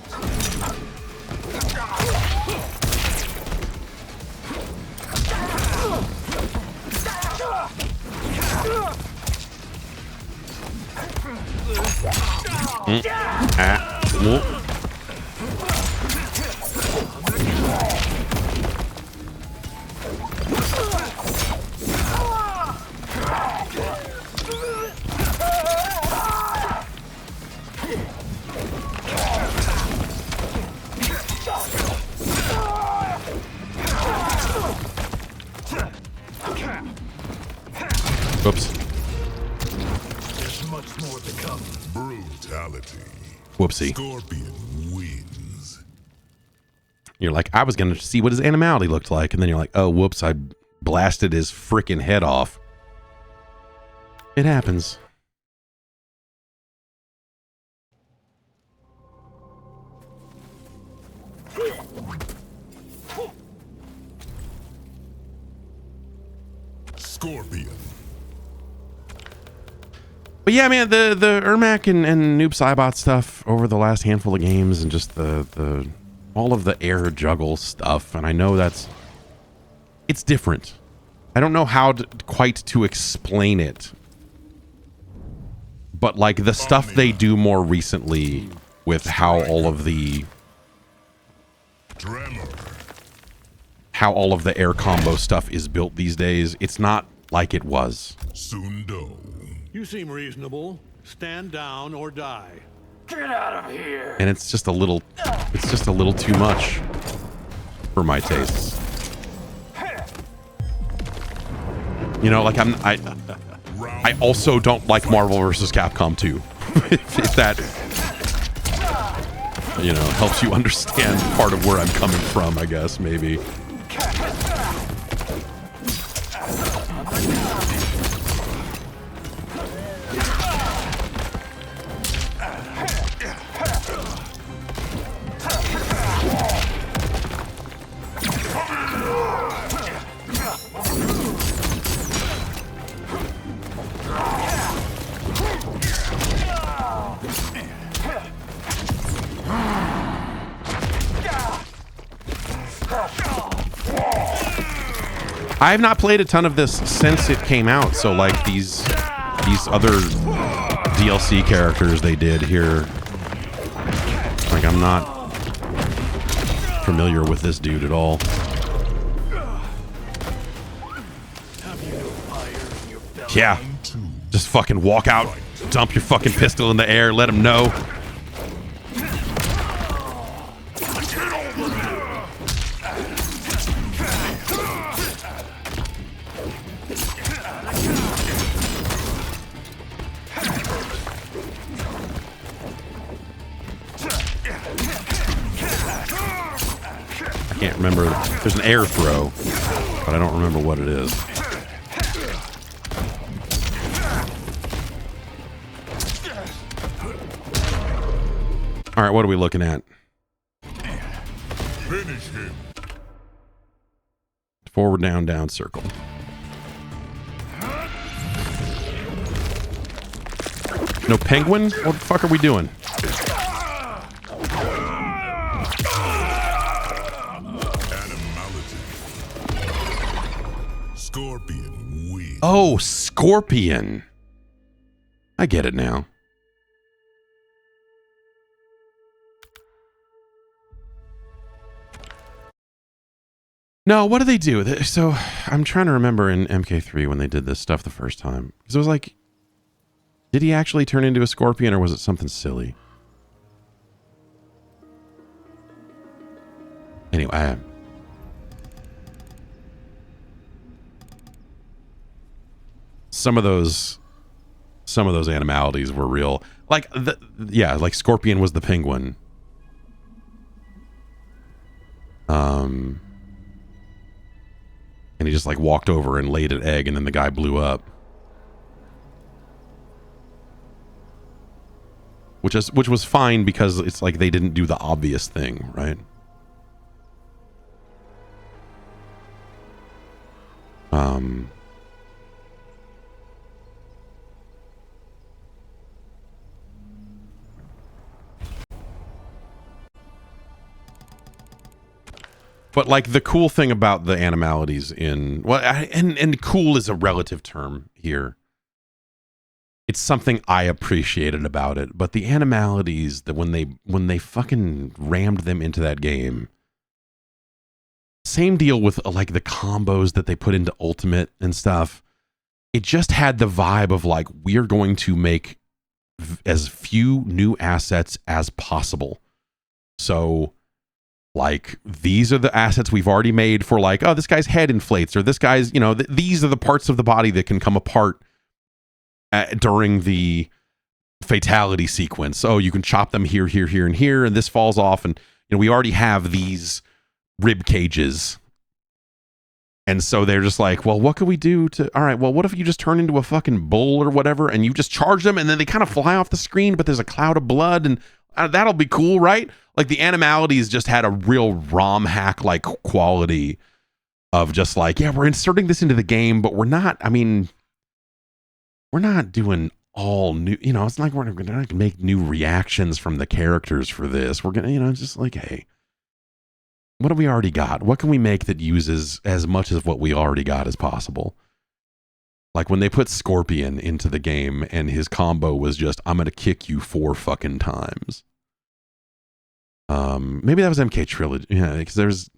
Whoops. There's much more to come. Brutality. Whoopsie. Scorpion wins. You're like, I was going to see what his animality looked like. And then you're like, oh, whoops, I blasted his freaking head off. It happens. Scorpion. But yeah, man, the Ermac and Noob Saibot stuff over the last handful of games and just the all of the air juggle stuff. And I know it's different. I don't know how quite to explain it. But like the stuff they do more recently with how all of the air combo stuff is built these days, it's not like it was. Sundo. You seem reasonable. Stand down or die. Get out of here! And it's just a little too much for my tastes. You know, like I also don't like Marvel vs. Capcom 2. if that, you know, helps you understand part of where I'm coming from, I guess, maybe. I have not played a ton of this since it came out, so like these other DLC characters they did here, like I'm not familiar with this dude at all. Yeah, just fucking walk out, dump your fucking pistol in the air, let him know. I can't remember. There's an air throw, but I don't remember what it is. All right, what are we looking at? Finish him. Forward, down, down, circle. No penguin? What the fuck are we doing? Scorpion wins. Oh, Scorpion. I get it now. No, what do they do? So I'm trying to remember in MK3 when they did this stuff the first time. Because it was like, did he actually turn into a scorpion or was it something silly? Anyway, some of those animalities were real. Like, like Scorpion was the penguin. And he just like walked over and laid an egg and then the guy blew up. Which was fine because it's like they didn't do the obvious thing, right? But like the cool thing about the animalities and cool is a relative term here. It's something I appreciated about it, but the animalities that when they fucking rammed them into that game, same deal with like the combos that they put into Ultimate and stuff. It just had the vibe of like, we're going to make as few new assets as possible. So like, these are the assets we've already made for like, oh, this guy's head inflates, or this guy's, these are the parts of the body that can come apart during the fatality sequence. Oh, you can chop them here, here, here, and here, and this falls off. And, we already have these rib cages. And so they're just like, well, what could we do all right, well, what if you just turn into a fucking bull or whatever, and you just charge them, and then they kind of fly off the screen, but there's a cloud of blood, and that'll be cool, right? Like, the animalities just had a real ROM hack like quality of just like, yeah, we're inserting this into the game, but we're not doing all new, it's like we're not going to make new reactions from the characters for this. We're going to, just like, hey, what do we already got? What can we make that uses as much as what we already got as possible? Like when they put Scorpion into the game and his combo was just, I'm going to kick you 4 fucking times. Maybe that was MK Trilogy. Yeah, because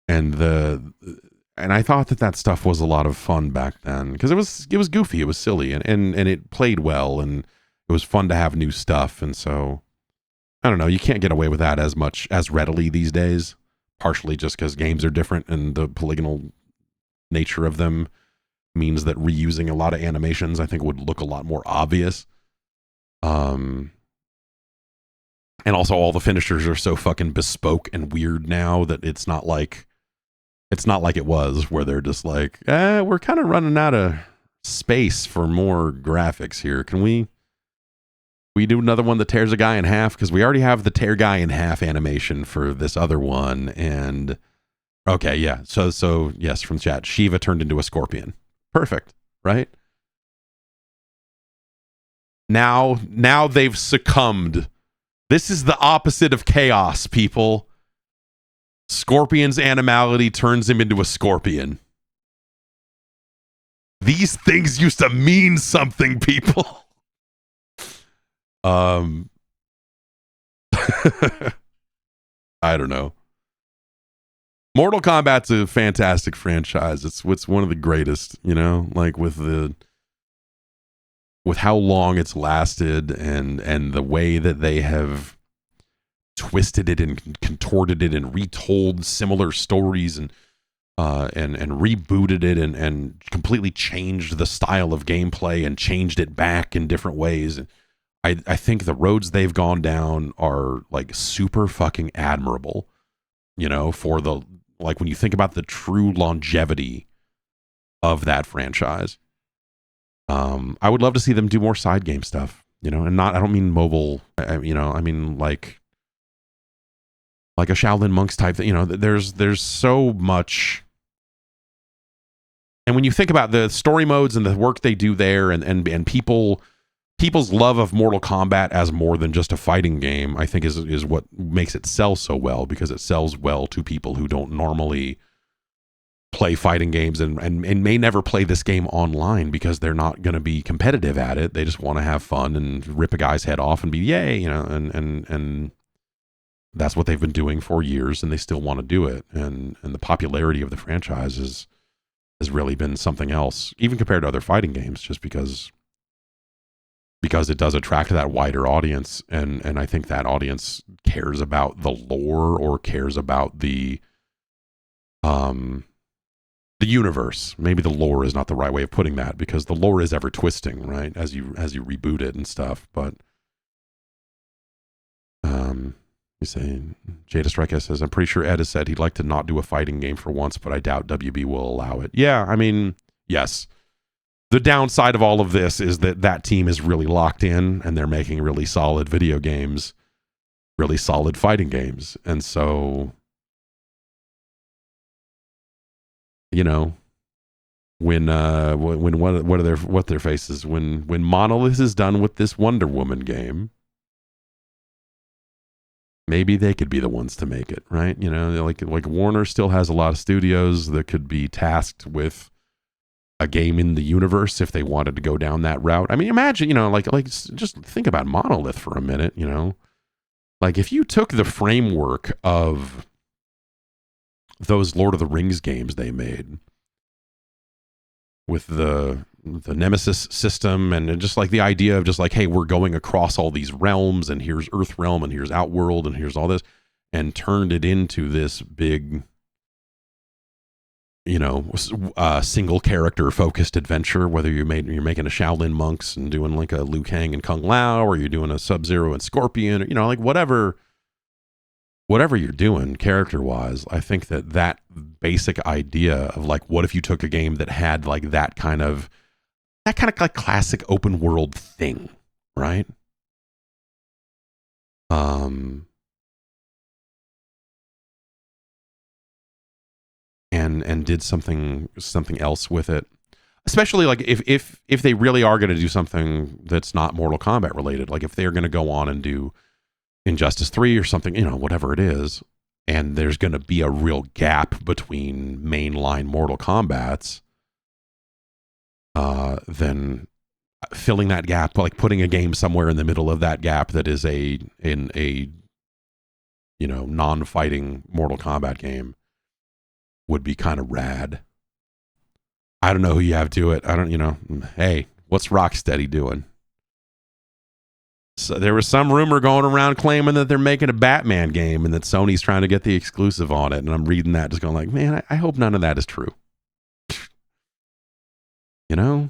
and I thought that stuff was a lot of fun back then because it was goofy, it was silly, and it played well, and it was fun to have new stuff. And so I don't know, you can't get away with that as readily these days, partially just because games are different and the polygonal nature of them means that reusing a lot of animations I think would look a lot more obvious. And also all the finishers are so fucking bespoke and weird now that it's not like it was where they're just like, we're kind of running out of space for more graphics here. Can we do another one that tears a guy in half? Because we already have the tear guy in half animation for this other one. And okay, yeah. So yes, from chat, Shiva turned into a scorpion. Perfect, right? Now they've succumbed. This is the opposite of chaos, people. Scorpion's animality turns him into a scorpion. These things used to mean something, people. I don't know. Mortal Kombat's a fantastic franchise. It's one of the greatest, like with how long it's lasted and the way that they have twisted it and contorted it and retold similar stories and rebooted it and completely changed the style of gameplay and changed it back in different ways. I think the roads they've gone down are like super fucking admirable, for the, like when you think about the true longevity of that franchise. I would love to see them do more side game stuff, and I don't mean mobile, I mean like a Shaolin Monks type thing, there's so much. And when you think about the story modes and the work they do there and people's love of Mortal Kombat as more than just a fighting game, I think is what makes it sell so well, because it sells well to people who don't normally play fighting games and may never play this game online because they're not going to be competitive at it. They just want to have fun and rip a guy's head off and be yay, and that's what they've been doing for years, and they still want to do it. And the popularity of the franchise has really been something else, even compared to other fighting games, just because it does attract that wider audience. And I think that audience cares about the lore, or cares about the universe. Maybe the lore is not the right way of putting that, because the lore is ever twisting, right? As you reboot it and stuff. But you say, Jada Strike says, I'm pretty sure Ed has said he'd like to not do a fighting game for once, but I doubt WB will allow it. Yeah, I mean, yes. The downside of all of this is that team is really locked in, and they're making really solid video games, really solid fighting games. And so, you know, when what their faces when Monolith is done with this Wonder Woman game, maybe they could be the ones to make it, right? You know, like Warner still has a lot of studios that could be tasked with a game in the universe if they wanted to go down that route. I mean, imagine, you know, like just think about Monolith for a minute, you know. Like if you took the framework of those Lord of the Rings games they made with the Nemesis system, and just like the idea of just like, hey, we're going across all these realms, and here's Earth Realm, and here's Outworld, and here's all this, and turned it into this big, you know, single character focused adventure, whether you're making a Shaolin monks and doing like a Liu Kang and Kung Lao, or you're doing a Sub-Zero and Scorpion, or, you know, like whatever you're doing character wise. I think that basic idea of like, what if you took a game that had like that kind of like classic open world thing, right? And did something else with it, especially like if they really are going to do something that's not Mortal Kombat related, like if they're going to go on and do Injustice 3 or something, you know, whatever it is, and there's going to be a real gap between mainline Mortal Kombats, then filling that gap, like putting a game somewhere in the middle of that gap that is a you know, non-fighting Mortal Kombat game would be kind of rad. I don't know who you have to it. I don't, you know, hey, what's Rocksteady doing? So there was some rumor going around claiming that they're making a Batman game and that Sony's trying to get the exclusive on it. And I'm reading that just going like, man, I hope none of that is true. You know,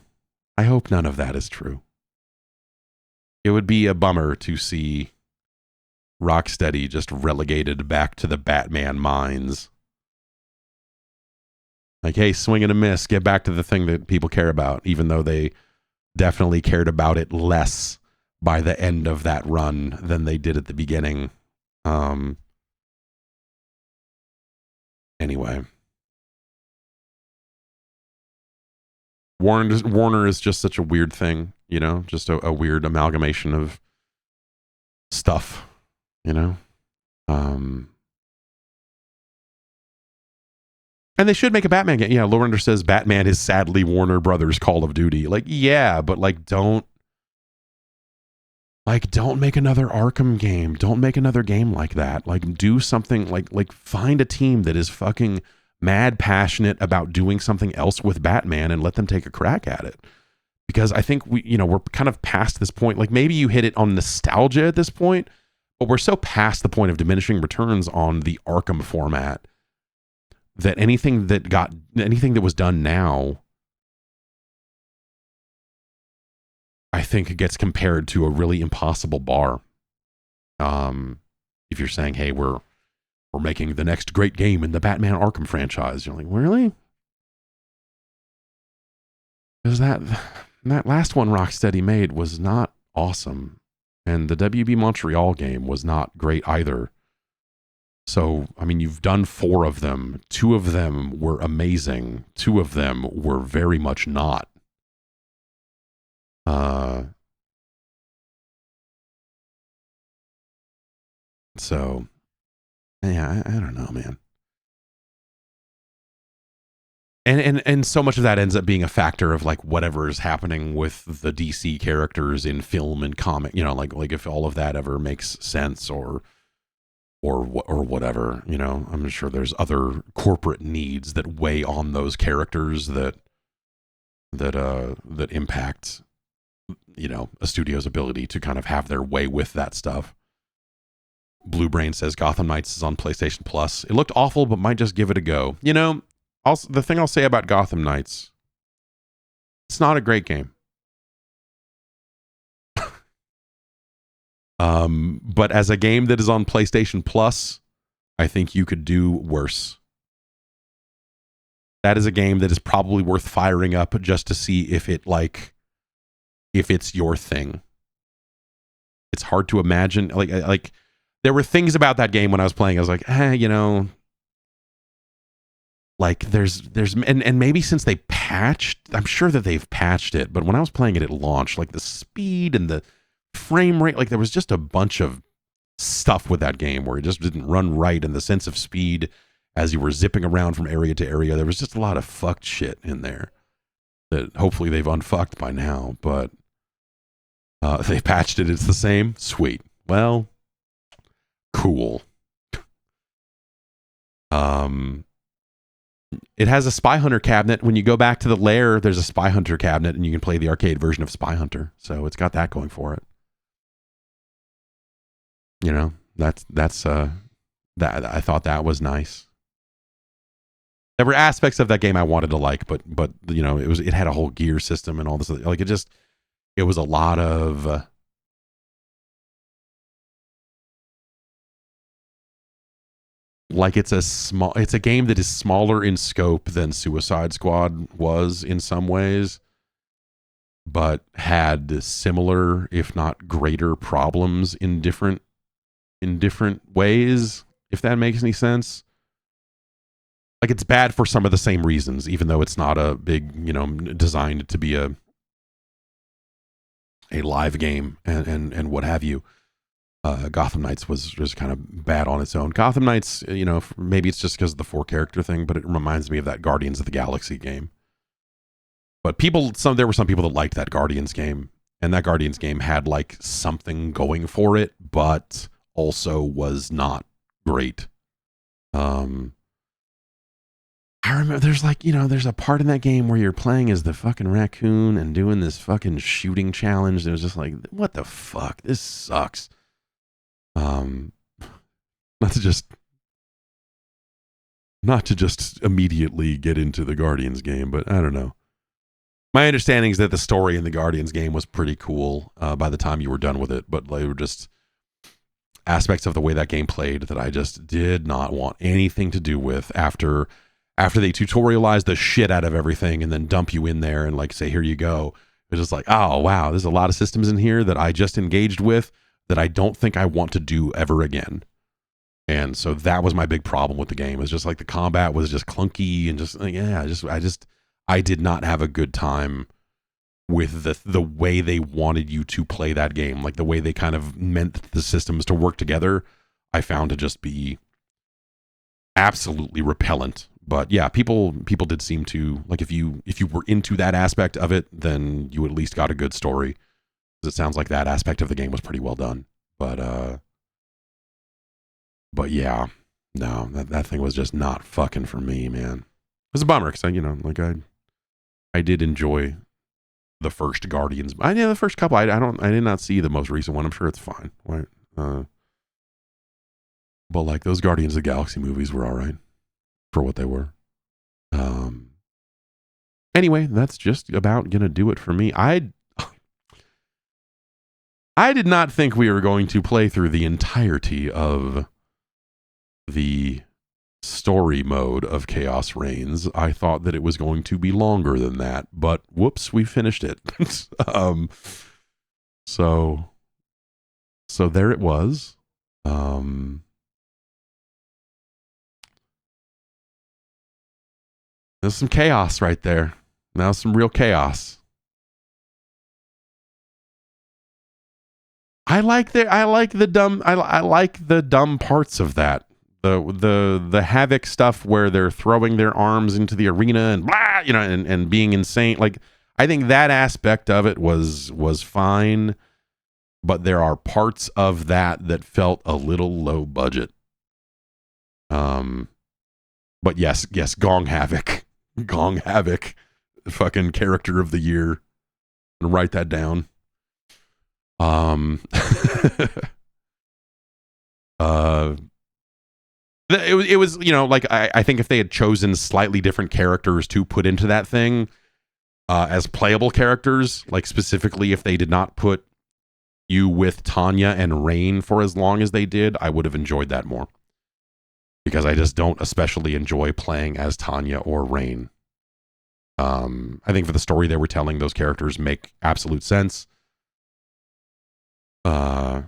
I hope none of that is true. It would be a bummer to see Rocksteady just relegated back to the Batman mines. Like, hey, swing and a miss, get back to the thing that people care about, even though they definitely cared about it less by the end of that run than they did at the beginning. Anyway. Warner is just such a weird thing, you know, just a weird amalgamation of stuff, you know. And they should make a Batman game. Yeah, Lowrinder says Batman is sadly Warner Brothers Call of Duty. Like, yeah, but like don't make another Arkham game. Don't make another game like that. Like do something like find a team that is fucking mad passionate about doing something else with Batman and let them take a crack at it. Because I think we're kind of past this point. Like maybe you hit it on nostalgia at this point, but we're so past the point of diminishing returns on the Arkham format that anything that was done now, I think it gets compared to a really impossible bar. If you're saying, hey, we're making the next great game in the Batman Arkham franchise, you're like, really? Because that last one Rocksteady made was not awesome, and the WB Montreal game was not great either. So, I mean, you've done 4 of them. 2 of them were amazing. 2 of them were very much not. So, yeah, I don't know, man. And so much of that ends up being a factor of like whatever is happening with the DC characters in film and comic, you know, like if all of that ever makes sense, or or whatever, you know. I'm sure there's other corporate needs that weigh on those characters that impact, you know, a studio's ability to kind of have their way with that stuff. Blue Brain says Gotham Knights is on PlayStation Plus. It looked awful, but might just give it a go. You know, also the thing I'll say about Gotham Knights, it's not a great game. But as a game that is on PlayStation Plus, I think you could do worse. That is a game that is probably worth firing up just to see if it's your thing. It's hard to imagine. Like there were things about that game when I was playing. I was like, you know, like there's and maybe since they patched, I'm sure that they've patched it. But when I was playing it at launch, like the speed and the frame rate, like there was just a bunch of stuff with that game where it just didn't run right, and the sense of speed as you were zipping around from area to area, there was just a lot of fucked shit in there that hopefully they've unfucked by now. But they patched it, it's the same. Sweet. Well, cool. It has a Spy Hunter cabinet. When you go back to the lair, there's a Spy Hunter cabinet, and you can play the arcade version of Spy Hunter. So it's got that going for it. You know, that's that. I thought that was nice. There were aspects of that game I wanted to like, but you know, it had a whole gear system and all this. Like it was a lot of like it's a game that is smaller in scope than Suicide Squad was in some ways, but had similar, if not greater, problems in different ways, if that makes any sense. Like it's bad for some of the same reasons, even though it's not a big, you know, designed to be a live game and what have you. Gotham Knights was kind of bad on its own. Gotham Knights, you know, maybe it's just because of the 4-character thing, but it reminds me of that Guardians of the Galaxy game. But there were some people that liked that Guardians game, and that Guardians game had like something going for it, but also was not great. I remember there's a part in that game where you're playing as the fucking raccoon and doing this fucking shooting challenge. It was just like, what the fuck? This sucks. Not to just immediately get into the Guardians game, but I don't know. My understanding is that the story in the Guardians game was pretty cool by the time you were done with it, but they were just aspects of the way that game played that I just did not want anything to do with after they tutorialize the shit out of everything and then dump you in there and like say, here you go. It's just like, oh wow, there's a lot of systems in here that I just engaged with that I don't think I want to do ever again. And so that was my big problem with the game. It's just like the combat was just clunky and just like, I did not have a good time with the way they wanted you to play that game. Like the way they kind of meant the systems to work together, I found to just be absolutely repellent. But yeah, people did seem to like, if you were into that aspect of it, then you at least got a good story. It sounds like that aspect of the game was pretty well done. But yeah, no, that thing was just not fucking for me, man. It was a bummer because I did enjoy the first Guardians. The first couple. I did not see the most recent one. I'm sure it's fine. Right? But like those Guardians of the Galaxy movies were all right for what they were. Anyway, that's just about gonna do it for me. I did not think we were going to play through the entirety of the story mode of Khaos Reigns. I thought that it was going to be longer than that, but whoops, we finished it. So there it was. There's some chaos right there. Now some real chaos. I like the dumb parts of that. The Havik stuff where they're throwing their arms into the arena and blah, you know, and being insane. Like I think that aspect of it was fine, but there are parts of that felt a little low budget. But yes, Gong Havik. Gong Havik, fucking character of the year. And write that down. It was, you know, like I think if they had chosen slightly different characters to put into that thing as playable characters, like specifically if they did not put you with Tanya and Rain for as long as they did, I would have enjoyed that more. Because I just don't especially enjoy playing as Tanya or Rain. I think for the story they were telling, those characters make absolute sense. But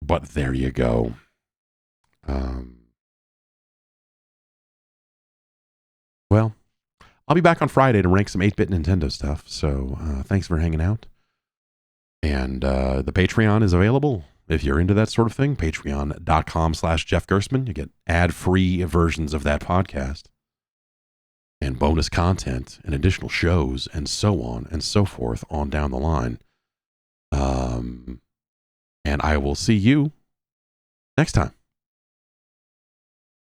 there you go. Well, I'll be back on Friday to rank some 8-bit Nintendo stuff. So thanks for hanging out. And the Patreon is available if you're into that sort of thing. Patreon.com/Jeff Gerstmann. You get ad-free versions of that podcast. And bonus content and additional shows and so on and so forth on down the line. And I will see you next time.